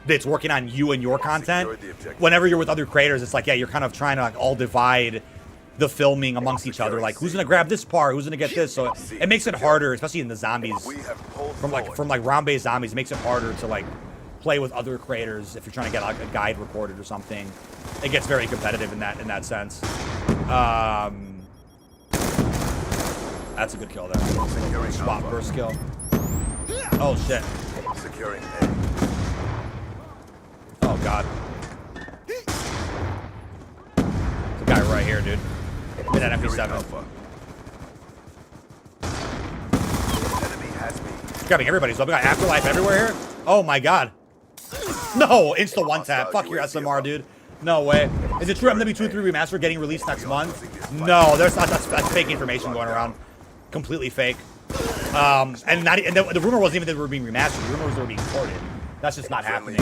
that's working on you and your content. Whenever you're with other creators, it's like, yeah, you're kind of trying to, like, all divide the filming amongst each other, like who's gonna grab this part, who's gonna get this, so it makes it harder, especially in the zombies, from like round-based zombies. It makes it harder to like play with other creators if you're trying to get like a guide recorded or something. It gets very competitive in that sense. That's a good kill there. Swap burst kill. Oh shit.
Securing
Oh god. The guy right here, dude. Hit that MP7. Grabbing everybody. So we got Afterlife everywhere here. Oh my god. No, insta one tap. Fuck your SMR, dude. No way. Is it true MW2 3 Remastered getting released next month? No, there's not. That's fake information going around. Completely fake. And the rumor wasn't even that they were being remastered. The rumor was they were being ported. That's just not happening.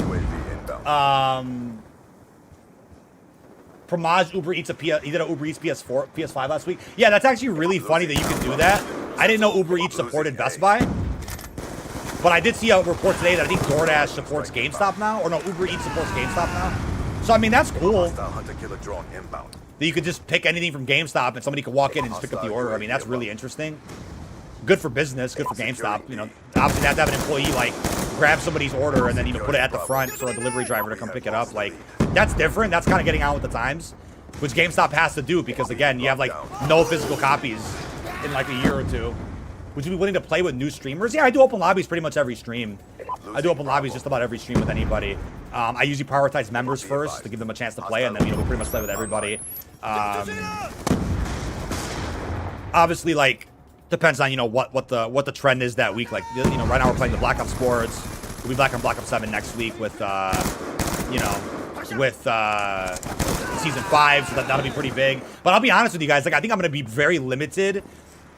Promaj Uber Eats he did a Uber Eats PS5 last week. Yeah, that's actually really funny that you can do that. I didn't know Uber Eats supported Best Buy. But I did see a report today that I think DoorDash supports GameStop now. Or no, Uber Eats supports GameStop now. So, I mean, that's cool. That you could just pick anything from GameStop and somebody could walk in and just pick up the order. I mean, that's really interesting. Good for business, good for GameStop. You know, obviously they have to have an employee, like, grab somebody's order and then, you know, put it at the front for a delivery driver to come pick it up. Like, that's different. That's kind of getting out with the times, which GameStop has to do because, again, you have, like, no physical copies in, like, a year or two. Would you be willing to play with new streamers? Yeah, I do open lobbies pretty much every stream. I do open lobbies just about every stream with anybody. I usually prioritize members first to give them a chance to play, and then, you know, we pretty much play with everybody. Obviously, like, depends on, you know, what the trend is that week. Like, you know, right now we're playing the Black Ops Sports. We'll be back on Black Ops 7 next week with, you know, with Season 5, so that'll be pretty big. But I'll be honest with you guys, like, I think I'm going to be very limited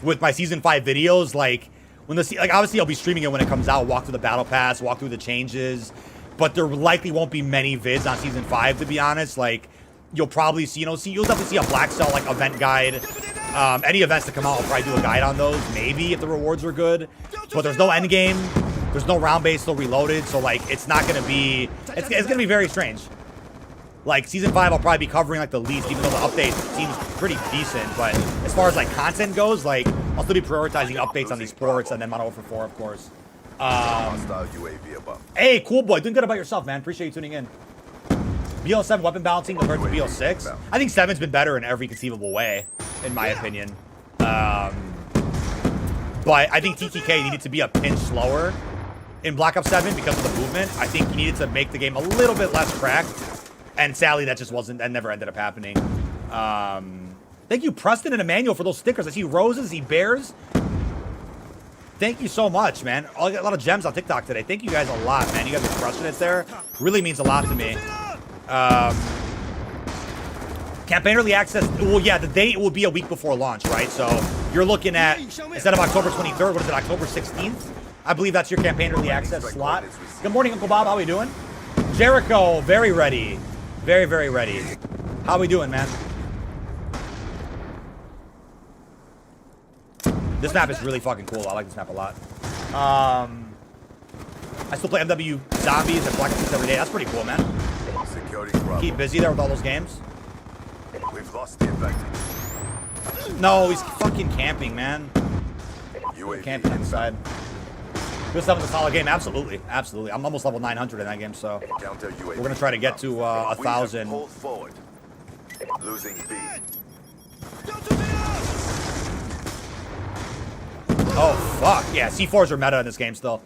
with my Season 5 videos. Like, when like, obviously I'll be streaming it when it comes out, walk through the battle pass, walk through the changes, but there likely won't be many vids on Season 5, to be honest. Like, you'll probably see, you'll definitely see a Black Cell, like, event guide. Any events that come out, I'll probably do a guide on those, maybe, if the rewards are good. But there's no end game, there's no round base still reloaded, so, like, it's not gonna be, it's gonna be very strange. Like, Season 5, I'll probably be covering, like, the least, even though the update seems pretty decent. But as far as, like, content goes, like, I'll still be prioritizing updates on these ports and then Modern Warfare 4, of course. Hey, cool boy, doing good about yourself, man. Appreciate you tuning in. BO7 weapon balancing compared to BO6. I think 7's been better in every conceivable way, in my opinion. But I think TTK needed to be a pinch slower in Black Ops 7 because of the movement. I think he needed to make the game a little bit less cracked. And sadly, that just wasn't, that never ended up happening. Thank you, Preston and Emmanuel, for those stickers. I see roses, I see bears. Thank you so much, man. I got a lot of gems on TikTok today. Thank you guys a lot, man. You guys are crushing it there. Really means a lot to me. Campaign early access. Well, yeah, the date will be a week before launch, right? So you're looking at, instead of October 23rd, what is it, October 16th? I believe that's your campaign early access slot. Good morning, Uncle Bob. How we doing? Jericho, very ready. Very, very ready. How we doing, man? This map is really fucking cool. I like this map a lot. I still play MW Zombies and Black Ops 6 every day. That's pretty cool, man. Keep busy there with all those games.
We've lost the effective.
No, he's fucking camping, man. Camping inside. This stuff is a solid game. Absolutely. Absolutely. I'm almost level 900 in that game, so we're going to try to get to 1,000.
Losing B.
Oh, fuck. Yeah, C4s are meta in this game still.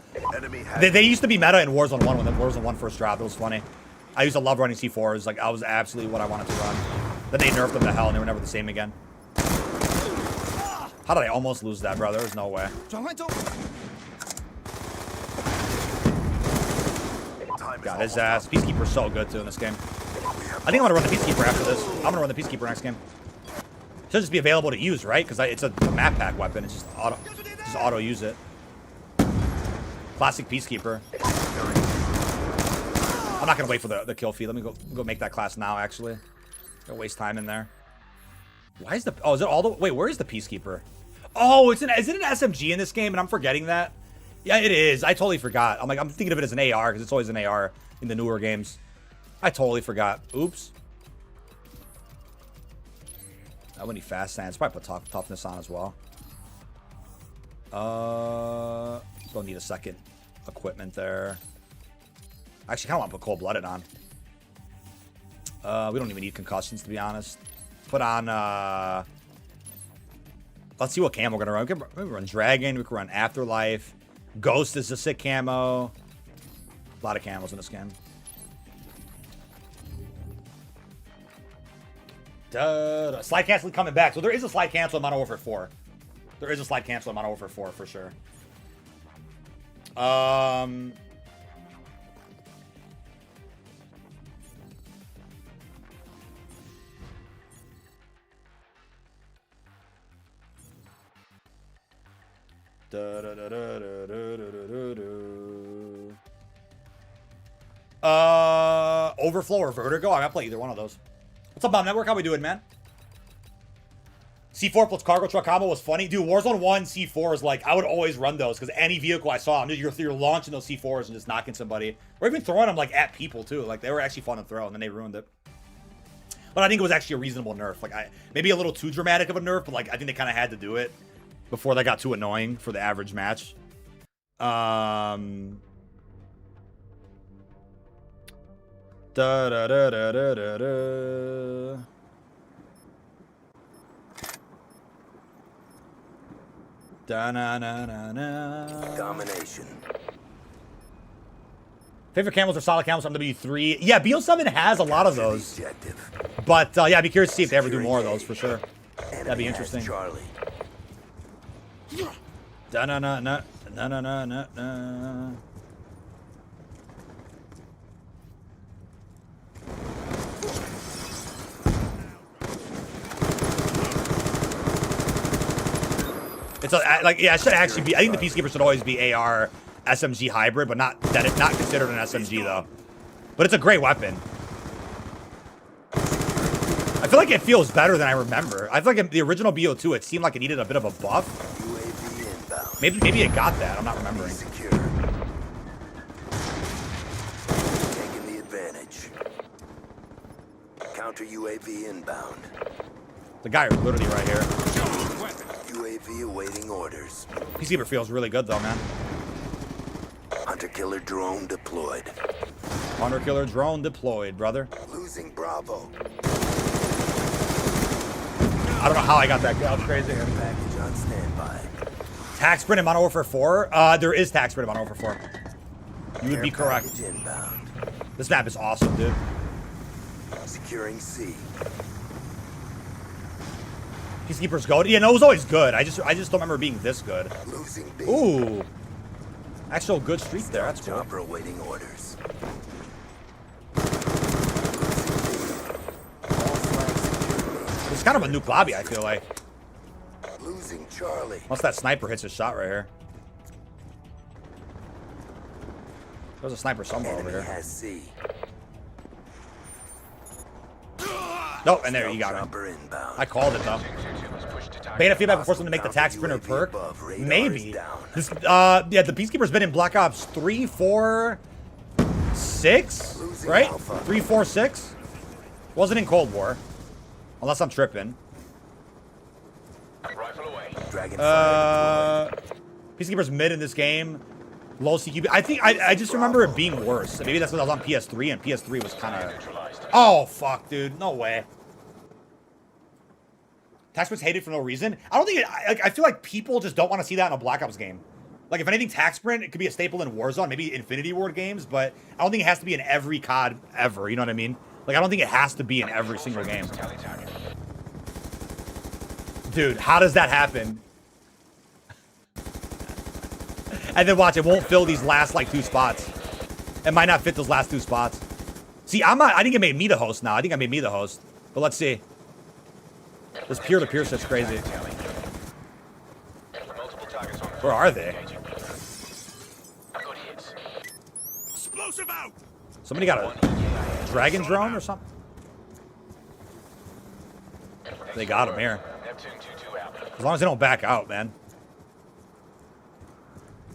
They used to be meta in Warzone 1 when the Warzone 1 first dropped. It was funny. I used to love running C4s. Like, I was absolutely what I wanted to run. Then they nerfed them to hell, and they were never the same again. How did I almost lose that, bro? There was no way. Got his ass. Peacekeeper's so good, too, in this game. I think I'm going to run the Peacekeeper after this. I'm going to run the Peacekeeper next game. Should just be available to use, right? Because it's a map pack weapon. It's just auto use it. Classic Peacekeeper. I'm not going to wait for the kill feed. Let me go make that class now, actually. Don't waste time in there. Why is the... Oh, is it all the... Wait, where is the Peacekeeper? Oh, is it an SMG in this game? And I'm forgetting that? Yeah, it is. I totally forgot. I'm thinking of it as an AR because it's always an AR in the newer games. I totally forgot. Oops. I wouldn't need fast stands. Probably put toughness on as well. Don't need a second equipment there. Actually, I kind of want to put cold-blooded on. We don't even need concussions, to be honest. Put on, let's see what camo we're going to run. We can run Dragon. We can run Afterlife. Ghost is a sick camo. A lot of camos in this game. Slide cancel coming back. So there is a slide cancel in Modern Warfare 4. There is a slide cancel in Modern Warfare 4 for sure. Overflow or Vertigo? I might play either one of those. What's up, Bomb Network? How we doing, man? C4 plus cargo truck combo was funny. Dude, Warzone 1 C4s, like, I would always run those because any vehicle I saw, you're launching those C4s and just knocking somebody. Or even throwing them, like, at people, too. Like, they were actually fun to throw, and then they ruined it. But I think it was actually a reasonable nerf. Like, maybe a little too dramatic of a nerf, but, like, I think they kind of had to do it before they got too annoying for the average match. Da da da da da da da. Da na na na na.
Domination.
Favorite camels are solid camels on MW3. Yeah, BO7 has a lot of those.
Objective.
But yeah, I'd be curious to see if they ever do more of those for sure. That'd
Enemy
be
has
interesting.
Charlie.
Da na na na na na na na na. It's like, yeah, it should actually be. I think the Peacekeeper should always be AR SMG hybrid, but not considered an SMG though. But it's a great weapon. I feel like it feels better than I remember. I feel like in the original BO2, it seemed like it needed a bit of a buff.
UAV inbound.
Maybe it got that. I'm not remembering.
Secure. Taking the advantage. Counter UAV inbound.
The guy literally right here.
UAV awaiting orders.
Peacekeeper feels really good though, man.
Hunter-killer drone deployed.
Hunter killer drone deployed, brother.
Losing Bravo.
I don't know how I got that kill. Crazy.
Package on standby.
Tax sprint in Modern Warfare 4? There is tax sprint in Modern Warfare 4. You would be
Care
correct.
package inbound.
This map is awesome, dude.
Securing C.
Peacekeeper's gold. Yeah, no, it was always good. I just don't remember it being this good.
Losing B.
Ooh. Actual good streak there. That's cool.
Chopper awaiting orders.
It's kind of a nuke lobby, I feel like.
Losing Charlie.
Unless that sniper hits his shot right here. There's a sniper somewhere over
Enemy
here.
has C.
Nope, and there you got him.
Chopper inbound.
I called it though. Beta feedback will force them to make the tax sprinter perk. Maybe. This, yeah, the Peacekeeper's been in Black Ops 3, 4, 6, right? 3, 4, 6. Wasn't in Cold War, unless I'm tripping. Peacekeeper's mid in this game. Low CQB. I think I just remember it being worse. Maybe that's when I was on PS3 and PS3 was kind of. Oh fuck, dude! No way. Tax hated for no reason. I don't think I feel like people just don't want to see that in a Black Ops game. Like if anything, tax sprint, it could be a staple in Warzone, maybe Infinity Ward games, but I don't think it has to be in every COD ever. You know what I mean? Like I don't think it has to be in every single game. Dude, how does that happen? And then watch, it won't fill these last like 2 spots. It might not fit those last 2 spots. See, I think it made me the host now. I think I made me the host. But let's see. This peer-to-peer shit's crazy. Where are they?
Explosive out.
Somebody got a dragon drone or something? They got him here. As long as they don't back out, man.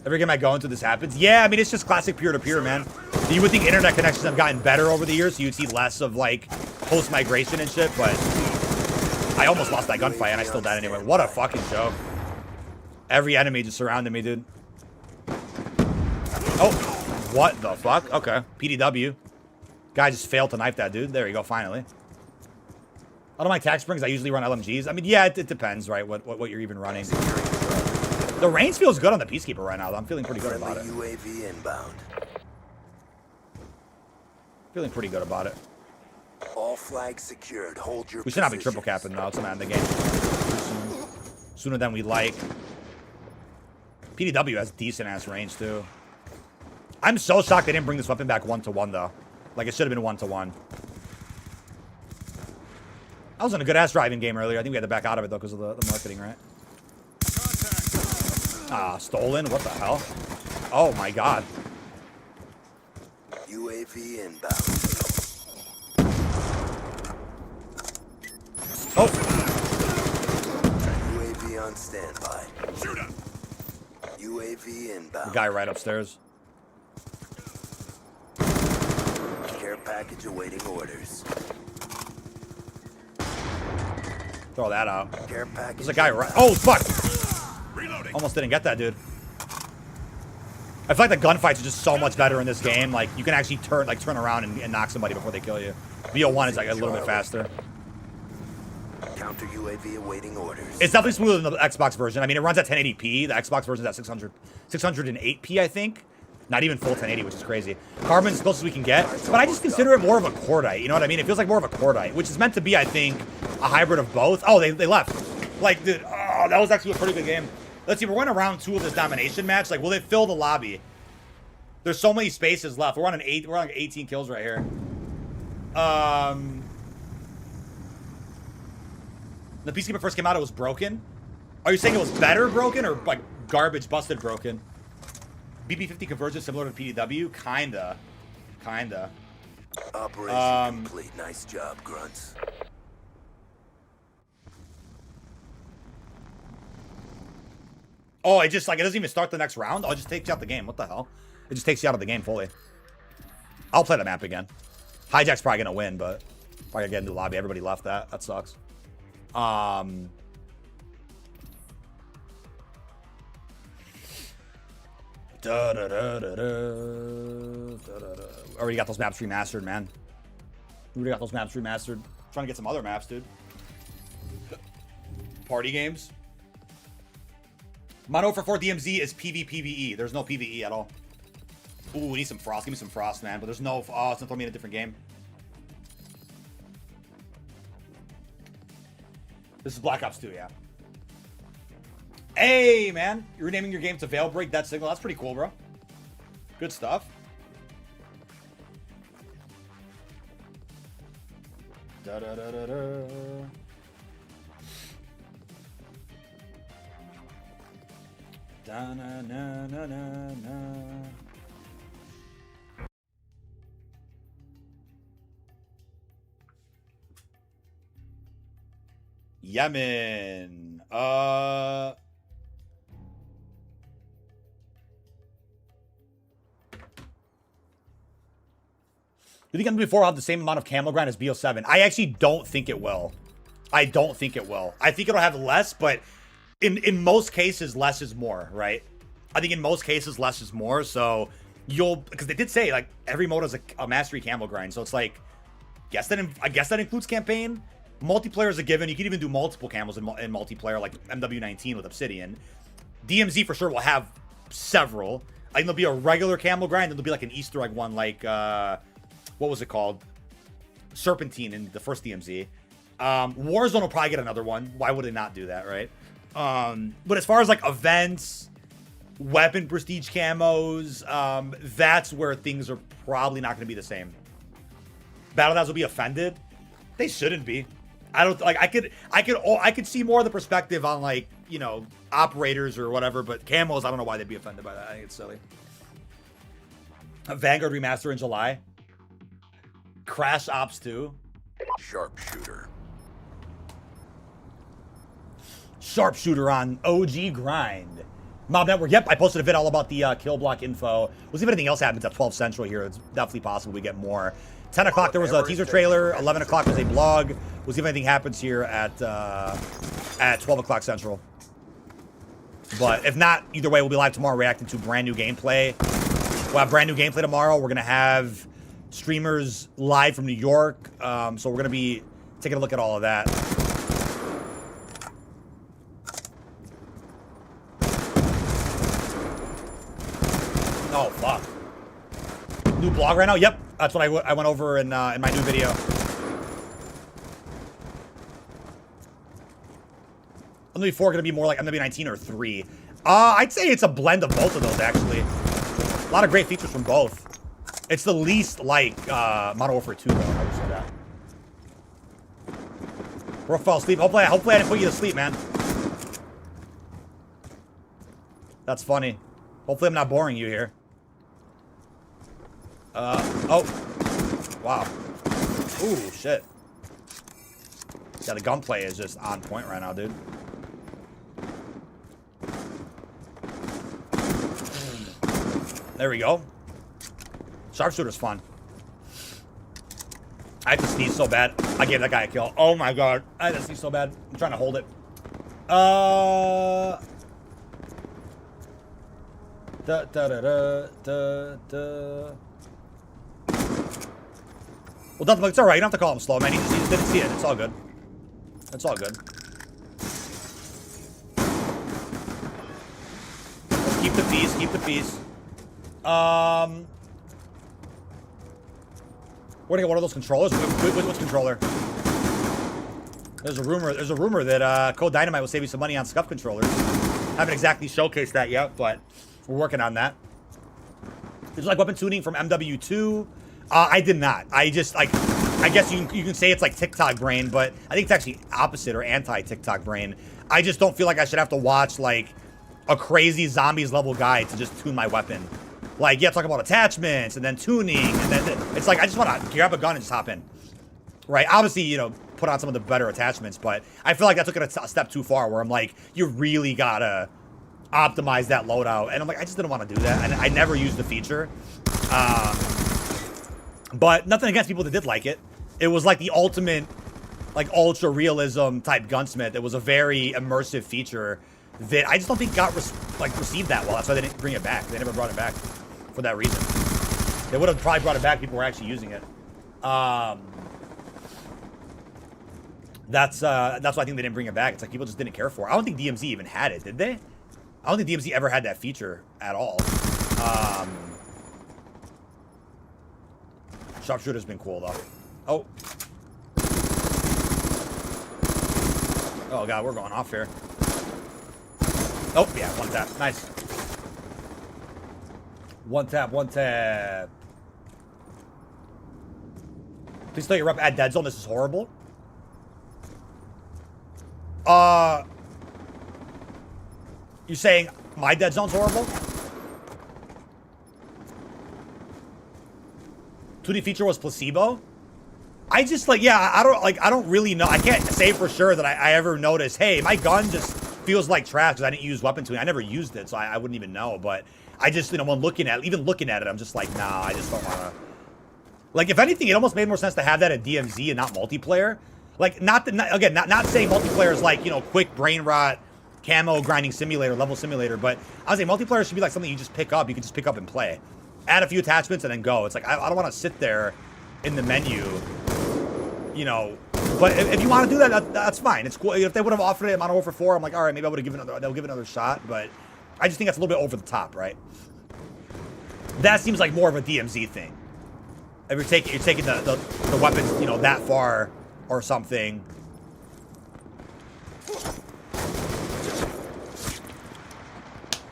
Every game I go into, this happens. Yeah, I mean, it's just classic peer-to-peer, man. You would think internet connections have gotten better over the years, so you'd see less of, like, post-migration and shit, but I almost lost that gunfight, and I still died anyway. What a fucking joke. Every enemy just surrounded me, dude. Oh, what the fuck? Okay, PDW. Guy just failed to knife that dude. There you go, finally. I don't like tax springs. I usually run LMGs. I mean, yeah, it depends, right, what you're even running. The range feels good on the Peacekeeper right now, though. I'm feeling pretty good about it.
UAV inbound.
Feeling pretty good about it.
All flags secured. Hold your
We should not be triple
positions.
capping, though. It's a man in the game. Sooner than we like. PDW has decent-ass range, too. I'm so shocked they didn't bring this weapon back 1-to-1, though. Like, it should have been 1-to-1. I was in a good-ass driving game earlier. I think we had to back out of it, though, because of the marketing, right? Ah, stolen? What the hell? Oh, my God.
UAV inbound.
Oh,
UAV on standby.
Shooter.
UAV inbound.
guy right upstairs.
Care package awaiting orders.
Throw that out.
Care package.
There's a guy right. Oh, fuck.
Reloading.
Almost didn't get that, dude. I feel like the gunfights are just so much better in this game. Like, you can actually turn around and knock somebody before they kill you. BO1 is like a little bit faster.
Counter UAV awaiting orders.
It's definitely smoother than the Xbox version. I mean, it runs at 1080p. The Xbox version is at 608p, I think. Not even full 1080, which is crazy. Carbon's as close as we can get, but I just consider it more of a cordite. You know what I mean? It feels like more of a cordite, which is meant to be, I think, a hybrid of both. Oh, they left. Like, dude, oh, that was actually a pretty good game. Let's see, we're going to round 2 of this domination match. Like, will it fill the lobby? There's so many spaces left. We're on 18 kills right here. The Peacekeeper first came out, it was broken. Are you saying it was better broken or like garbage busted broken? BP50 conversion similar to PDW? Kinda.
Operation complete. Nice job, grunts.
Oh, it just like, it doesn't even start the next round? Oh, it just takes you out the game. What the hell? It just takes you out of the game fully. I'll play the map again. Hijack's probably gonna win, but probably gonna get into the lobby. Everybody left that. That sucks. Already got those maps remastered, man. Already got those maps remastered. Trying to get some other maps, dude. Party games. Mono for 4 DMZ is PvPvE. There's no PvE at all. Ooh, we need some frost. Give me some frost, man. But there's no... Oh, it's gonna throw me in a different game. This is Black Ops 2, yeah. Hey, man. You're renaming your game to Veilbreak Dead Signal. That's pretty cool, bro. Good stuff. Da-da-da-da-da. Da-na-na-na-na-na. Yemen. Do you think MW4 will have the same amount of camo grind as BO7? I actually don't think it will. I don't think it will. I think it'll have less, but in most cases, less is more, right? I think in most cases, less is more. So you'll, because they did say like every mode has a mastery camo grind. So it's like, I guess that includes campaign. Multiplayer is a given. You can even do multiple camos in multiplayer, like MW19 with Obsidian. DMZ for sure will have several. I think there'll be a regular camo grind, and there'll be like an Easter egg one, like what was it called? Serpentine in the first DMZ. Warzone will probably get another one. Why would they not do that, right? But as far as like events, weapon prestige camos, that's where things are probably not going to be the same. Battle.ads will be offended. They shouldn't be. I don't like. I could see more of the perspective on like, you know, operators or whatever, but camos, I don't know why they'd be offended by that. I think it's silly. Vanguard remaster in July. Crash Ops 2.
Sharpshooter.
Sharpshooter on OG grind. Mob Network. Yep, I posted a vid all about the kill block info. We'll see if anything else happens at 12 Central here. It's definitely possible we get more. 10 o'clock there was a teaser trailer. 11 o'clock was a blog. We'll see if anything happens here at 12 o'clock Central. But if not, either way, we'll be live tomorrow reacting to brand new gameplay. We'll have brand new gameplay tomorrow. We're going to have streamers live from New York. So we're going to be taking a look at all of that. Oh, fuck. New blog right now? Yep. That's what I went over in my new video. MW4 going to be more like MW19 or 3. I'd say it's a blend of both of those, actually. A lot of great features from both. It's the least like Modern Warfare 2, though. I would say that. Bro fell asleep. Hopefully I didn't put you to sleep, man. That's funny. Hopefully I'm not boring you here. Oh. Wow. Ooh, shit. Yeah, the gunplay is just on point right now, dude. There we go. Sharpshooter's fun. I have to sneeze so bad. I gave that guy a kill. Oh my god. I had to sneeze so bad. I'm trying to hold it. Well, nothing. It's alright. You don't have to call him slow, man. He just didn't see it. It's all good. It's all good. Keep the peace. Keep the peace. We're gonna get one of those controllers. Which controller? There's a rumor that Code Dynamite will save you some money on scuff controllers. Haven't exactly showcased that yet, but we're working on that. Did you like weapon tuning from MW2? I did not. I just like. I guess you can say it's like TikTok brain, but I think it's actually opposite or anti-TikTok brain. I just don't feel like I should have to watch like a crazy zombies level guide to just tune my weapon. Like, yeah, talk about attachments and then tuning, and then it's like I just want to grab a gun and just hop in. Right? Obviously, you know, put on some of the better attachments, but I feel like that took it a step too far where I'm like, you really gotta optimize that loadout. And I'm like, I just didn't want to do that. And I never used the feature. But nothing against people that did like it. It was like the ultimate, like, ultra realism type gunsmith. It was a very immersive feature that I just don't think got received that well. That's why they didn't bring it back. They never brought it back for that reason. They would have probably brought it back if people were actually using it. That's why I think they didn't bring it back. It's like people just didn't care for it. I don't think DMZ even had it, did they? I don't think DMZ ever had that feature at all. Sharpshooter's been cool though. Oh. Oh god, we're going off here. Oh yeah, one tap. Nice. One tap, one tap. Please tell your rep at dead zone. This is horrible. You saying my dead zone's horrible? 2D feature was placebo? I just like, yeah, I don't really know. I can't say for sure that I ever noticed, hey, my gun just feels like trash because I didn't use weapon tuning. I never used it, so I wouldn't even know. But I just, you know, when even looking at it, I'm just like, nah, I just don't want to. Like, if anything, it almost made more sense to have that in DMZ and not multiplayer. Like, not saying multiplayer is like, you know, quick brain rot, camo grinding simulator, level simulator, but I was saying multiplayer should be like something you just pick up. You can just pick up and play. Add a few attachments and then go. It's like, I don't want to sit there in the menu, you know. But if you want to do that, that's fine. It's cool. If they would have offered it in Modern Warfare 4, I'm like, all right, maybe I would have given they'll give it another shot. But I just think that's a little bit over the top, right? That seems like more of a DMZ thing. If you're taking the weapons, you know, that far or something.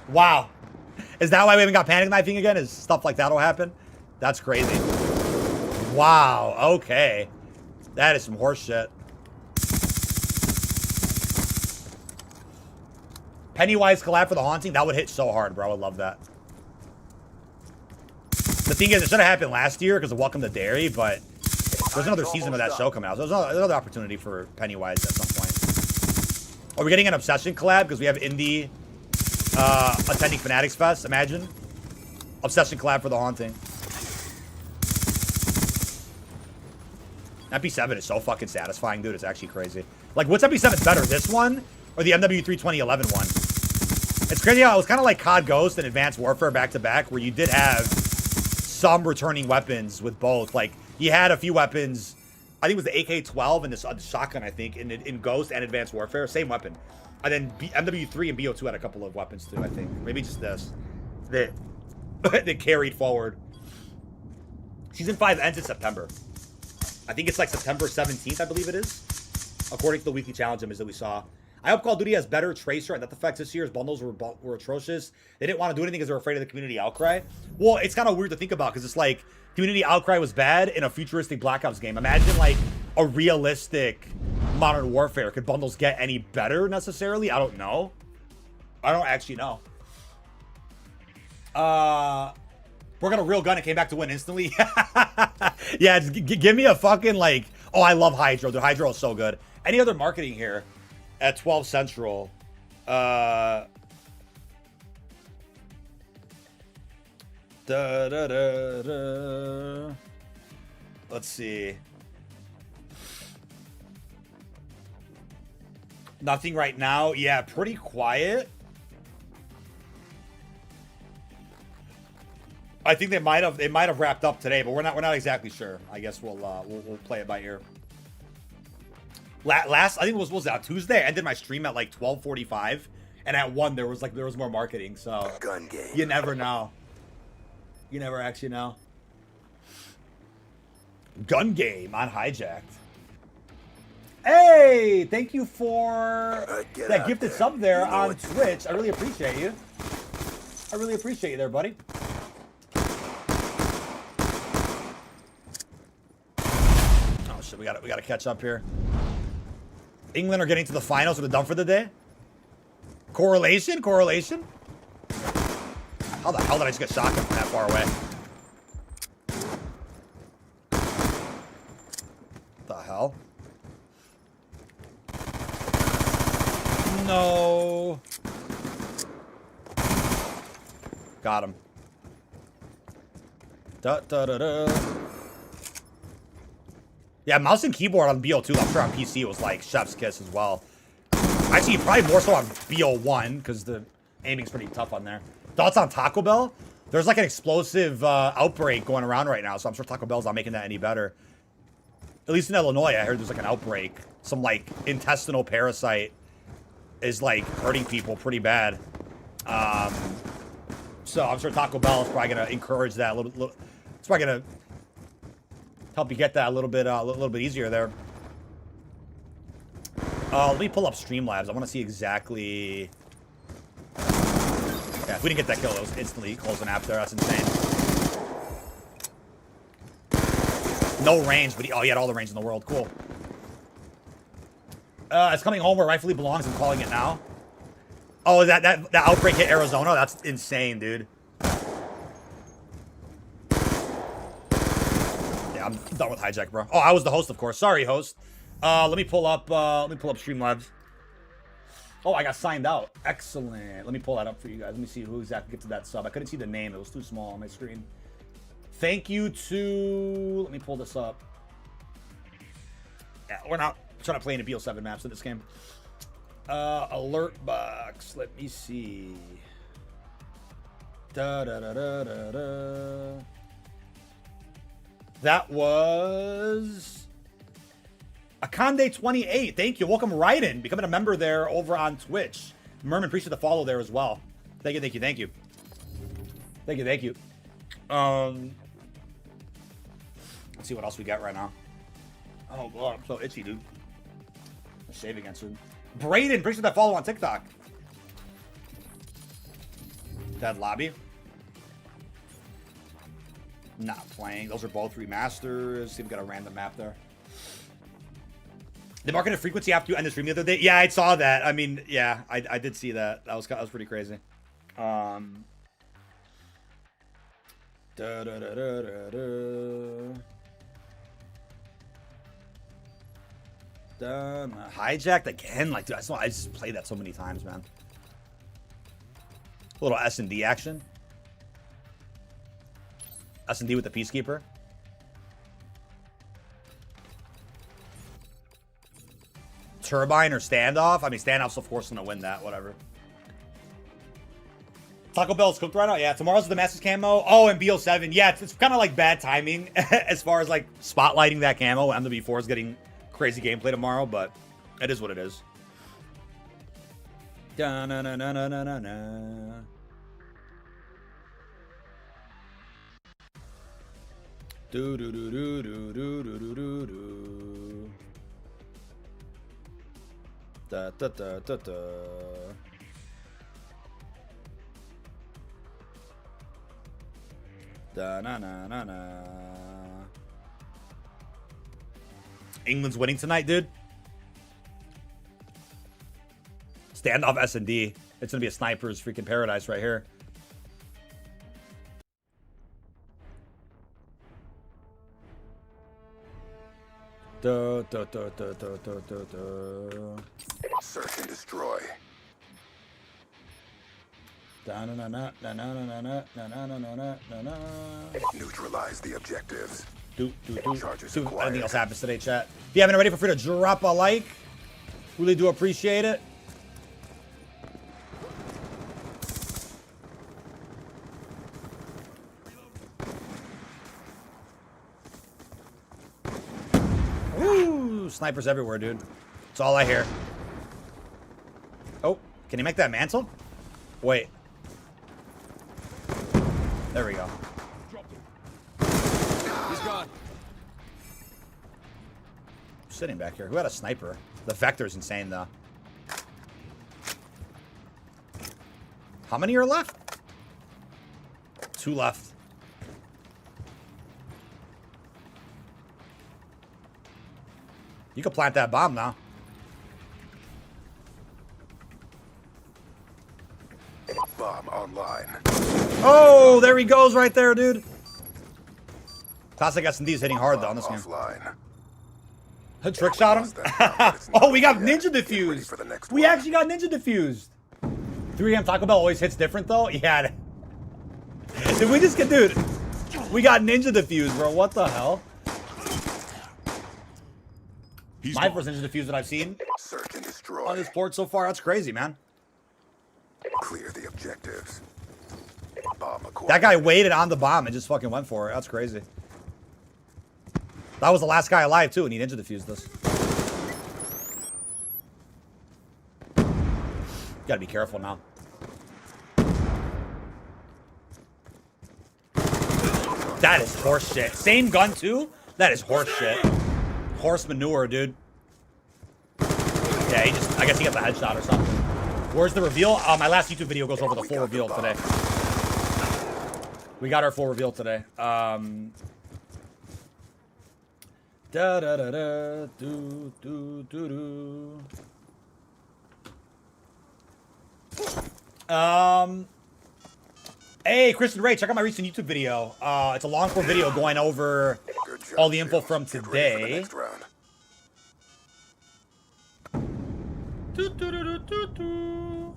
Wow. Is that why we haven't got panic knifing again? Is stuff like that'll happen? That's crazy. Wow. Okay. That is some horse shit. Pennywise collab for the haunting? That would hit so hard, bro. I would love that. The thing is, it should have happened last year because of Welcome to Derry, but there's another season of that show coming out. So there's another opportunity for Pennywise at some point. Are we getting an Obsession collab? Because we have Indie attending Fanatics Fest. Imagine. Obsession collab for the haunting. MP7 is so fucking satisfying, dude. It's actually crazy. Like, what's MP7 better? This one or the MW3 2011 one? It's crazy how it was kind of like COD Ghost and Advanced Warfare back-to-back, where you did have some returning weapons with both. Like, you had a few weapons. I think it was the AK-12 and the shotgun, I think, in Ghost and Advanced Warfare. Same weapon. And then MW3 and BO2 had a couple of weapons, too, I think. Maybe just this. That carried forward. Season 5 ends in September. I think it's like September 17th, I believe it is. According to the weekly challenge images that we saw. I hope Call of Duty has better tracer and death effects this year. As bundles were atrocious. They didn't want to do anything because they were afraid of the community outcry. Well, it's kind of weird to think about because it's like community outcry was bad in a futuristic Black Ops game. Imagine like a realistic Modern Warfare. Could bundles get any better necessarily? I don't know. I don't actually know. We're gonna real gun and came back to win instantly. Yeah, give me a fucking like. Oh, I love Hydro. Dude, Hydro is so good. Any other marketing here at 12 Central? Da, da, da, da. Let's see. Nothing right now. Yeah, pretty quiet. I think they might have wrapped up today, but we're not exactly sure. I guess we'll play it by ear. Last I think was that Tuesday. I ended my stream at like 12:45, and at 1 there was more marketing. So
Gun game.
you never know. You never actually know. Gun game on Hijacked. Hey, thank you for that gifted sub there on Twitch. I really appreciate you. I really appreciate you there, buddy. Oh shit, we gotta catch up here. England are getting to the finals. Are they done for the day? Correlation? Correlation? How the hell did I just get shotgun from that far away? The hell? No. Got him. Da da da da. Yeah, mouse and keyboard on BO2. I'm sure on PC it was like chef's kiss as well. Actually, probably more so on BO1 because the aiming's pretty tough on there. Thoughts on Taco Bell? There's like an explosive outbreak going around right now, so I'm sure Taco Bell's not making that any better. At least in Illinois, I heard there's like an outbreak. Some like intestinal parasite is like hurting people pretty bad. So I'm sure Taco Bell is probably gonna encourage that a little. It's probably gonna help you get that a little bit easier there. Let me pull up Streamlabs. I want to see exactly. Yeah, if we didn't get that kill, it was instantly closing app there. That's insane. No range, but he had all the range in the world. Cool. It's coming home where it rightfully belongs. I'm calling it now. Oh, that outbreak hit Arizona? That's insane, dude. Yeah, I'm done with Hijack, bro. Oh, I was the host, of course. Sorry, host. Let me pull up Streamlabs. Oh, I got signed out. Excellent. Let me pull that up for you guys. Let me see who exactly gets to that sub. I couldn't see the name. It was too small on my screen. Thank you to... Let me pull this up. Yeah, we're not trying to play any BO7 maps in this game. Alert box. Let me see. Da da da da da da. That was Akande 28. Thank you. Welcome right in. Becoming a member there over on Twitch. Merman, appreciate the follow there as well. Thank you, thank you, thank you. Thank you, thank you. Let's see what else we got right now. Oh, God, I'm so itchy, dude. I'll shave again soon. Brayden, appreciate that follow on TikTok. Dead Lobby. Not playing. Those are both remasters. See if we got a random map there. The market frequency after you end the stream the other day. Yeah, I saw that. I mean, yeah, I did see that. That was pretty crazy. Da, da, da, da, da, da. Hijacked again. Like, dude, I just played that so many times, man. A little S&D action. S&D with the Peacekeeper. Turbine or Standoff? I mean, Standoff's of course gonna win that, whatever. Taco Bell's cooked right now? Yeah, tomorrow's the Masters camo. Oh, and BO7. Yeah, it's kind of like bad timing as far as like spotlighting that camo. MW4 is getting crazy gameplay tomorrow, but it is what it is. Da na na na na na na na. Do do do do do do do do do do. Da da da da da. Da na na na na. England's winning tonight, dude. Standoff S&D. It's gonna be a sniper's freaking paradise right here. Du, du, du, du, du, du, du, du.
Search and destroy. Neutralize the objectives. Charges
Anything
acquired.
else happens today, chat? If you haven't already, feel free to drop a like. Really do appreciate it. Woo! Snipers everywhere, dude. That's all I hear. Oh, can you make that mantle? Wait. There we go.
He's gone.
Sitting back here. Who had a sniper? The vector's insane, though. How many are left? 2 left. You can plant that bomb now.
Bomb online.
Oh, there he goes right there, dude. Classic S&D's hitting hard, though, on this game.
Offline.
Trick shot him? Oh, we got ninja diffused. We actually got ninja diffused. 3 a.m. Taco Bell always hits different, though. Yeah. Did we just get, dude? We got ninja diffused, bro. What the hell? My first ninja diffused that I've seen
Search and destroy.
on this port so far. That's crazy, man.
Clear the objectives. Bomb acquired.
That guy waited on the bomb and just fucking went for it. That's crazy. That was the last guy alive, too, and he ninja diffused us. Gotta be careful now. That is horse shit. Same gun, too? That is horse shit. Horse manure, dude. Yeah, I guess he got the headshot or something. Where's the reveal? My last YouTube video goes over the full reveal today. We got our full reveal today. Da da da da do do do do. Hey, Christian Ray, check out my recent YouTube video. It's a long form video going over
Good job,
all the info
Seals.
from
Get ready for the
today.
next round.
Do, do, do, do, do, do.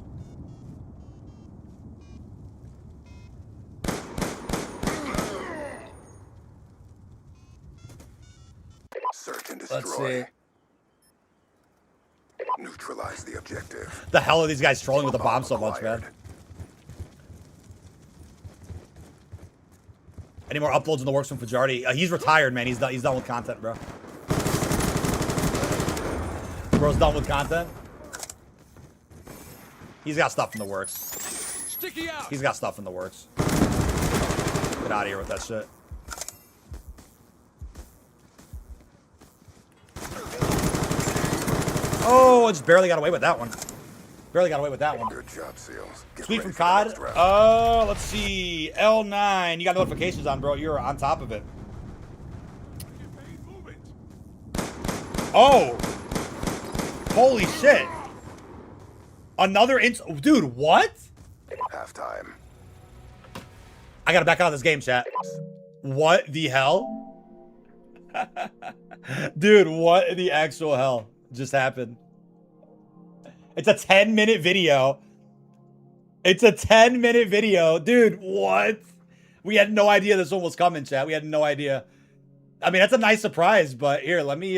Search and
Let's
destroy.
see.
Neutralize the objective.
The hell are these guys trolling with the bomb so much, man?
acquired.
Any more uploads in the works from Fajardi? He's retired, man. He's done with content, bro. Bro's done with content. He's got stuff in the works.
Sticky out.
He's got stuff in the works. Get out of here with that shit. Oh, I just barely got away with that one. Barely got away with that one.
Good job, Seals. Get
Tweet
ready
from
for the
COD.
next round.
Let's see. L9. You got notifications on, bro. You're on top of it. Oh. Holy shit. Another dude, what?
Halftime.
I gotta back out of this game, chat. What the hell? Dude, what the actual hell just happened? It's a 10-minute video. It's a 10-minute video. Dude, what? We had no idea this one was coming, chat. We had no idea. I mean, that's a nice surprise, but here, let me,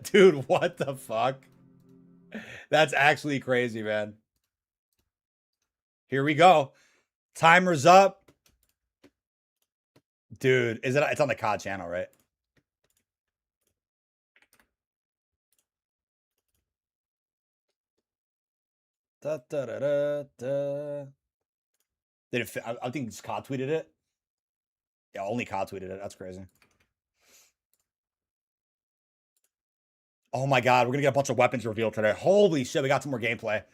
dude, what the fuck? That's actually crazy, man. Here we go. Timer's up. Dude, it's on the COD channel, right? Da, da, da, da, da. Did it fit? I think just COD tweeted it. Yeah, only COD tweeted it. That's crazy. Oh my god, we're gonna get a bunch of weapons revealed today. Holy shit, we got some more gameplay.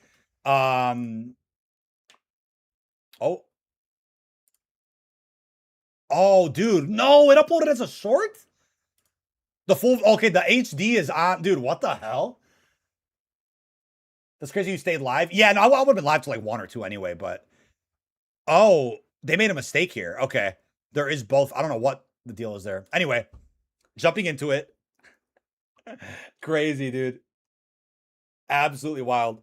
Oh. Oh, dude. No, it uploaded as a short? The full... Okay, the HD is on... Dude, what the hell? That's crazy you stayed live. Yeah, no, I would have been live till like 1 or 2 anyway, but... Oh, they made a mistake here. Okay. There is both. I don't know what the deal is there. Anyway, jumping into it. Crazy, dude. Absolutely wild.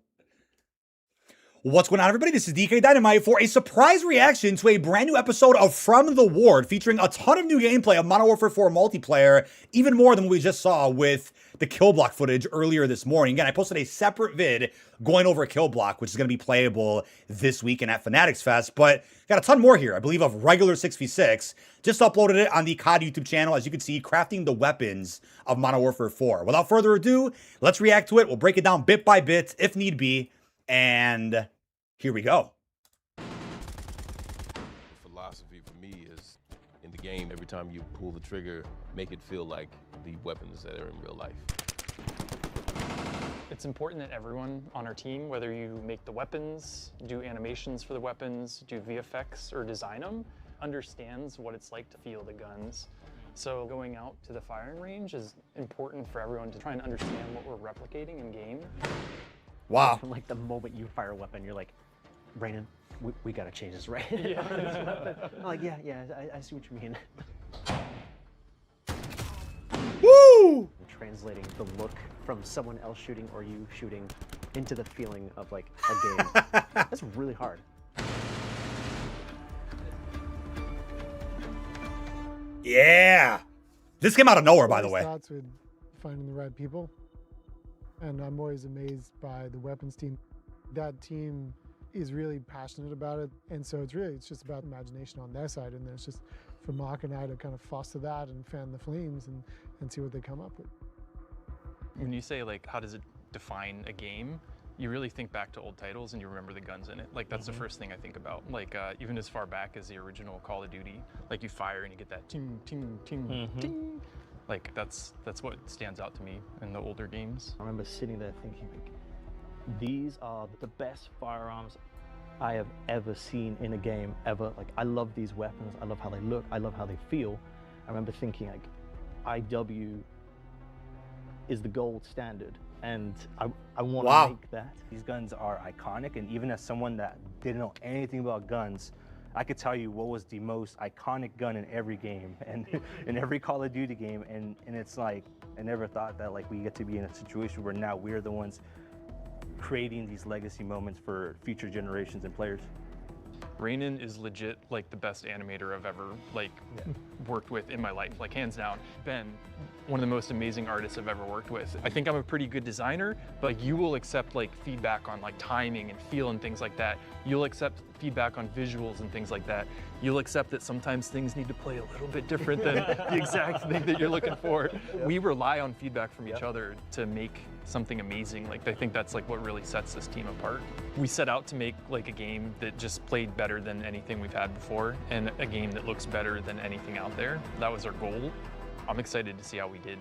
What's going on, everybody? This is DK Dynamite for a surprise reaction to a brand new episode of From the Ward, featuring a ton of new gameplay of Modern Warfare 4 multiplayer, even more than what we just saw with the kill block footage earlier this morning. Again, I posted a separate vid going over a kill block, which is going to be playable this weekend at Fanatics Fest, but got a ton more here, I believe, of regular 6v6. Just uploaded it on the COD YouTube channel, as you can see, crafting the weapons of Modern Warfare 4. Without further ado, let's react to it. We'll break it down bit by bit, if need be. And here we go.
Philosophy for me is, in the game, every time you pull the trigger, make it feel like the weapons that are in real life.
It's important that everyone on our team, whether you make the weapons, do animations for the weapons, do VFX, or design them, understands what it's like to feel the guns. So going out to the firing range is important for everyone to try and understand what we're replicating in game.
Wow.
From like the moment you fire a weapon, you're like, Brandon, we gotta change this, right?
Yeah.
I'm like, yeah, I see what you mean.
Woo!
Translating the look from someone else shooting or you shooting into the feeling of like a game. That's really hard.
Yeah. This came out of nowhere, by the way.
Starts with finding the right people, and I'm always amazed by the weapons team. That team is really passionate about it, and so it's just about imagination on their side, and then it's just for Mark and I to kind of foster that and fan the flames and see what they come up with.
When you say like, how does it define a game? You really think back to old titles and you remember the guns in it. Like that's the first thing I think about. Like even as far back as the original Call of Duty, like you fire and you get that ting, ting, ting, ting. Like that's what stands out to me in the older games.
I remember sitting there thinking, like, these are the best firearms I have ever seen in a game, ever. Like, I love these weapons. I love how they look. I love how they feel. I remember thinking, like, IW is the gold standard, and I want to make that.
These guns are iconic, and even as someone that didn't know anything about guns, I could tell you what was the most iconic gun in every game and in every Call of Duty game, and it's like, I never thought that like we get to be in a situation where now we're the ones creating these legacy moments for future generations and players.
Rainin is legit like the best animator I've ever worked with in my life, like hands down. Ben, one of the most amazing artists I've ever worked with. I think I'm a pretty good designer, but like, you will accept like feedback on like timing and feel and things like that. You'll accept feedback on visuals and things like that. You'll accept that sometimes things need to play a little bit different than the exact thing that you're looking for. We rely on feedback from each other to make something amazing. Like I think that's like what really sets this team apart. We set out to make like a game that just played better than anything we've had before, and a game that looks better than anything out there. That was our goal. I'm excited to see how we did.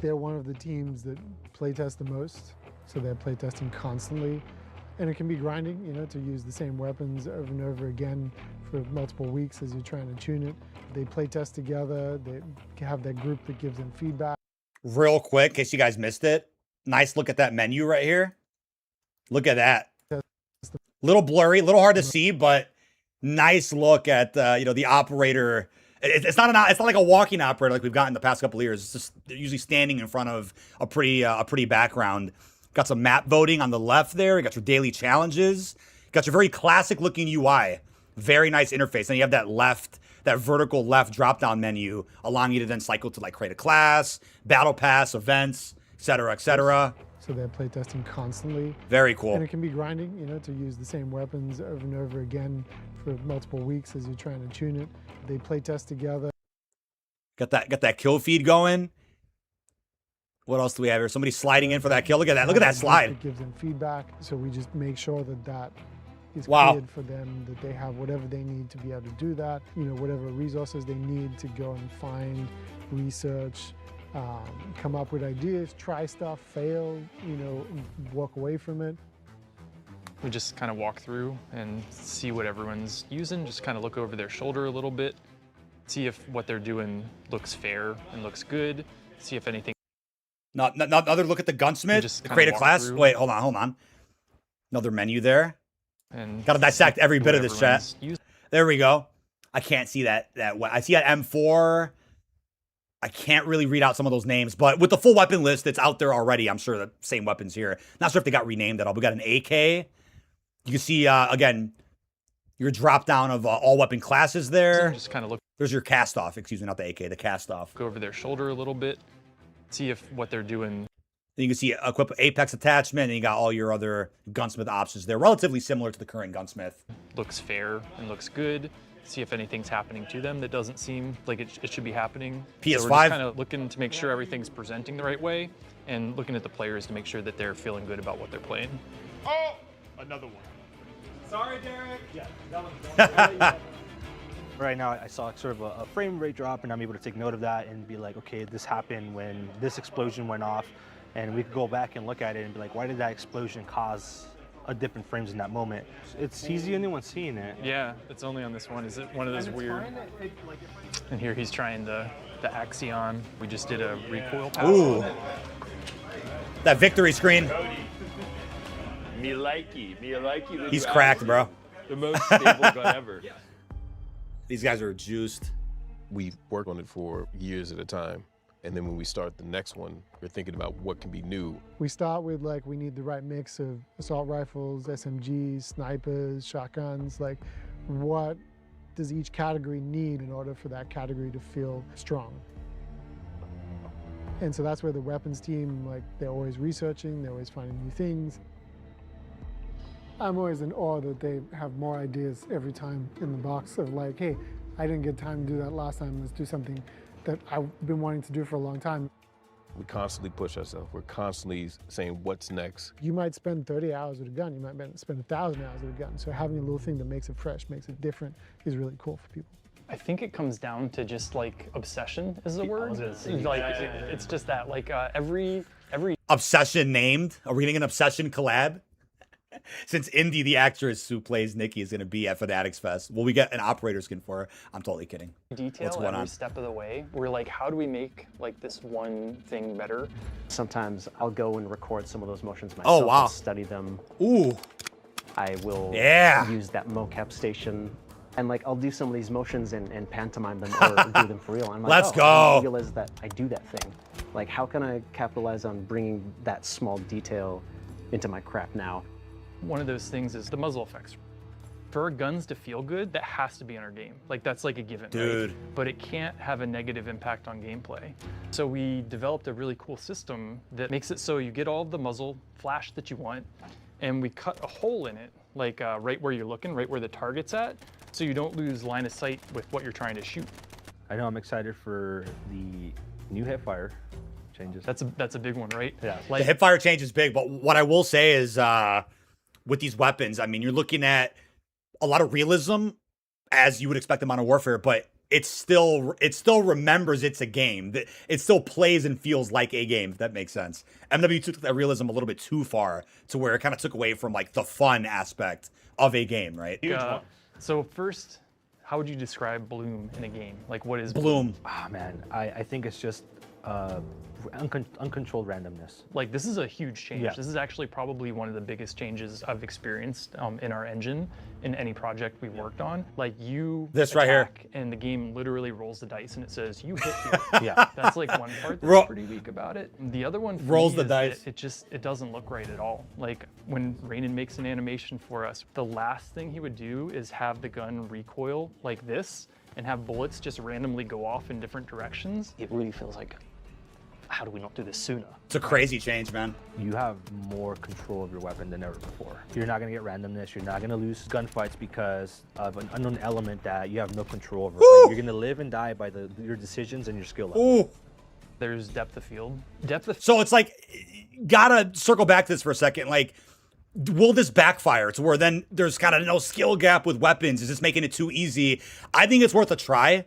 They're one of the teams that playtest the most, so they're playtesting constantly. And it can be grinding, you know, to use the same weapons over and over again for multiple weeks as you're trying to tune it. They playtest together, they have that group that gives them feedback.
Real quick, in case you guys missed it, nice look at that menu right here. Look at that. Little blurry, little hard to see, but nice look at you know, the operator. It's not like a walking operator like we've gotten the past couple of years. It's just usually standing in front of a pretty background. Got some map voting on the left there. You got your daily challenges. Got your very classic looking UI. Very nice interface. And you have that vertical left drop-down menu, allowing you to then cycle to like create a class, battle pass, events, etc., etc.
So they're playtesting constantly.
Very cool.
And it can be grinding, you know, to use the same weapons over and over again for multiple weeks as you're trying to tune it. They playtest together.
Got that kill feed going. What else do we have here? Somebody sliding in for that kill. Look at that. Look at that slide.
It gives them feedback. So we just make sure that is
Wow.
cleared for them, that they have whatever they need to be able to do that. You know, whatever resources they need to go and find, research, come up with ideas, try stuff, fail, you know, walk away from it.
We just kind of walk through and see what everyone's using, just kind of look over their shoulder a little bit, see if what they're doing looks fair and looks good, see if anything.
Not another look at the gunsmith.
Just
The
kinda
create a
walk
class.
through.
Wait, hold on. Another menu there.
And
Got to dissect every bit of this chat.
everyone's using.
There we go. I can't see that. I see that M4. I can't really read out some of those names, but with the full weapon list that's out there already, I'm sure the same weapons here. Not sure if they got renamed at all. We got an AK. You can see, again, your drop down of all weapon classes there.
Just kind of look.
There's your cast off. Excuse me, not the AK, the cast off.
Go over their shoulder a little bit, see if what they're doing.
Then you can see equip Apex attachment, and you got all your other gunsmith options there. Relatively similar to the current gunsmith.
Looks fair and looks good. See if anything's happening to them that doesn't seem like it should be happening.
PS5.
So we're just kind of looking to make sure everything's presenting the right way and looking at the players to make sure that they're feeling good about what they're playing.
Oh, another one.
Sorry, Derek. Yeah, that one's
Right now, I saw sort of a frame rate drop, and I'm able to take note of that and be like, okay, this happened when this explosion went off, and we could go back and look at it and be like, why did that explosion cause a dip in frames in that moment? He's the only one seeing it.
Yeah, it's only on this one. Is it one of those weird? And here he's trying the Axion. We just did a recoil pass.
Ooh. That victory screen.
Me likey.
He's cracked, bro.
The most stable gun ever.
These guys are juiced.
We work on it for years at a time. And then when we start the next one, we're thinking about what can be new.
We start with like, we need the right mix of assault rifles, SMGs, snipers, shotguns. Like, what does each category need in order for that category to feel strong? And so that's where the weapons team, like, they're always researching, they're always finding new things. I'm always in awe that they have more ideas every time in the box of like, hey, I didn't get time to do that last time, let's do something that I've been wanting to do for a long time.
We constantly push ourselves. We're constantly saying, what's next?
You might spend 30 hours with a gun, you might spend 1,000 hours with a gun. So having a little thing that makes it fresh, makes it different is really cool for people.
I think it comes down to just like obsession is the word. Like it's just that like every
Obsession named. Are we getting an Obsession collab? Since Indy, the actress who plays Nikki, is going to be at Fanatics Fest, will we get an operator skin for her? I'm totally kidding.
detail
What's going
every
on?
step of the way. We're like, how do we make like this one thing better?
Sometimes I'll go and record some of those motions myself.
Oh, wow.
I'll study them.
Ooh.
I will use that mocap station. And like, I'll do some of these motions and pantomime them or do them for real. I'm like,
Let's
I
go.
didn't realize that I do that thing. Like, how can I capitalize on bringing that small detail into my crap now?
One of those things is the muzzle effects. For our guns to feel good, that has to be in our game. Like, that's like a given,
Dude.
right? But it can't have a negative impact on gameplay. So we developed a really cool system that makes it so you get all the muzzle flash that you want, and we cut a hole in it, like right where you're looking, right where the target's at, so you don't lose line of sight with what you're trying to shoot.
I know I'm excited for the new hipfire changes.
That's a big one, right?
Yeah.
Like,
The hipfire change is big, but what I will say is with these weapons, I mean, you're looking at a lot of realism as you would expect in Modern Warfare, but it still remembers it's a game. It still plays and feels like a game, if that makes sense. MW2 took that realism a little bit too far to where it kind of took away from like the fun aspect of a game, right?
so first, how would you describe bloom in a game? Like, what is
Bloom.
Ah, man, I think it's just uncontrolled randomness.
Like, this is a huge change.
Yeah.
This is actually probably one of the biggest changes I've experienced in our engine in any project we worked on. Like, you
This right here.
attack and the game literally rolls the dice and it says you hit here.
Yeah.
That's like one part
Roll-
that's pretty weak about it. The other one for
Rolls
me
the
is
dice.
that it doesn't look right at all. Like, when Rainan makes an animation for us, the last thing he would do is have the gun recoil like this and have bullets just randomly go off in different directions.
It really feels like, how do we not do this sooner?
It's a crazy change, man.
You have more control of your weapon than ever before. You're not gonna get randomness. You're not gonna lose gunfights because of an unknown element that you have no control over. Like, you're gonna live and die by your decisions and your skill level.
Ooh.
There's depth of field.
So it's like, gotta circle back to this for a second. Like, will this backfire to where then there's kind of no skill gap with weapons? Is this making it too easy? I think it's worth a try.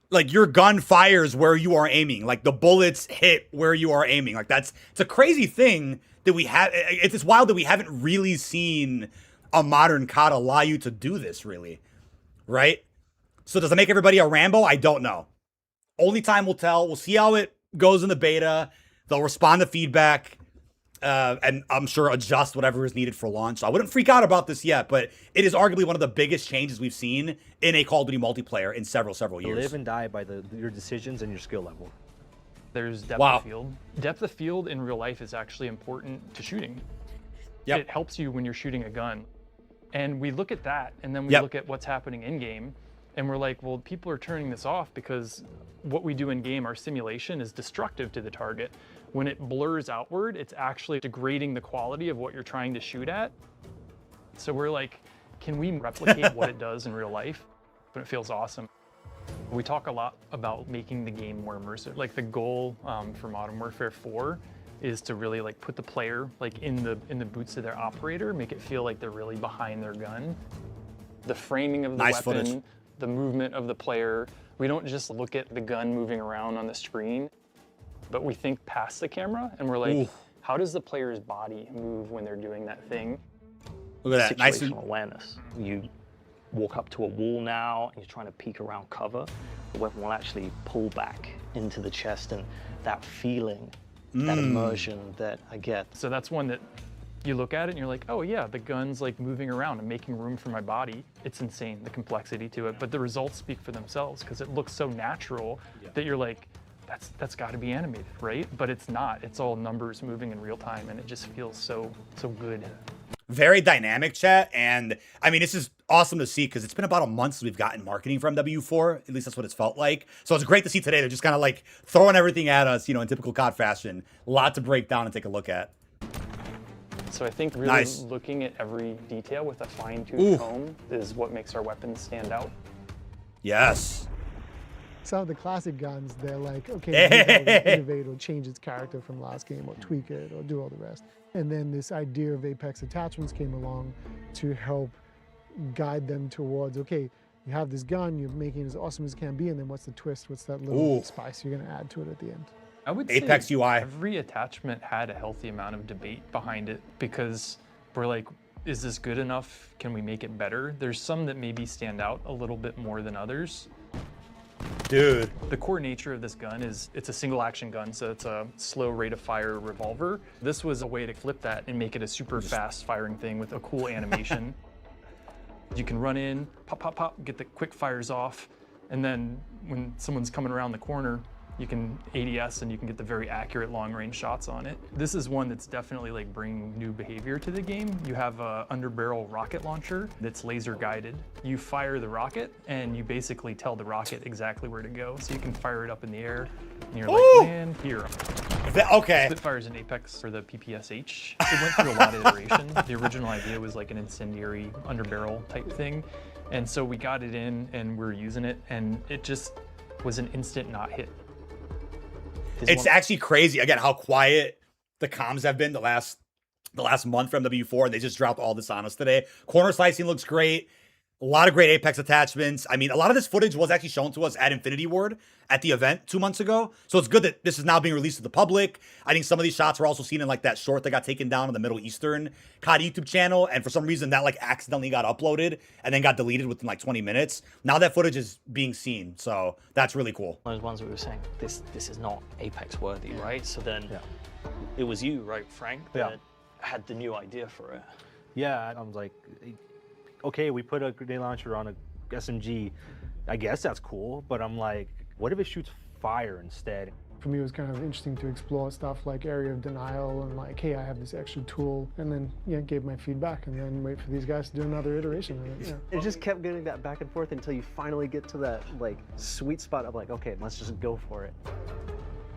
Like, your gun fires where you are aiming. Like, the bullets hit where you are aiming. Like, it's a crazy thing that we have. It's wild that we haven't really seen a modern COD allow you to do this, really. Right? So does it make everybody a Rambo? I don't know. Only time will tell. We'll see how it goes in the beta. They'll respond to feedback. and I'm sure adjust whatever is needed for launch. So I wouldn't freak out about this yet, but it is arguably one of the biggest changes we've seen in a Call of Duty multiplayer in several years.
Live and die by your decisions and your skill level.
There's depth of field. Depth of field in real life is actually important to shooting.
Yep.
It helps you when you're shooting a gun. And we look at that, and then we look at what's happening in game, and we're like, well, people are turning this off because what we do in game, our simulation, is destructive to the target. When it blurs outward, it's actually degrading the quality of what you're trying to shoot at. So we're like, can we replicate what it does in real life? But it feels awesome. We talk a lot about making the game more immersive. Like the goal for Modern Warfare 4 is to really like put the player like in the boots of their operator, make it feel like they're really behind their gun. The framing of the weapon,
footage.
The movement of the player. We don't just look at the gun moving around on the screen, but we think past the camera and we're like, how does the player's body move when they're doing that thing?
Look at that, nice
Situational awareness. You walk up to a wall now and you're trying to peek around cover. The weapon will actually pull back into the chest, and that feeling, that immersion that I get.
So that's one that you look at it and you're like, oh yeah, the gun's like moving around and making room for my body. It's insane, the complexity to it, but the results speak for themselves because it looks so natural that you're like, that's got to be animated, right? But it's not. It's all numbers moving in real time, and it just feels so good.
Very dynamic, chat. And I mean, this is awesome to see because it's been about a month since we've gotten marketing from MW4. At least that's what it's felt like. So it's great to see today. They're just kind of like throwing everything at us, you know, in typical COD fashion. A lot to break down and take a look at.
So I think really looking at every detail with a fine-tooth comb is what makes our weapons stand out.
Yes.
Some of the classic guns, they're like, okay, innovate or change its character from last game or tweak it or do all the rest. And then this idea of Apex attachments came along to help guide them towards, okay, you have this gun, you're making it as awesome as it can be, and then what's the twist? What's that little spice you're going to add to it at the end?
I would
Apex
say
UI.
every attachment had a healthy amount of debate behind it because we're like, is this good enough? Can we make it better? There's some that maybe stand out a little bit more than others.
Dude.
The core nature of this gun is it's a single action gun, so it's a slow rate of fire revolver. This was a way to flip that and make it a super fast firing thing with a cool animation. You can run in, pop, pop, pop, get the quick fires off, and then when someone's coming around the corner, you can ADS and you can get the very accurate long-range shots on it. This is one that's definitely like bringing new behavior to the game. You have a underbarrel rocket launcher that's laser guided. You fire the rocket and you basically tell the rocket exactly where to go. So you can fire it up in the air and you're like, man, here.
Okay.
Spitfire's in Apex for the PPSH. It went through a lot of iteration. The original idea was like an incendiary underbarrel type thing. And so we got it in and we're using it and it just was an instant not hit.
It's actually crazy, again, how quiet the comms have been the last month from MW4, and they just dropped all this on us today. Corner slicing looks great. A lot of great Apex attachments. I mean, a lot of this footage was actually shown to us at Infinity Ward at the event 2 months ago. So it's good that this is now being released to the public. I think some of these shots were also seen in like that short that got taken down on the Middle Eastern COD YouTube channel. And for some reason that like accidentally got uploaded and then got deleted within like 20 minutes. Now that footage is being seen. So that's really cool.
Those ones we were saying, this is not Apex worthy, right? So then it was you, right, Frank, that had the new idea for it.
Yeah, I was like, okay, we put a grenade launcher on a SMG. I guess that's cool, but I'm like, what if it shoots fire instead?
For me, it was kind of interesting to explore stuff like area of denial and like, hey, I have this extra tool, and then gave my feedback and then wait for these guys to do another iteration of it.
It just kept getting that back and forth until you finally get to that like sweet spot of like, okay, let's just go for it.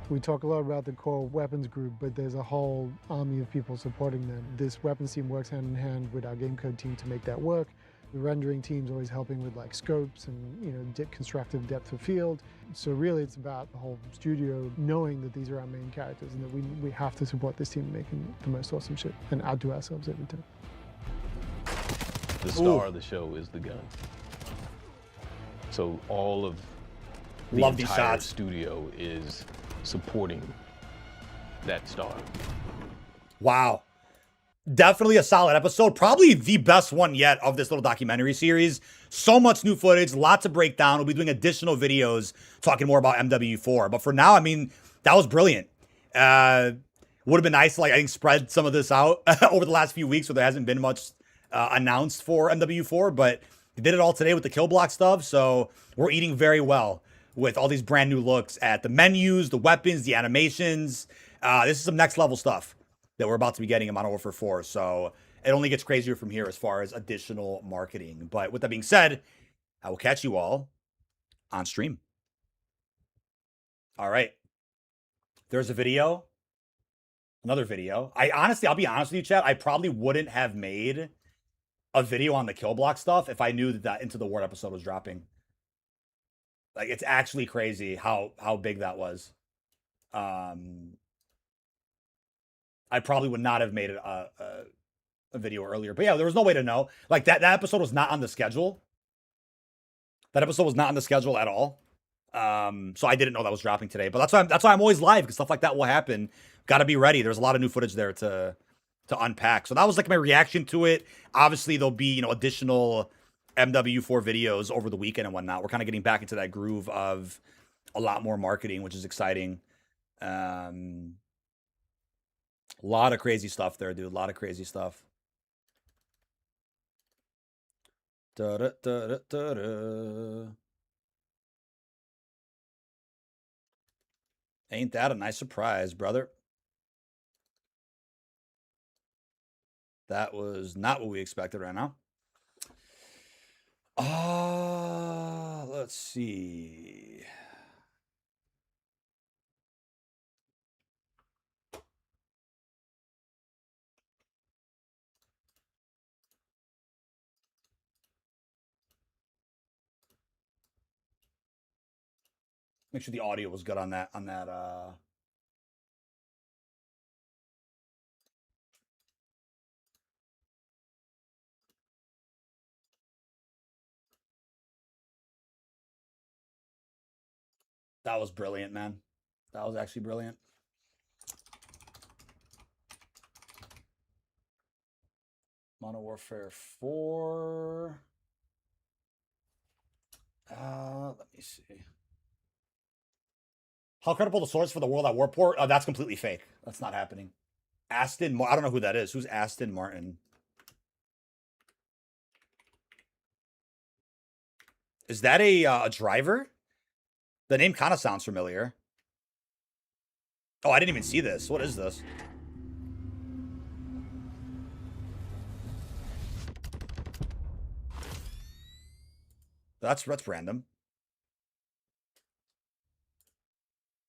We talk a lot about the core weapons group, but there's a whole army of people supporting them. This weapons team works hand in hand with our game code team to make that work. The rendering team's always helping with like scopes and constructive depth of field. So really it's about the whole studio knowing that these are our main characters and that we have to support this team making the most awesome shit and add to ourselves every time.
The star of the show is the gun. So all of the entire studio is supporting that star.
Wow. Definitely a solid episode. Probably the best one yet of this little documentary series. So much new footage, lots to break down. We'll be doing additional videos talking more about MW4. But for now, I mean, that was brilliant. Would have been nice to, like, I think, spread some of this out over the last few weeks where there hasn't been much announced for MW4, but they did it all today with the kill block stuff, so we're eating very well with all these brand new looks at the menus, the weapons, the animations. This is some next level stuff that we're about to be getting in Modern Warfare 4, so it only gets crazier from here as far as additional marketing. But with that being said, I will catch you all on stream. All right. There's a video. Another video. I'll be honest with you, chat. I probably wouldn't have made a video on the kill block stuff if I knew that Into the Ward episode was dropping. Like, it's actually crazy how big that was. I probably would not have made it a video earlier. But yeah, there was no way to know. Like, that episode was not on the schedule. That episode was not on the schedule at all. So I didn't know that was dropping today. But that's why I'm always live, because stuff like that will happen. Got to be ready. There's a lot of new footage there to unpack. So that was like my reaction to it. Obviously, there'll be, additional MW4 videos over the weekend and whatnot. We're kind of getting back into that groove of a lot more marketing, which is exciting. A lot of crazy stuff there, dude. A lot of crazy stuff. Ain't that a nice surprise, brother? That was not what we expected right now. Let's see. Make sure the audio was good on that. That was brilliant, man. That was actually brilliant. Modern Warfare 4. Let me see. How credible the source for the world at Warport? That's completely fake. That's not happening. Aston, I don't know who that is. Who's Aston Martin? Is that a driver? The name kind of sounds familiar. Oh, I didn't even see this. What is this? That's random.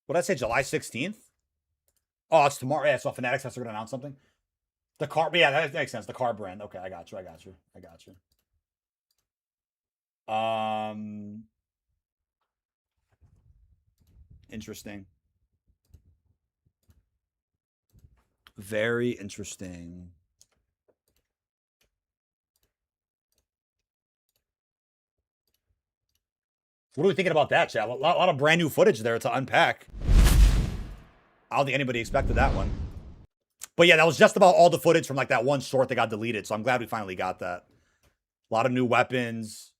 What did I say? July 16th? Oh, it's tomorrow. Yeah, so Fanatics has to announce something. The car, yeah, that makes sense. The car brand. Okay, I got you. Interesting. Very interesting. What are we thinking about that, chat? A lot of brand new footage there to unpack. I don't think anybody expected that one. But yeah, that was just about all the footage from like that one short that got deleted. So I'm glad we finally got that. A lot of new weapons.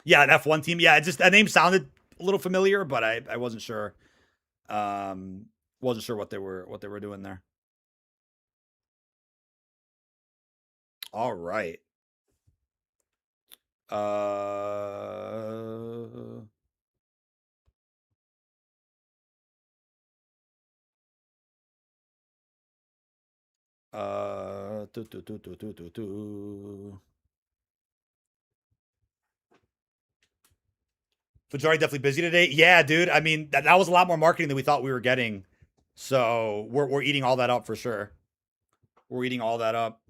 Yeah, an F1 team. Yeah, that name sounded a little familiar, but I wasn't sure. Wasn't sure what they were doing there. All right. Fajari definitely busy today. Yeah, dude. I mean, that was a lot more marketing than we thought we were getting. So we're eating all that up for sure. We're eating all that up.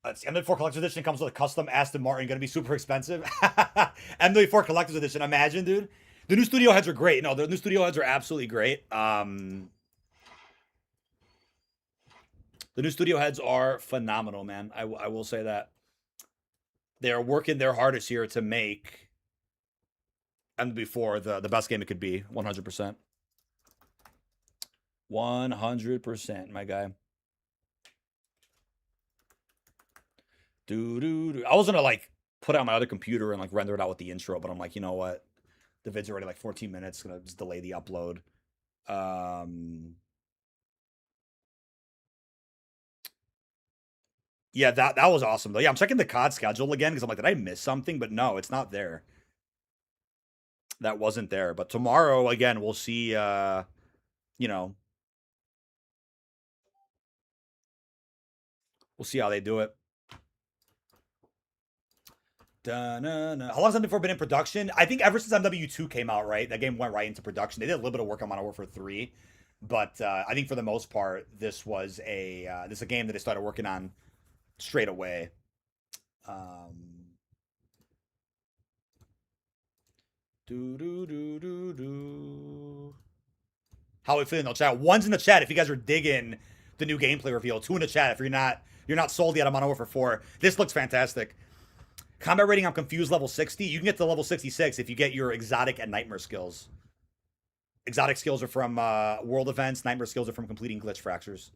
MW4 Collector's Edition comes with a custom Aston Martin. Going to be super expensive. MW4 Collector's Edition. Imagine, dude. The new studio heads are great. No, the new studio heads are absolutely great. The new studio heads are phenomenal, man. I will say that. They are working their hardest here to make MW4 the best game it could be. 100%. 100%, my guy. I was gonna like put it on my other computer and like render it out with the intro, but I'm like, you know what? The vid's already like 14 minutes. Gonna just delay the upload. Yeah, that was awesome though. Yeah, I'm checking the COD schedule again because I'm like, did I miss something? But no, it's not there. That wasn't there. But tomorrow again, we'll see. You know, we'll see how they do it. How long has MW4 been in production? I think ever since MW2 came out, right? That game went right into production. They did a little bit of work on Modern Warfare 3, but I think for the most part, this was a game that they started working on straight away. How we feeling in the chat? One's in the chat if you guys are digging the new gameplay reveal. 2 in the chat if you're not sold yet on Modern Warfare 4. This looks fantastic. Combat rating, I'm confused, level 60. You can get to level 66 if you get your exotic and nightmare skills. Exotic skills are from world events. Nightmare skills are from completing glitch fractures.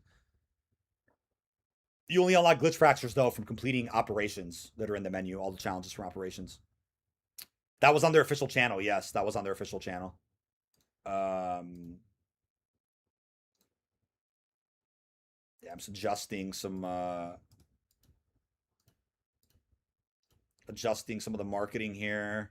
You only unlock glitch fractures, though, from completing operations that are in the menu. All the challenges from operations. That was on their official channel. Yes, that was on their official channel. Yeah, I'm adjusting some of the marketing here.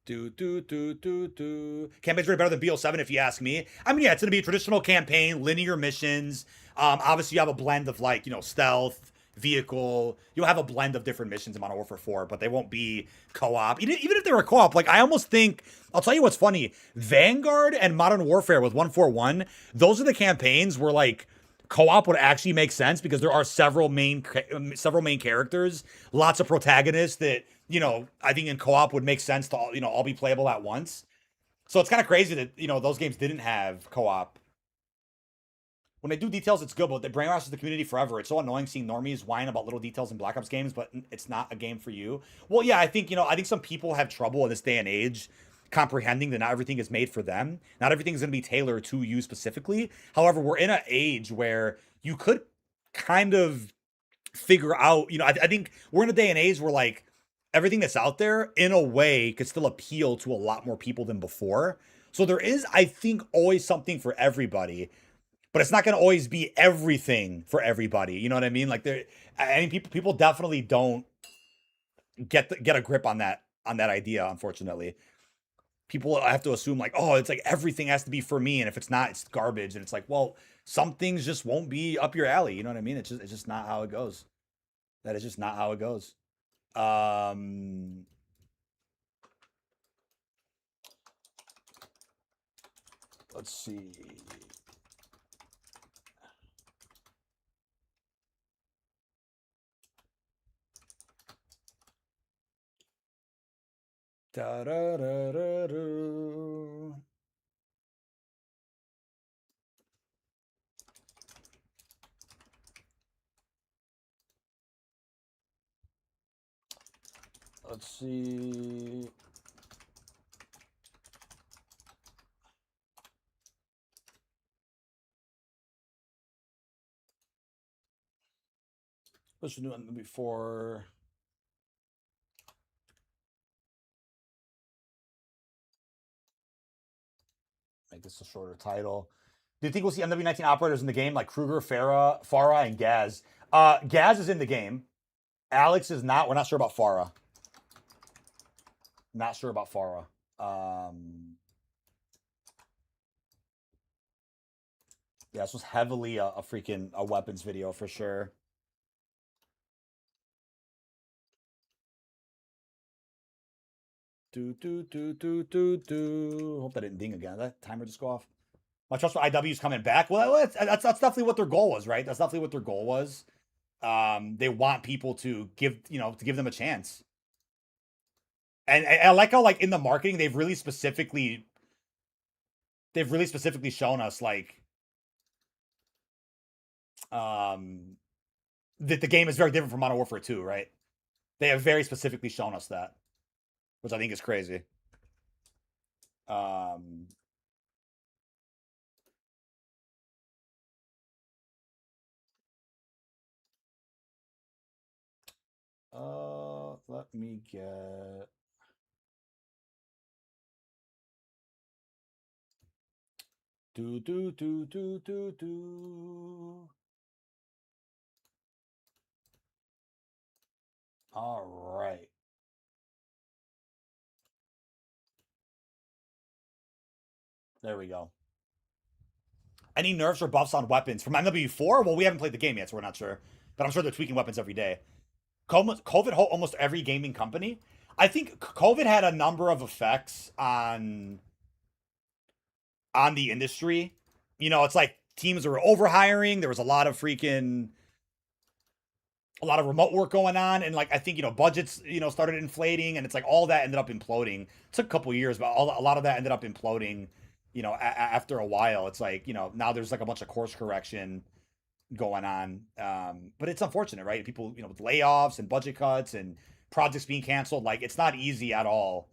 Campaign's way better than BO7 if you ask me. I mean, yeah, it's gonna be a traditional campaign, linear missions. Obviously you have a blend of like, you know, stealth, vehicle. You'll have a blend of different missions in Modern Warfare 4, but they won't be co-op. Even if they were co-op, like I almost think, I'll tell you what's funny. Vanguard and Modern Warfare with 141, those are the campaigns where like co-op would actually make sense because there are several main characters, lots of protagonists that, you know, I think in co-op would make sense to all, you know, all be playable at once. So it's kind of crazy that, you know, those games didn't have co-op. When they do details, it's good, but they brainwashes the community forever. It's so annoying seeing normies whine about little details in Black Ops games, but it's not a game for you. Well, yeah, I think, you know, I think some people have trouble in this day and age comprehending that not everything is made for them. Not everything is going to be tailored to you specifically. However, we're in an age where you could kind of figure out, you know, I think we're in a day and age where like everything that's out there in a way could still appeal to a lot more people than before. So there is, I think, always something for everybody, but it's not going to always be everything for everybody. You know what I mean? Like I mean, people definitely don't get a grip on that idea, unfortunately. People have to assume like, oh, it's like everything has to be for me, and if it's not, it's garbage. And it's like, well, some things just won't be up your alley. You know what I mean? It's just not how it goes. That is just not how it goes. Let's see. Da da da da da. Let's see. Let's do it before. Make this a shorter title. Do you think we'll see MW19 operators in the game like Kruger, Farah, and Gaz? Gaz is in the game. Alex is not. We're not sure about Farah. Not sure about Farah. Yeah, this was heavily a freaking weapons video for sure. Hope that didn't ding again. That timer just go off. My trust for IW is coming back. Well, that's definitely what their goal was, right? That's definitely what their goal was. they want people to give them a chance. And I like how, like, in the marketing, they've really specifically shown us, like, that the game is very different from Modern Warfare 2, right? They have very specifically shown us that, which I think is crazy. Let me get... All right. There we go. Any nerfs or buffs on weapons from MW4? Well, we haven't played the game yet, so we're not sure. But I'm sure they're tweaking weapons every day. COVID hit almost every gaming company. I think COVID had a number of effects on the industry. You know, it's like teams were overhiring. There was a lot of remote work going on, and, like, I think, budgets, started inflating, and it's like all that ended up imploding. It took a couple years, but a lot of that ended up imploding. After a while, it's like, now there's like a bunch of course correction going on. But it's unfortunate, right? People, with layoffs and budget cuts and projects being canceled, like, it's not easy at all.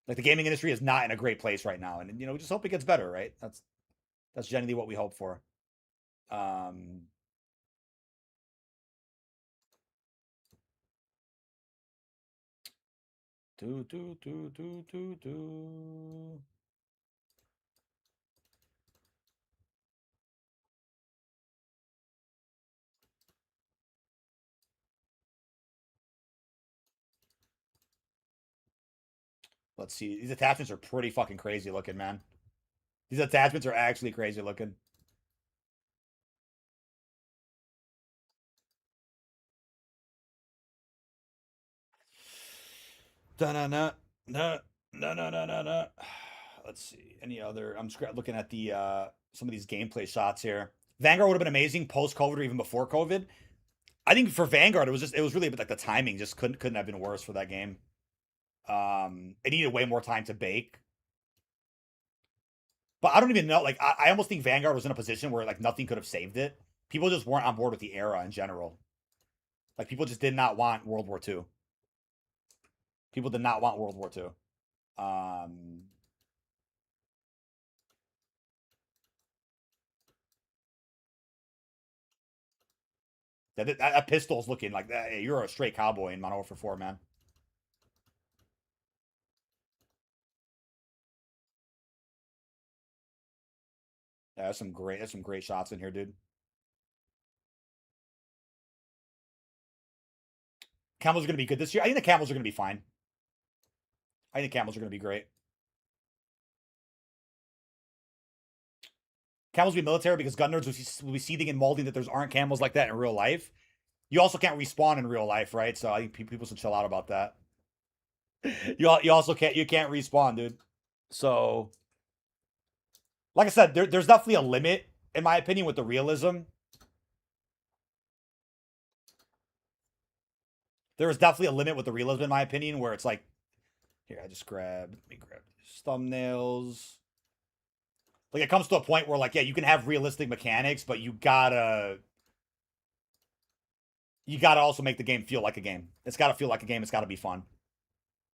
Like, the gaming industry is not in a great place right now, and we just hope it gets better, right? That's generally what we hope for. Let's see. These attachments are pretty fucking crazy looking, man. These attachments are actually crazy looking. No. Let's see. Any other? I'm just looking at the some of these gameplay shots here. Vanguard would have been amazing post COVID or even before COVID. I think for Vanguard, it was really like the timing just couldn't have been worse for that game. It needed way more time to bake. But I don't even know. Like, I almost think Vanguard was in a position where, like, nothing could have saved it. People just weren't on board with the era in general. Like, people just did not want World War II. People did not want World War II. That pistol's looking like that. Hey, you're a straight cowboy in Modern Warfare 4, man. Yeah, there's some great shots in here, dude. Camels are gonna be good this year. I think the camels are gonna be fine. I think the camels are gonna be great. Camels will be military because gun nerds will be seething and molding that there's aren't camels like that in real life. You also can't respawn in real life, right? So I think people should chill out about that. You also can't respawn, dude. So, like I said, there's definitely a limit, in my opinion, with the realism. There is definitely a limit with the realism, in my opinion, where it's like, here, let me grab these thumbnails. Like, it comes to a point where, like, yeah, you can have realistic mechanics, but you gotta also make the game feel like a game. It's gotta feel like a game. It's gotta be fun,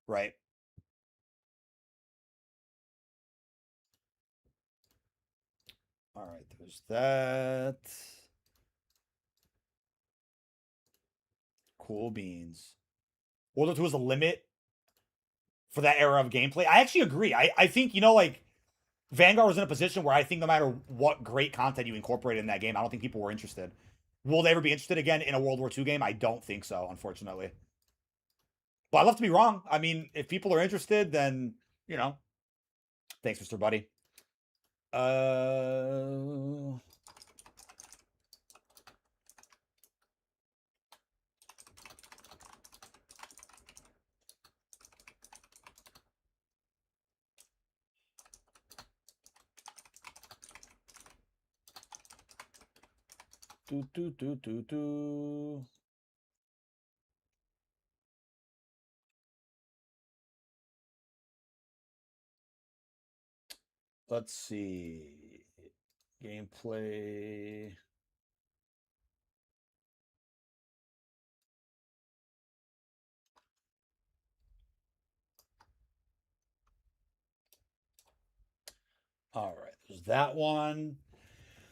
right? All right, there's that. Cool beans. World War 2 was a limit for that era of gameplay. I actually agree. I think, like, Vanguard was in a position where I think no matter what great content you incorporated in that game, I don't think people were interested. Will they ever be interested again in a World War II game? I don't think so, unfortunately. But I'd love to be wrong. I mean, if people are interested, then, thanks, Mr. Buddy. Let's see. Gameplay. All right, there's that one.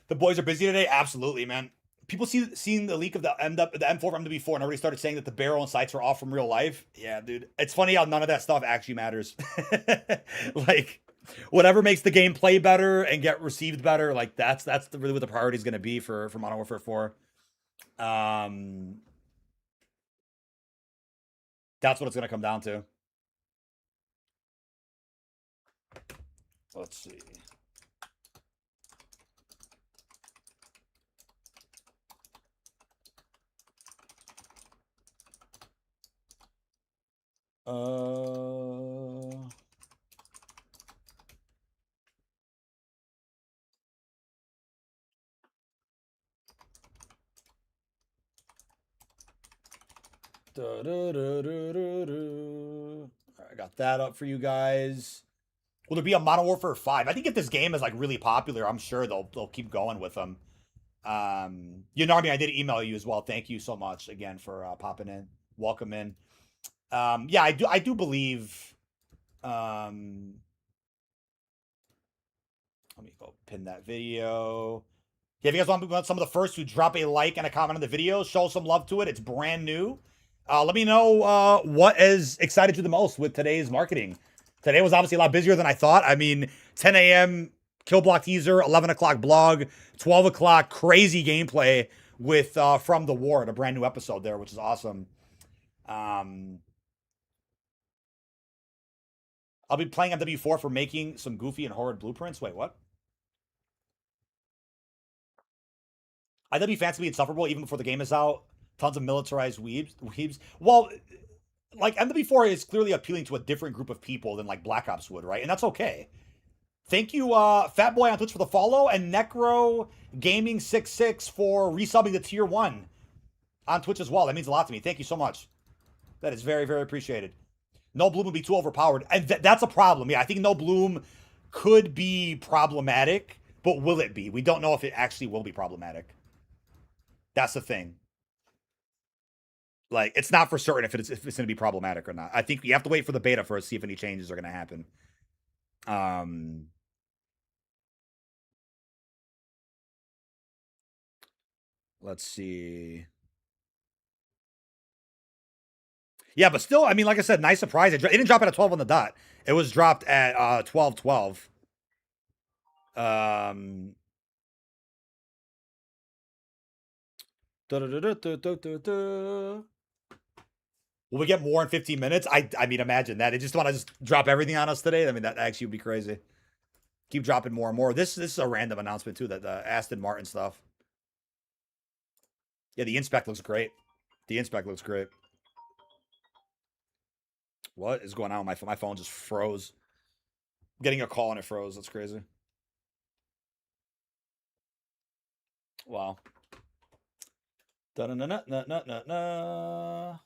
The boys are busy today. Absolutely, man. People seen the leak of the M4 from MW4, and everybody started saying that the barrel and sights were off from real life. Yeah, dude. It's funny how none of that stuff actually matters. Like, whatever makes the game play better and get received better, like that's really what the priority is going to be for Modern Warfare 4. That's what it's going to come down to. Let's see. I got that up for you guys. Will there be a Modern Warfare 5? I think if this game is like really popular, I'm sure they'll keep going with them. Narmi, I did email you as well. Thank you so much again for popping in. Welcome in. Yeah, I do believe. Let me go pin that video. Yeah, if you guys want some of the first who drop a like and a comment on the video, show some love to it. It's brand new. Let me know what has excited you the most with today's marketing. Today was obviously a lot busier than I thought. I mean, 10 a.m. kill block teaser, 11 o'clock blog, 12 o'clock crazy gameplay with From the Ward, a brand new episode there, which is awesome. I'll be playing MW4 for making some goofy and horrid blueprints. Wait, what? IW fans can be insufferable even before the game is out. Tons of militarized weebs. Well, like MW4 is clearly appealing to a different group of people than like Black Ops would, right? And that's okay. Thank you, Fat Boy on Twitch for the follow, and Necro Gaming 66 for resubbing the tier 1 on Twitch as well. That means a lot to me. Thank you so much. That is very, very appreciated. No Bloom would be too overpowered, and that's a problem. Yeah, I think No Bloom could be problematic, but will it be? We don't know if it actually will be problematic. That's the thing. Like, it's not for certain if it's going to be problematic or not. I think you have to wait for the beta first, see if any changes are going to happen. Let's see. Yeah, but still, I mean, like I said, nice surprise. It didn't drop at a 12 on the dot. It was dropped at 12:12. Will we get more in 15 minutes? I mean, imagine that. They just want to just drop everything on us today. I mean, that actually would be crazy. Keep dropping more and more. This is a random announcement too, that the Aston Martin stuff. Yeah, the inspect looks great. The inspect looks great. What is going on with my phone? Just froze. I'm getting a call and it froze. That's crazy. Wow. Da-na-na-na-na-na-na.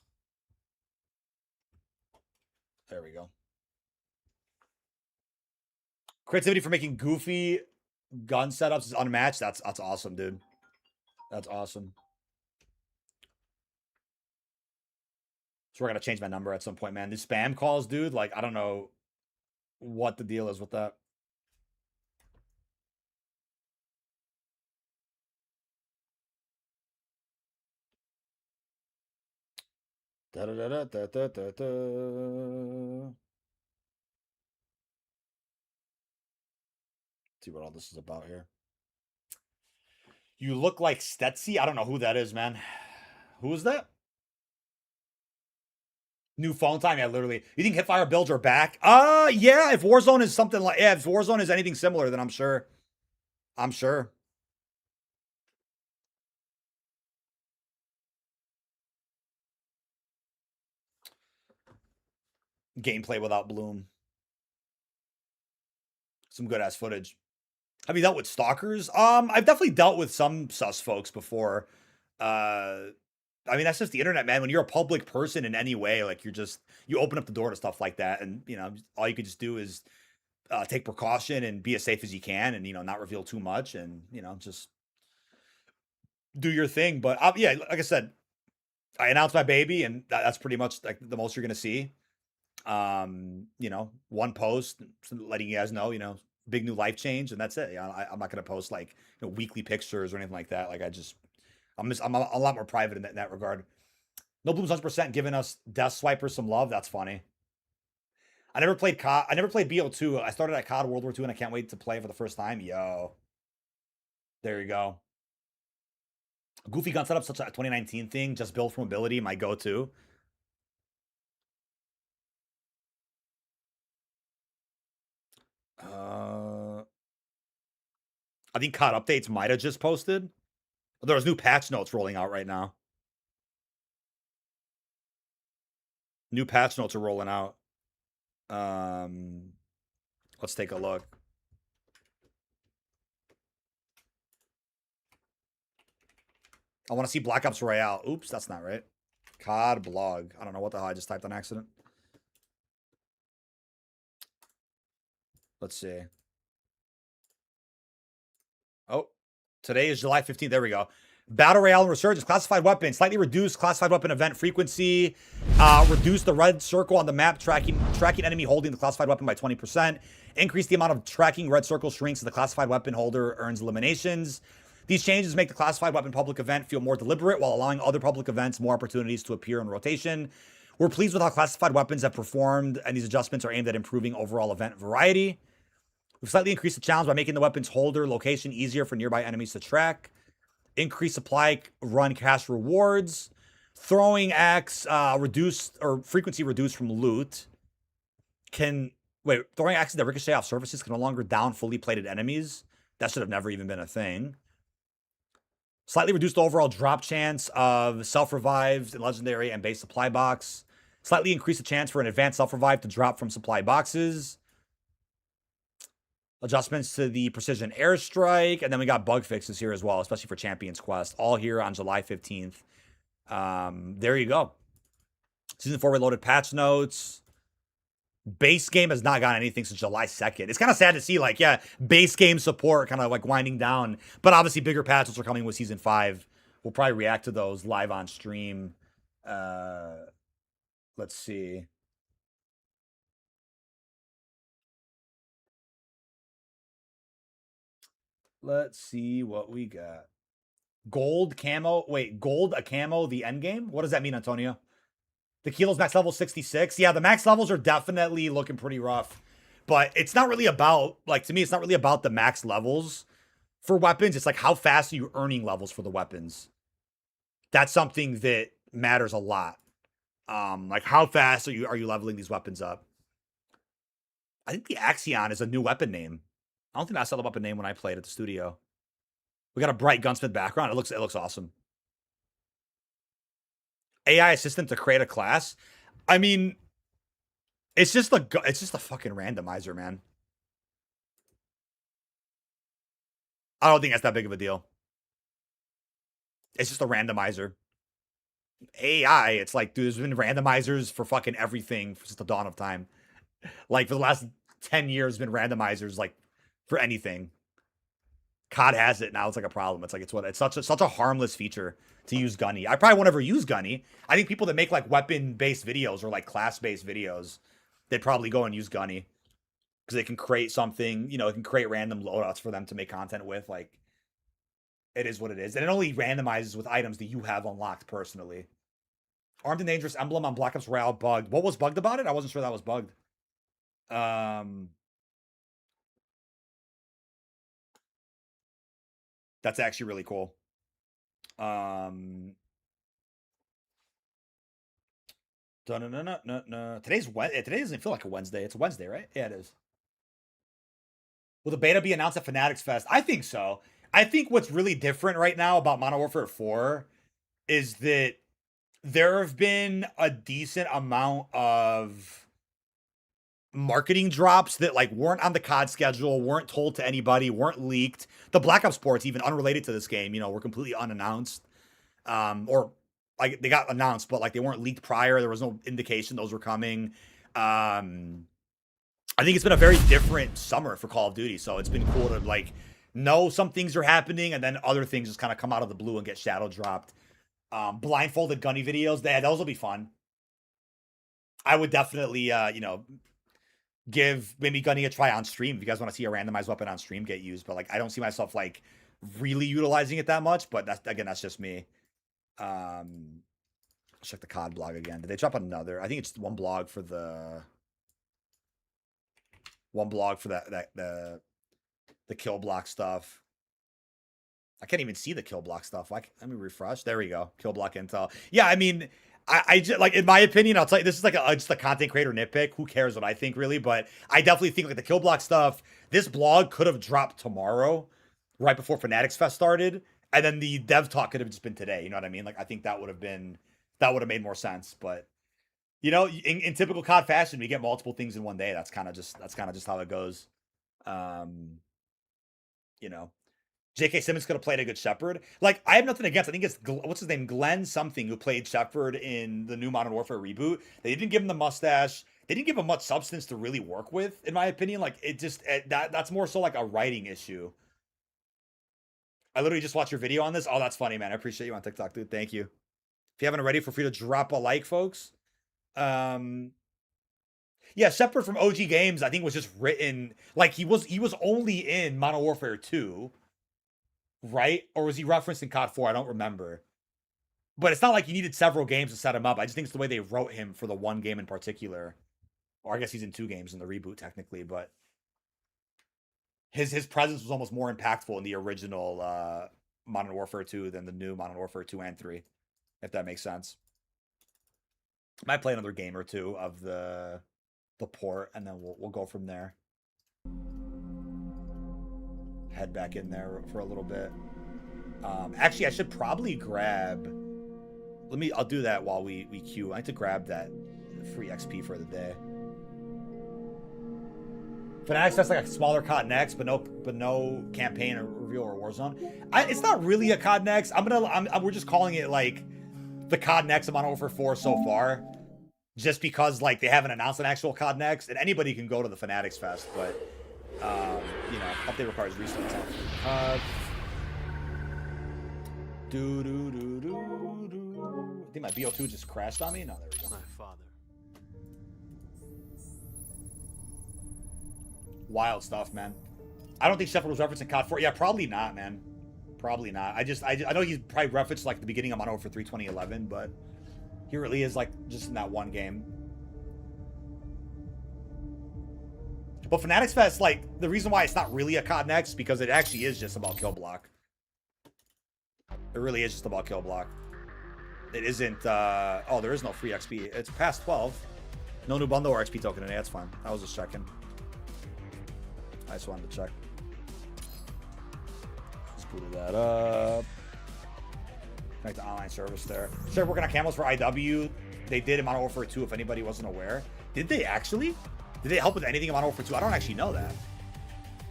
There we go. Creativity for making goofy gun setups is unmatched. That's awesome, dude. That's awesome. So we're gonna change my number at some point, man. These spam calls, dude. Like, I don't know what the deal is with that. Da da da da da da da da. See what all this is about here. You look like Stetsy. I don't know who that is, man. Who is that? New phone time, yeah, literally. You think Hipfire builds are back? Yeah. If Warzone is something like, yeah, if Warzone is anything similar, then I'm sure. I'm sure. Gameplay without Bloom. Some good ass footage. Have you dealt with stalkers? I've definitely dealt with some sus folks before. I mean, that's just the internet, man. When you're a public person in any way, like you open up the door to stuff like that, and all you could just do is take precaution and be as safe as you can, and not reveal too much, and just do your thing. But yeah, like I said, I announced my baby, and that's pretty much like the most you're gonna see. One post letting you guys know, big new life change, and that's it. I'm not gonna post like weekly pictures or anything like that. Like I'm a lot more private in that regard. No Blooms 100% giving us Death Swiper some love. That's funny. I never played COD. I never played BO2. I started at COD World War II, and I can't wait to play for the first time. Yo, there you go. Goofy Gun Setup, such a 2019 thing. Just build for mobility, my go-to. I think COD updates might have just posted. There's new patch notes rolling out right now. New patch notes are rolling out. Let's take a look. I want to see Black Ops Royale. Oops, that's not right. COD blog. I don't know what the hell I just typed on accident. Let's see. Oh, today is July 15th. There we go. Battle Royale and Resurgence. Classified weapon. Slightly reduced classified weapon event frequency. Reduce the red circle on the map tracking enemy holding the classified weapon by 20%. Increase the amount of tracking red circle shrinks so the classified weapon holder earns eliminations. These changes make the classified weapon public event feel more deliberate while allowing other public events more opportunities to appear in rotation. We're pleased with how classified weapons have performed, and these adjustments are aimed at improving overall event variety. We've slightly increased the challenge by making the weapon's holder location easier for nearby enemies to track. Increase supply run cash rewards. Throwing axe reduced or frequency reduced from loot. Throwing axes that ricochet off surfaces can no longer down fully plated enemies. That should have never even been a thing. Slightly reduced the overall drop chance of self-revives in legendary and base supply box. Slightly increased the chance for an advanced self-revive to drop from supply boxes. Adjustments to the precision airstrike. And then we got bug fixes here as well, especially for Champions Quest. All here on July 15th. There you go. Season 4 reloaded patch notes. Base game has not gotten anything since July 2nd. It's kind of sad to see, like, yeah, base game support kind of like winding down. But obviously bigger patches are coming with Season 5. We'll probably react to those live on stream. Let's see. Let's see what we got. Gold camo. Wait, gold a camo, the end game? What does that mean, Antonio? The kilo's max level 66. Yeah, the max levels are definitely looking pretty rough. But it's not really about, like, to me, it's not really about the max levels for weapons. It's like, how fast are you earning levels for the weapons? That's something that matters a lot. Like, how fast are you leveling these weapons up? I think the Axion is a new weapon name. I don't think I set up a name when I played at the studio. We got a bright gunsmith background. It looks awesome. AI assistant to create a class. I mean, it's just a fucking randomizer, man. I don't think that's that big of a deal. It's just a randomizer. AI, it's like, dude, there's been randomizers for fucking everything since the dawn of time. Like, for the last 10 years, been randomizers, like, for anything. COD has it now. It's like a problem. It's like it's such a harmless feature to use Gunny. I probably won't ever use Gunny. I think people that make like weapon-based videos or like class-based videos, they'd probably go and use Gunny because they can create something. It can create random loadouts for them to make content with. Like, it is what it is, and it only randomizes with items that you have unlocked personally. Armed and Dangerous emblem on Black Ops Royale bugged. What was bugged about it? I wasn't sure that was bugged. That's actually really cool. Today doesn't feel like a Wednesday. It's a Wednesday, right? Yeah, it is. Will the beta be announced at Fanatics Fest? I think so. I think what's really different right now about Modern Warfare 4 is that there have been a decent amount of marketing drops that like weren't on the COD schedule, weren't told to anybody, weren't leaked. The Black Ops ports, even unrelated to this game, you know, were completely unannounced. Or like they got announced, but like they weren't leaked prior. There was no indication those were coming. I think it's been a very different summer for Call of Duty, so it's been cool to like know some things are happening and then other things just kind of come out of the blue and get shadow dropped. Blindfolded gunny videos, those will be fun. I would definitely, you know, give maybe Gunny a try on stream if you guys want to see a randomized weapon on stream get used. But like, I don't see myself like really utilizing it that much. But that's just me. Check the COD blog again. Did they drop another? I think it's one blog for the the kill block stuff. I can't even see the kill block stuff. Let me refresh. There we go. Kill block intel. Yeah, I mean, I just like, in my opinion, I'll tell you, this is like just a content creator nitpick. Who cares what I think, really? But I definitely think like the kill block stuff, this blog could have dropped tomorrow, right before Fanatics Fest started, and then the dev talk could have just been today. You know what I mean? Like, I think that would have made more sense. But you know, in typical COD fashion, we get multiple things in one day. That's kind of just how it goes. You know. J.K. Simmons could have played a good Shepard. Like, I have nothing against. I think it's what's his name, Glenn something, who played Shepard in the new Modern Warfare reboot. They didn't give him the mustache. They didn't give him much substance to really work with, in my opinion. Like, it just that's more so like a writing issue. I literally just watched your video on this. Oh, that's funny, man. I appreciate you on TikTok, dude. Thank you. If you haven't already, feel free to drop a like, folks. Yeah, Shepard from OG Games, I think, was just written like he was only in Modern Warfare 2. Right? Or was he referenced in COD 4? I don't remember. But it's not like you needed several games to set him up. I just think it's the way they wrote him for the one game in particular. Or I guess he's in 2 games in the reboot, technically. But his presence was almost more impactful in the original Modern Warfare 2 than the new Modern Warfare 2 and 3. If that makes sense. Might play another game or two of the port, and then we'll go from there. Head back in there for a little bit. Actually, I should probably grab. I'll do that while we queue. I need to grab that free XP for the day. Fanatics, that's like a smaller COD Next, but no campaign or reveal or Warzone. It's not really a COD Next. We're just calling it like the COD Next of Modern Warfare 4 so far, just because like they haven't announced an actual COD Next, and anybody can go to the Fanatics Fest, but. You know, update requires restarts. I think my BO2 just crashed on me. No, there we go.
My father.
Wild stuff, man. I don't think Shepard was referencing COD 4. Yeah, probably not, man. Probably not. I know he's probably referenced like the beginning of Modern Warfare 3 2011, but he really is like just in that one game. But Fanatics Fest, like, the reason why it's not really a COD Next, because it actually is just about kill block. It really is just about kill block. It isn't, oh, there is no free XP. It's past 12. No new bundle or XP token today. That's fine. I was just checking. I just wanted to check. Just booted that up. Connect to online service there. Started working on camos for IW. They did in Modern Warfare 2, if anybody wasn't aware. Did they actually? Did they help with anything in Modern Warfare 2? I don't actually know that.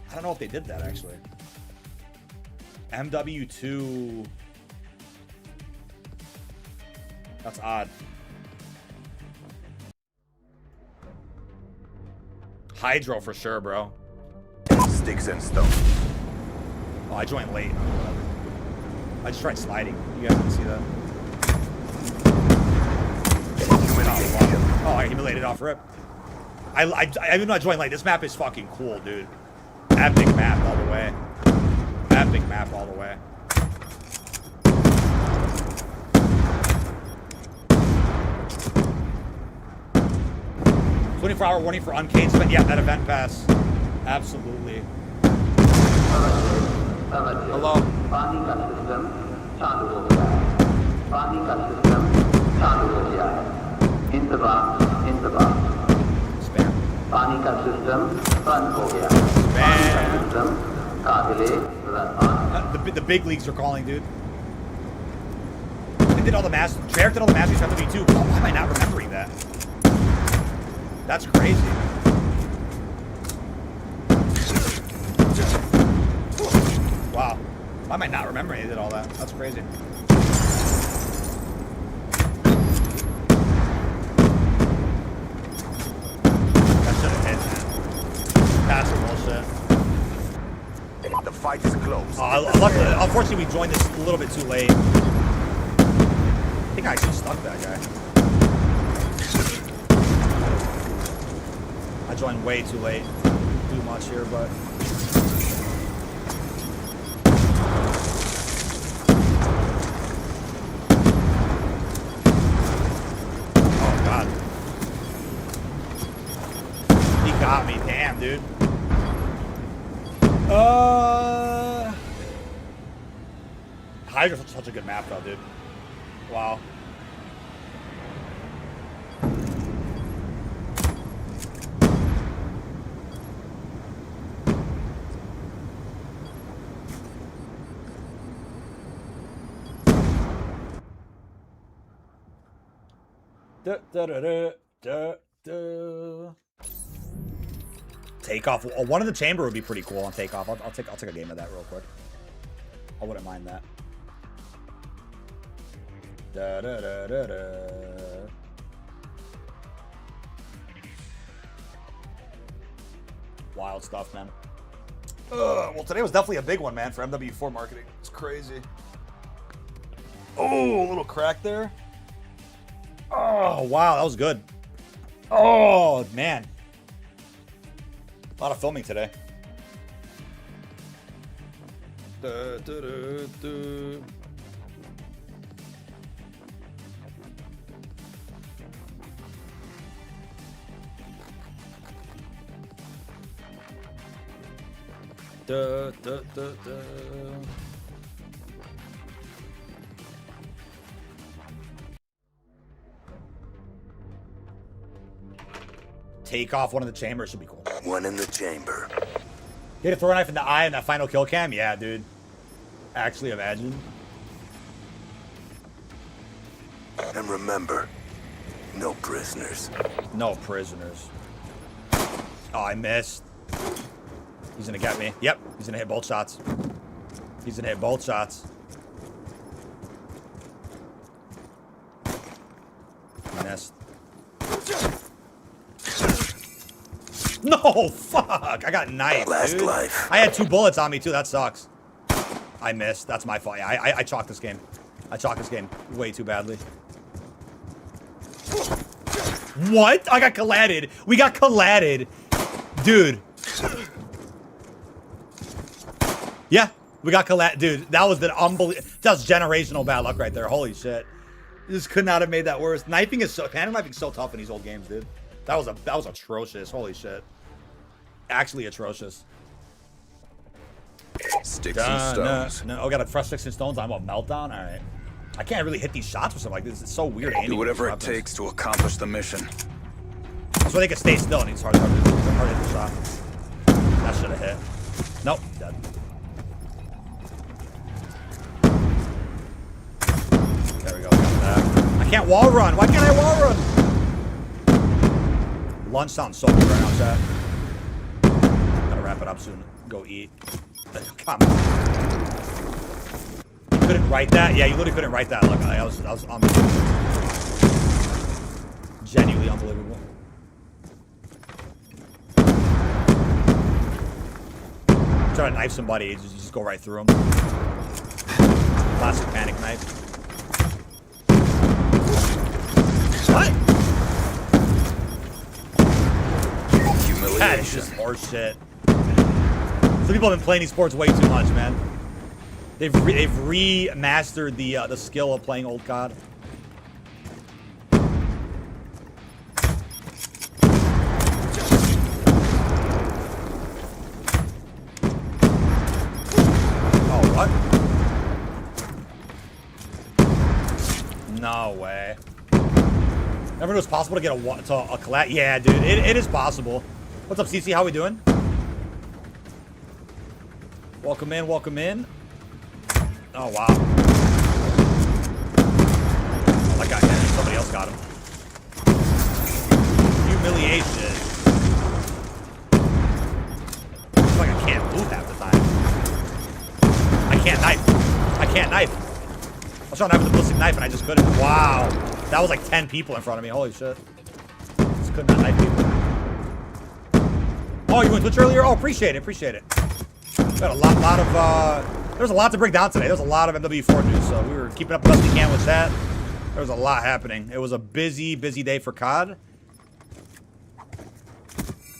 I don't know if they did that, actually. MW4. That's odd. Hydro for sure, bro.
Sticks and stones.
Oh, I joined late. I just tried sliding. You guys didn't see that. Oh, I humiliated off rip. I even though I joined late, this map is fucking cool, dude. Epic map all the way. Epic map all the way. "24-hour warning for uncaged event." Yeah, that event pass. Absolutely. Hello. The big leagues are calling, dude. They did all the masters. Treyarch did all the masters at MW2. Why am I not remembering that? That's crazy. I might not remember he did all that. That's crazy. That should have hit, man. That's bullshit.
The fight is close.
Unfortunately, we joined this a little bit too late. I think I actually stuck that guy. I joined way too late. Too much here, but. Oh, God. He got me. Damn, dude. Hydra's such a good map, though, dude. Wow. Da, da, da, da, da, da. Takeoff. One in the chamber would be pretty cool on takeoff. I'll take a game of that real quick. I wouldn't mind that. Da, da, da, da, da. Wild stuff, man. Well, today was definitely a big one, man, for MW4 marketing. It's crazy. Oh, a little crack there. Oh, wow, that was good. Oh, man. A lot of filming today. Da, da, da, da. Da, da, da, da. Take off one of the chambers should be cool.
One in the chamber.
Hit a throw knife in the eye in that final kill cam? Yeah, dude. Actually, imagine.
And remember, no prisoners.
No prisoners. Oh, I missed. He's gonna get me. Yep, he's gonna hit both shots. He's gonna hit both shots. Missed. No, fuck! I got knifed,
Last
dude.
life.
I had 2 bullets on me, too. That sucks. I missed. That's my fault. Yeah, I chalked this game. I chalked this game way too badly. What? I got colladed. We got colladed. Dude. Yeah, we got colladed. Dude, that was the unbelievable. That was generational bad luck right there. Holy shit. You just could not have made that worse. Knifing is so... Phantom knifing is so tough in these old games, dude. That was atrocious. Holy shit. Actually atrocious.
Sticks and stones.
No, got a fresh sticks and stones. I'm a meltdown. All right. I can't really hit these shots with something like this. It's so weird.
Do whatever it takes to accomplish the mission.
So they can stay still and it's hard to hit the shot. That should have hit. Nope. Dead. There we go. Got that. I can't wall run. Why can't I wall run? Lunch sounds so good right now, chat. Gotta wrap it up soon. Go eat. Come on. You couldn't write that? Yeah, you literally couldn't write that. Look, that was unbelievable. Genuinely unbelievable. Try to knife somebody, you just go right through them. Classic panic knife. What? That is just horse shit. Some people have been playing these sports way too much, man. They've remastered the skill of playing old COD. Oh, what? No way. Never knew it was possible to get a collat. Yeah, dude, it is possible. What's up, CC? How we doing? Welcome in, welcome in. Oh, wow. Oh, that guy, somebody else got him. Humiliation. It's like I can't move half the time. I can't knife. can't knife. I was trying to knife with the ballistic knife and I just couldn't. Wow. That was like 10 people in front of me. Holy shit. Just could not knife people. Oh, you went Twitch earlier? Oh, appreciate it. Appreciate it. We had a lot of, there was a lot to break down today. There was a lot of MW4 news, so we were keeping up the best we can with that. There was a lot happening. It was a busy day for COD.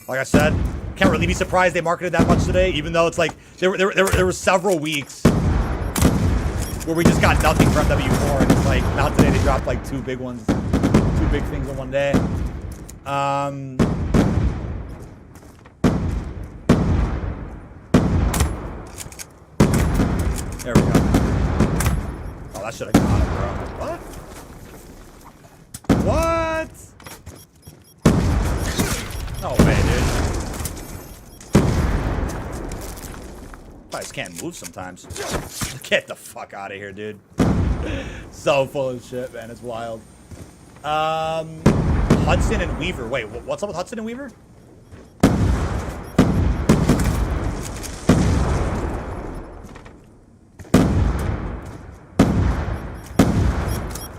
Like I said, can't really be surprised they marketed that much today, even though it's like there were several weeks where we just got nothing from MW4, and it's like now today they dropped like two big things in one day. There we go. Oh, that should have got it, bro. What? No way, dude. I just can't move sometimes. Get the fuck out of here, dude. So full of shit, man. It's wild. Hudson and Weaver. Wait, what's up with Hudson and Weaver?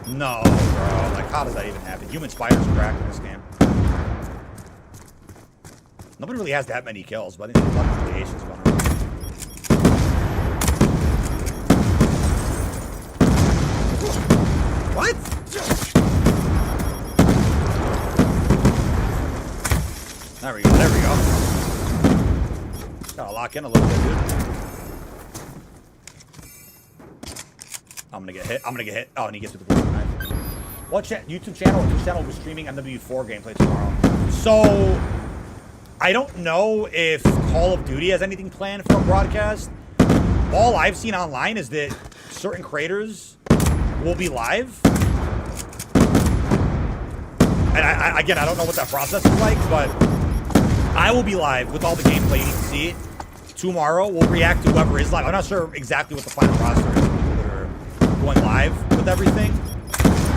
No, bro. Like, how does that even happen? Human Spider's cracked in this game. Nobody really has that many kills, but I think there's a lot of variations going on. What? There we go. There we go. Gotta lock in a little bit, dude. I'm gonna get hit. I'm gonna get hit. Oh, and he gets with the blue knife. What YouTube channel or Twitch channel will be streaming MW4 gameplay tomorrow? So, I don't know if Call of Duty has anything planned for a broadcast. All I've seen online is that certain creators will be live. And again, I don't know what that process is like, but I will be live with all the gameplay you need to see. Tomorrow, we'll react to whoever is live. I'm not sure exactly what the final roster is. Going live with everything.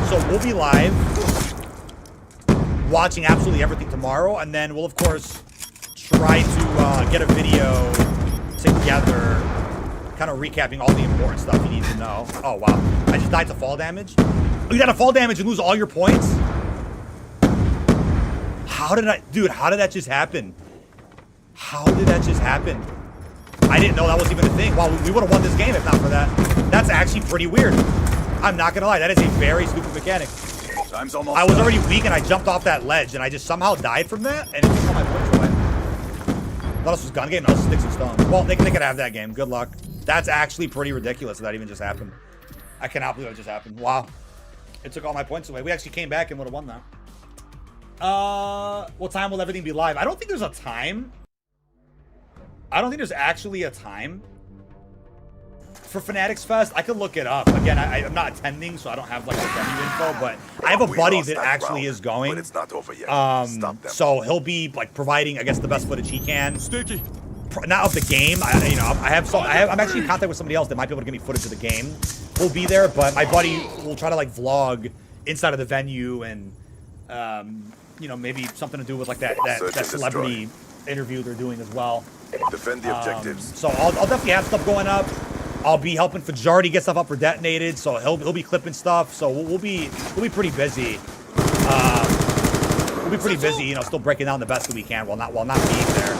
So we'll be live watching absolutely everything tomorrow, and then we'll of course try to get a video together kind of recapping all the important stuff you need to know. Oh wow, I just died to fall damage. Oh, you died to fall damage and lose all your points? How did that just happen? How did that just happen? I didn't know that was even a thing. Wow, we would have won this game if not for that. That's actually pretty weird. I'm not gonna lie, that is a very stupid mechanic.
Time's almost
I was
done.
already weak and I jumped off that ledge and I just somehow died from that and it took all my points away. Thought this was gun game, no, this is sticks and stones. Well, they could have that game. Good luck. That's actually pretty ridiculous that even just happened. I cannot believe it just happened. Wow. It took all my points away. We actually came back and would have won that. What time will everything be live? I don't think there's a time. I don't think there's actually a time for Fanatics Fest. I could look it up. Again, I'm not attending, so I don't have like the venue info, but I have a buddy that actually is going.
But it's not over yet. Stop them.
So he'll be like providing, I guess, the best footage he can. Sticky. Not of the game. I'm actually in contact with somebody else that might be able to give me footage of the game. We'll be there, but my buddy will try to like vlog inside of the venue and you know, maybe something to do with like that celebrity interview they're doing as well.
Defend the objectives.
So I'll definitely have stuff going up. I'll be helping Fajardi get stuff up for Detonated, so he'll be clipping stuff. So we'll be pretty busy. We'll be pretty busy, you know, still breaking down the best that we can while not being there.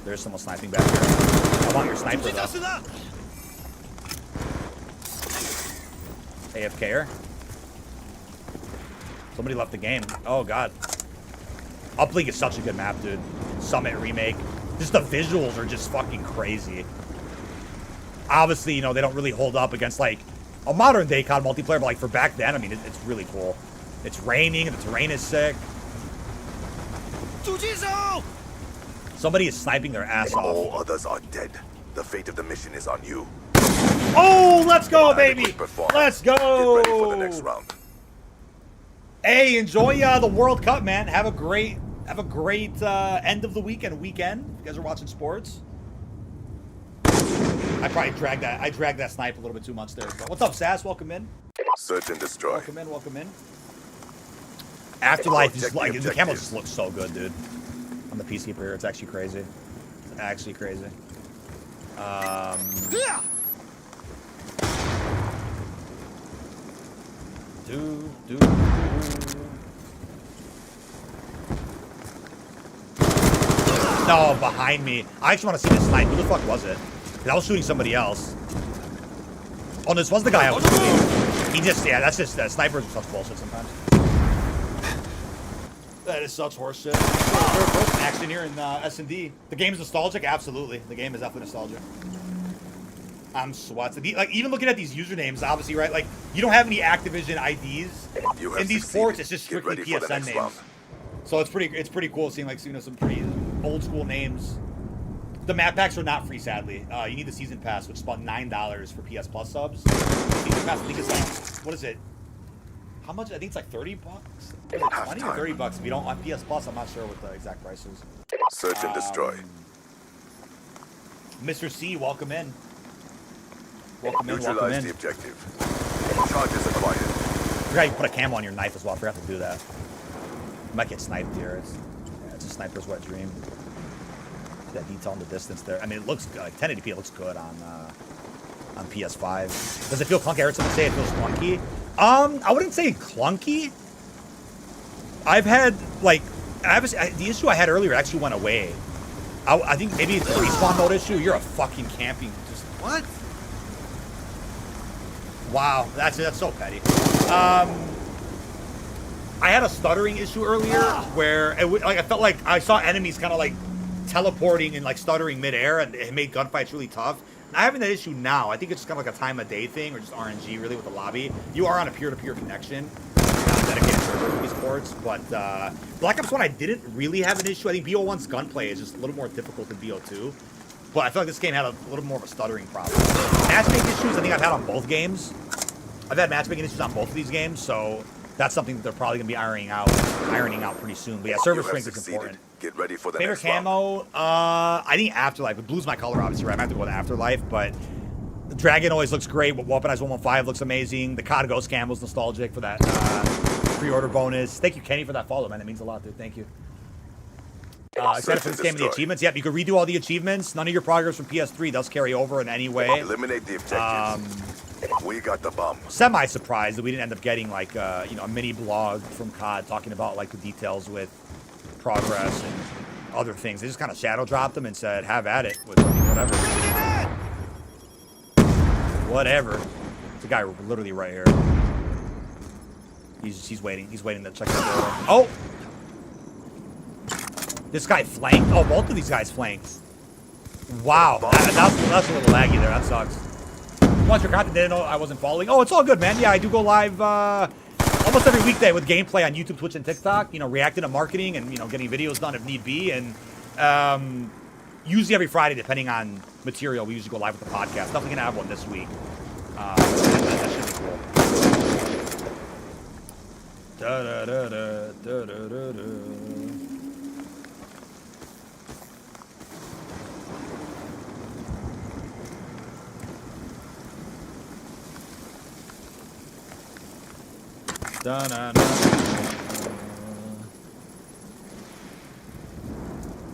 There's someone sniping back here. I want your sniper though. AFK'er. Somebody left the game. Oh god. Uplink is such a good map, dude. Summit remake. Just the visuals are just fucking crazy. Obviously, you know, they don't really hold up against like a modern day COD multiplayer, but like for back then, I mean, it's really cool. It's raining and the terrain is sick. Somebody is sniping their ass off.
All others are dead. The fate of the mission is on you.
Oh, let's go, baby! Let's go!
Get ready for the next round.
Hey, enjoy the World Cup, man. Have a great end of the weekend. If you guys are watching sports. I probably dragged that snipe a little bit too much there. But what's up, Sass? Welcome in.
Search and destroy.
Welcome in. Afterlife is like the camo just looks so good, dude. On the Peacekeeper here, it's actually crazy. It's actually crazy. No, behind me. I actually want to see this snipe. Who the fuck was it? 'Cause I was shooting somebody else. Oh, this was the guy I was shooting. He just, yeah, that's just, snipers are such bullshit sometimes. That is such horseshit. Third person action here in S&D. The game is nostalgic? Absolutely. The game is definitely nostalgic. I'm sweating. Like, even looking at these usernames, obviously, right? Like, you don't have any Activision IDs. In these ports, it's just strictly PSN names. So it's pretty cool seeing, like, you know, some pretty old school names. The map packs are not free, sadly. You need the season pass, which is about $9 for PS Plus subs. Season pass, I think it's like, what is it? How much? I think it's like 30 bucks. Is it 20 or 30 bucks? If you don't want PS Plus, I'm not sure what the exact price is.
Search and destroy.
Mr. C, welcome in. Welcome in, welcome
Neutralize
in.
the objective. Charges acquired.
I forgot you put a camo on your knife as well. I forgot to do that. You might get sniped here. It's a sniper's wet dream. That detail in the distance there. I mean, it looks good. Like 1080p, it looks good on PS5. Does it feel clunky? I heard someone say it feels clunky. I wouldn't say clunky. I've had like, the issue I had earlier actually went away. I think maybe it's a respawn mode issue. You're a fucking camping. Just what? Wow, that's so petty. I had a stuttering issue earlier where like I felt like I saw enemies kind of like teleporting and like stuttering midair, and it made gunfights really tough. Not having that issue now. I think it's just kind of like a time of day thing, or just RNG really with the lobby. You are on a peer-to-peer connection, not dedicated server for these ports. But Black Ops 1, I didn't really have an issue. I think BO1's gunplay is just a little more difficult than BO2. But I feel like this game had a little more of a stuttering problem. Matchmaking issues, I think I've had on both games. I've had matchmaking issues on both of these games, so that's something that they're probably going to be ironing out pretty soon. But yeah, server strength is important.
Get ready for the
Favorite
next
camo? I think Afterlife. It blue's my color, obviously, right? I have to go with Afterlife, but the Dragon always looks great. Weaponized 115 looks amazing. The COD Ghost camo's nostalgic for that pre-order bonus. Thank you, Kenny, for that follow, man. That means a lot, dude. Thank you. Excited for this game and the achievements? Yep, you can redo all the achievements. None of your progress from PS3 does carry over in any way.
Eliminate the objectives. We got the bomb.
Semi-surprised that we didn't end up getting, like, you know, a mini blog from COD talking about, like, the details with progress and other things. They just kind of shadow dropped them and said, have at it with whatever. Whatever. It's a guy literally right here. He's waiting. He's waiting to check the door. Oh! This guy flanked. Oh, both of these guys flanked. Wow. That's a little laggy there. That sucks. Once your content didn't know I wasn't following. Oh, it's all good, man. Yeah, I do go live almost every weekday with gameplay on YouTube, Twitch, and TikTok. You know, reacting to marketing and, you know, getting videos done if need be. And usually every Friday, depending on material, we usually go live with the podcast. Definitely going to have one this week. That should be cool.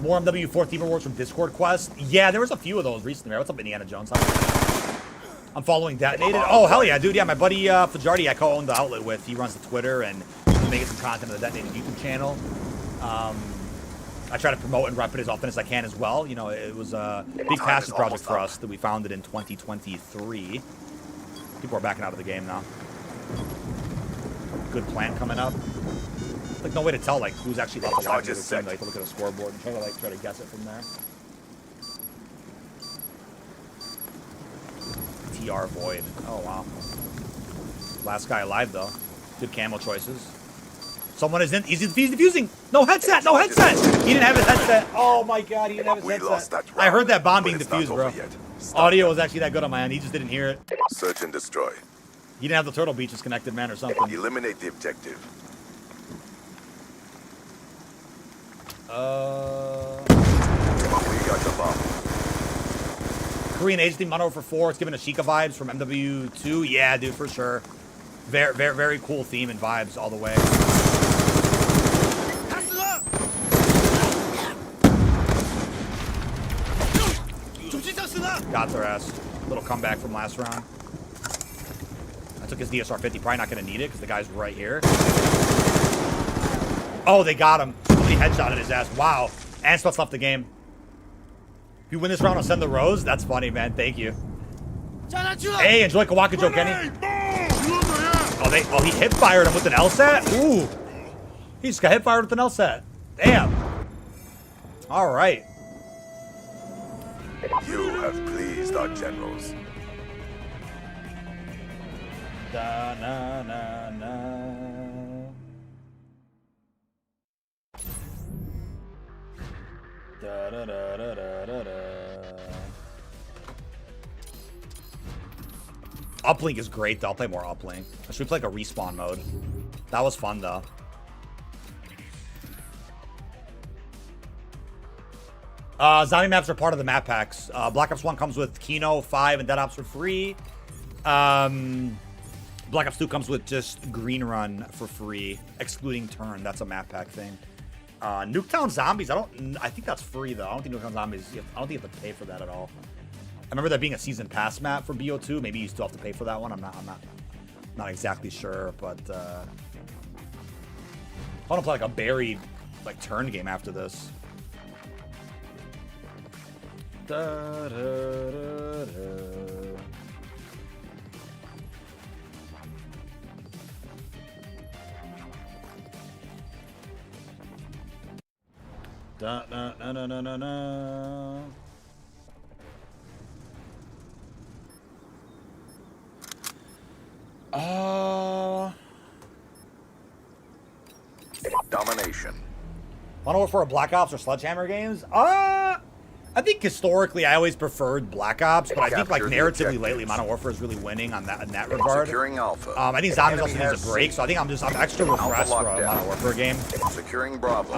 More MW4 theme awards from Discord Quest. Yeah, there was a few of those recently. What's up, Indiana Jones? I'm following Detonated. Oh, hell yeah, dude. Yeah, my buddy Fajardi, I co-own the outlet with. He runs the Twitter and making some content on the Detonated YouTube channel. I try to promote and rep it as often as I can as well. You know, it was a big passion project for us that we founded in 2023. People are backing out of the game now. Good plan coming up. Like no way to tell like who's actually left alive in the team. Like to look at a scoreboard and try to guess it from there. TR Void. Oh wow. Last guy alive though. Good camo choices. Someone is in. He's defusing. No headset. No headset. He didn't have his headset. Oh my god. He didn't have his headset. I heard that bomb being defused, bro. Audio was actually that good on my end. He just didn't hear it.
Search and destroy.
He didn't have the turtle beaches connected, man, or something.
Eliminate the objective. We got the bomb.
Korean Age theme Modern Warfare 4. It's giving a Sheikah vibes from MW2. Yeah, dude, for sure. Very, very, very cool theme and vibes all the way. Got their ass. Little comeback from last round. I took his DSR 50. Probably not going to need it because the guy's right here. Oh, they got him. Somebody headshotted his ass. Wow. And Splits left the game. If you win this round, I'll send the rose. That's funny, man. Thank you. Hey, enjoy Kawaka Joe, Kenny. Oh, he hip fired him with an LSAT? Ooh. He just got hip fired with an LSAT. Damn. All right.
You have pleased our generals.
Da, na, na, na. Da, da, da, da, da, da, da. Uplink is great, though. I'll play more uplink. Should we play like a respawn mode? That was fun, though. Zombie maps are part of the map packs. Black Ops 1 comes with Kino, 5, and Dead Ops for free. Black Ops 2 comes with just Green Run for free, excluding Turn. That's a map pack thing. Nuketown Zombies, I think that's free, though. I don't think Nuketown Zombies, I don't think you have to pay for that at all. I remember that being a season pass map for BO2. Maybe you still have to pay for that one. I'm not exactly sure, but I want to play like a buried like turn game after this. Da, da, da, da. Da, da, da, da, da, da.
Domination.
Modern Warfare Black Ops or Sledgehammer games? I think historically I always preferred Black Ops, but I think like narratively lately Modern Warfare is really winning on that in that regard.
Securing Alpha.
I think Zombies also needs a break, so I think I'm extra refreshed for a Modern Warfare game.
Securing Bravo.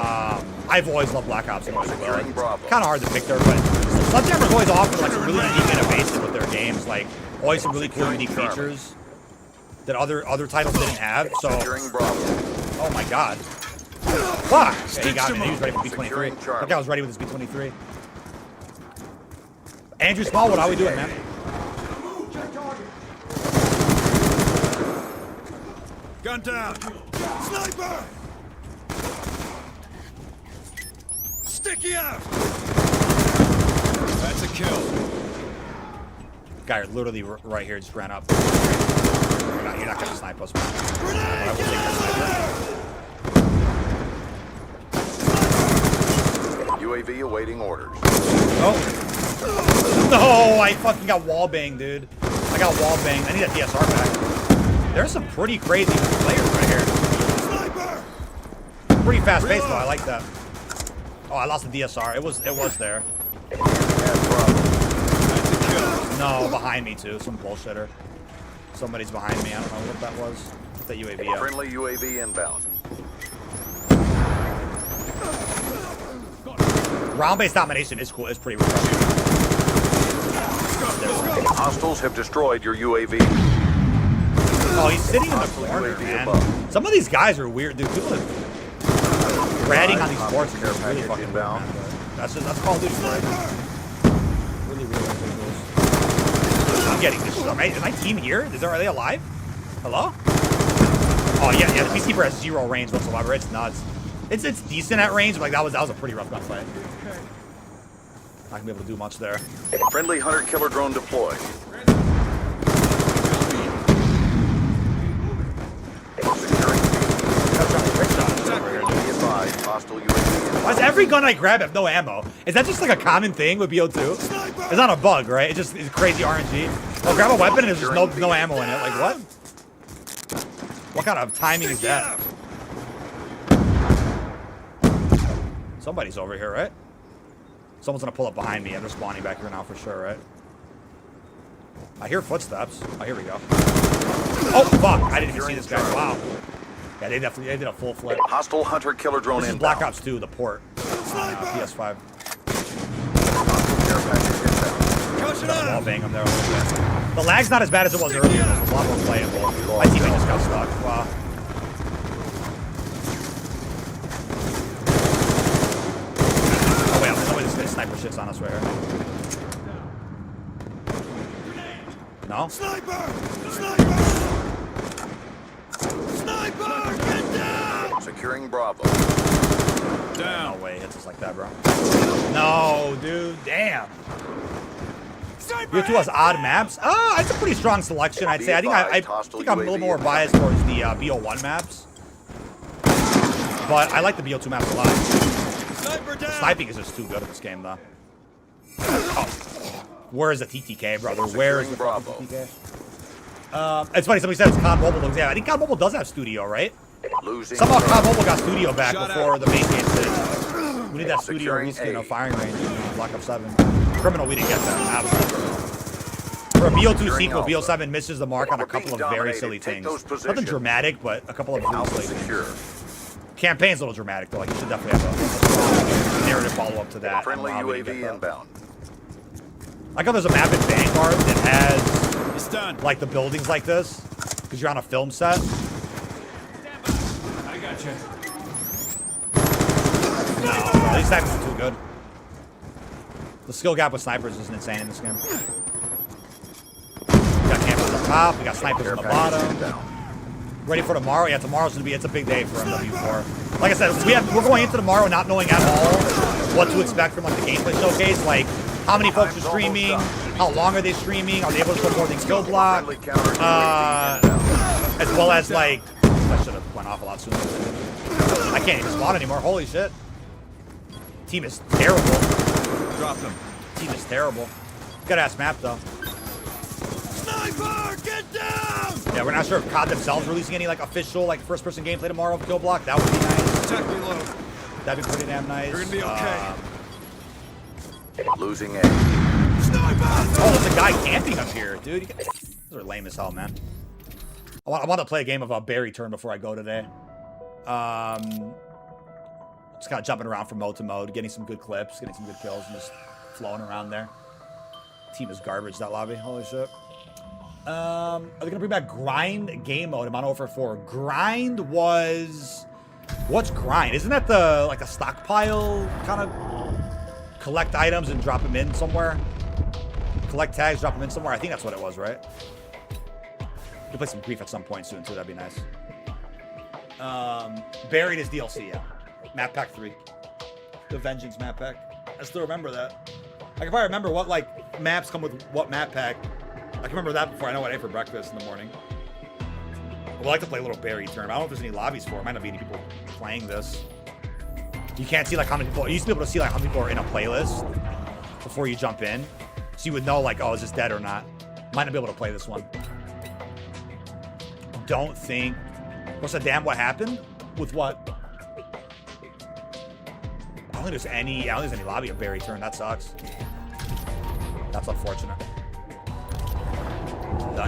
I've always loved Black Ops.
Securing Bravo.
Kind of hard to pick there, but Sledgehammer's always offered like some really unique innovation with their games, like always some really cool unique features that other titles didn't have. So, oh my god. Fuck! Yeah, he got me. He was ready for B-23. That guy was ready with his B-23. Andrew Smallwood, how we doing, man?
Gun down. Sniper! Sticky out! That's a kill.
Guy literally right here just ran up. You're not gonna snipe us, man. But I will take that sniper.
UAV awaiting orders.
Oh. No, I fucking got wall banged, dude. I got wall banged. I need that DSR back. There's some pretty crazy players right here.
Sniper!
Pretty fast paced though. I like that. Oh, I lost the DSR. It was there. No, behind me too. Some bullshitter. Somebody's behind me. I don't know what that was. What's that UAV?
Friendly UAV inbound.
Round-based domination is cool. It's pretty refreshing.
Hostiles have destroyed your UAV.
Oh, he's sitting in the corner, man. Some of these guys are weird, dude. People are ratting on these sports and they're really fucking inbound. That's Call of Duty, right? Really individuals. I'm getting this. Is my team here? Are they alive? Hello? Oh yeah, the Peacekeeper has 0 range whatsoever. It's nuts. It's decent at range, but like that was a pretty rough gunfight. Not gonna be able to do much there.
Friendly hunter-killer drone deployed.
Why does every gun I grab have no ammo? Is that just like a common thing with BO2? It's not a bug, right? It's crazy RNG. I'll grab a weapon and there's just no ammo in it. Like what? What kind of timing is that? Somebody's over here, right? Someone's gonna pull up behind me and they're spawning back here now for sure, right? I hear footsteps. Oh, here we go. Oh, fuck. I didn't even see this guy. Wow. Yeah, they did a full flip.
Hostile hunter-killer drone
inbound. This is Black Ops 2, the port. PS5. Wall bang him there a little bit. The lag's not as bad as it was earlier. It was a lot more playable. My teammate just got stuck. Wow. Oh, wait, somebody just sniper shits on us right here. No?
Sniper! Sniper! Sniper! Get down!
Securing Bravo.
No way it hits us like that, bro. No, dude. Damn. BO2 has odd maps. It's a pretty strong selection, I'd say. I think I'm a little more biased towards the BO1 maps. But I like the BO2 maps a lot. The sniping is just too good in this game, though. Oh. Where is the TTK, brother? Where is the TTK? It's funny, somebody said it's COD Mobile. Yeah, I think COD Mobile does have studio, right? Somehow COD Mobile got studio back before the main game did. We need that studio reskin of firing range in Black Ops 7. Criminal, we didn't get that. For a BO2 sequel, BO7 misses the mark on a couple of very silly things. Nothing dramatic, but a couple of really silly things. Campaign's a little dramatic, though. Like, you should definitely have a narrative follow-up to that.
Friendly UAV inbound.
I got there's a map in Vanguard that has like the buildings like this because you're on a film set.
I got you.
No, bro, these snipers are too good. The skill gap with snipers is insane in this game. We got campers on the top. We got snipers on the bottom. Ready for tomorrow? Yeah, tomorrow's gonna be. It's a big day for MW4. Like I said, we're going into tomorrow not knowing at all what to expect from like the gameplay showcase. Like, how many folks are streaming? How long are they streaming? Are they able to put more than skill block? As well as like, I should have went off a lot sooner. I can't even spawn anymore. Holy shit. Team is terrible.
Drop them.
Team is terrible. Good ass map though.
Sniper, get down!
Yeah, we're not sure if COD themselves releasing any like official like first person gameplay tomorrow of Kill Block. That would be nice.
Attack me low.
That'd be pretty damn nice.
You're gonna be okay.
Losing A.
Sniper!
Oh, there's a guy camping up here, dude. Those are lame as hell, man. I want to play a game of a berry turn before I go today. Just kind of jumping around from mode to mode, getting some good clips, getting some good kills, and just flowing around there. Team is garbage, that lobby. Holy shit. Are they going to bring back grind game mode in Modern Warfare 4? Grind was... What's grind? Isn't that the like a stockpile kind of collect items and drop them in somewhere? Collect tags, drop them in somewhere? I think that's what it was, right? We'll play some Grief at some point soon, too. That'd be nice. Buried is DLC, yeah. Map Pack 3. The Vengeance Map Pack. I still remember that. I can probably remember what, like, maps come with what map pack. I can remember that before I know what I ate for breakfast in the morning. I would like to play a little berry turn. I don't know if there's any lobbies for it. Might not be any people playing this. You can't see, like, how many people... You used to be able to see, like, how many people are in a playlist before you jump in. So you would know, like, oh, is this dead or not? Might not be able to play this one. Don't think... What's the damn what happened? With what? I don't think there's any lobby of berry turn. That sucks. That's unfortunate.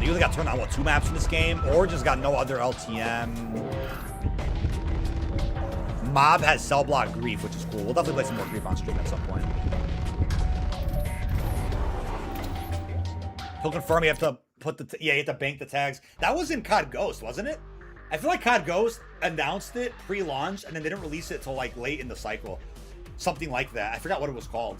You either got turned on, what, 2 maps in this game, or just got no other LTM. Mob has cell block Grief, which is cool. We'll definitely play some more Grief on stream at some point. He'll confirm you have to put the... you have to bank the tags. That was in COD Ghost, wasn't it? I feel like COD Ghost announced it pre-launch, and then they didn't release it till, like, late in the cycle. Something like that. I forgot what it was called.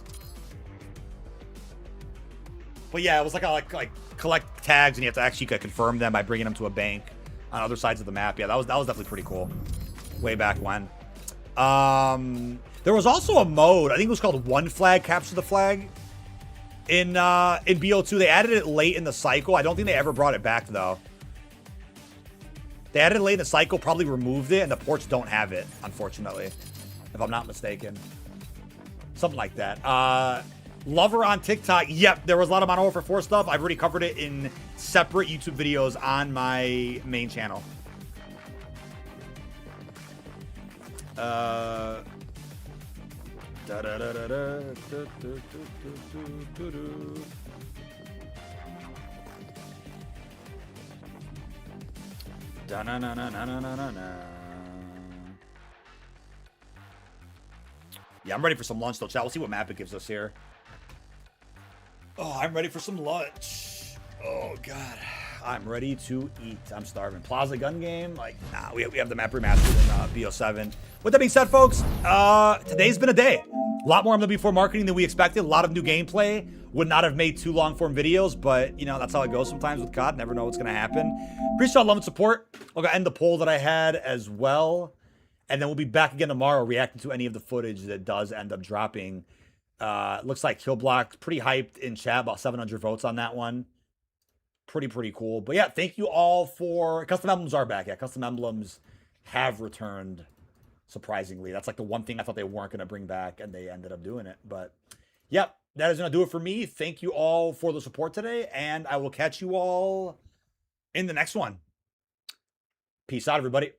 But yeah, it was like a like collect tags, and you have to actually confirm them by bringing them to a bank on other sides of the map. Yeah, that was definitely pretty cool. Way back when. There was also a mode. I think it was called One Flag, Capture the Flag. In BO2, they added it late in the cycle. I don't think they ever brought it back though. They added it late in the cycle, probably removed it, and the ports don't have it, unfortunately, if I'm not mistaken. Something like that. Lover on TikTok. Yep, there was a lot of Modern Warfare 4 stuff. I've already covered it in separate YouTube videos on my main channel. Yeah, I'm ready for some lunch though, chat. We'll see what map it gives us here. Oh, I'm ready for some lunch. Oh, God. I'm ready to eat. I'm starving. Plaza gun game? Like, nah, we have the map remastered in BO7. With that being said, folks, today's been a day. A lot more MW4 marketing than we expected. A lot of new gameplay. Would not have made 2 long-form videos, but, you know, that's how it goes sometimes with COD. Never know what's going to happen. Appreciate all love and support. I'll go end the poll that I had as well. And then we'll be back again tomorrow reacting to any of the footage that does end up dropping. Looks like Killblock, pretty hyped in chat. About 700 votes on that one. Pretty cool. But yeah, thank you all for... Custom emblems are back. Yeah, custom emblems have returned. Surprisingly, that's like the one thing I thought they weren't going to bring back, and they ended up doing it. But yep, that is going to do it for me. Thank you all for the support today, and I will catch you all in the next one. Peace out, everybody.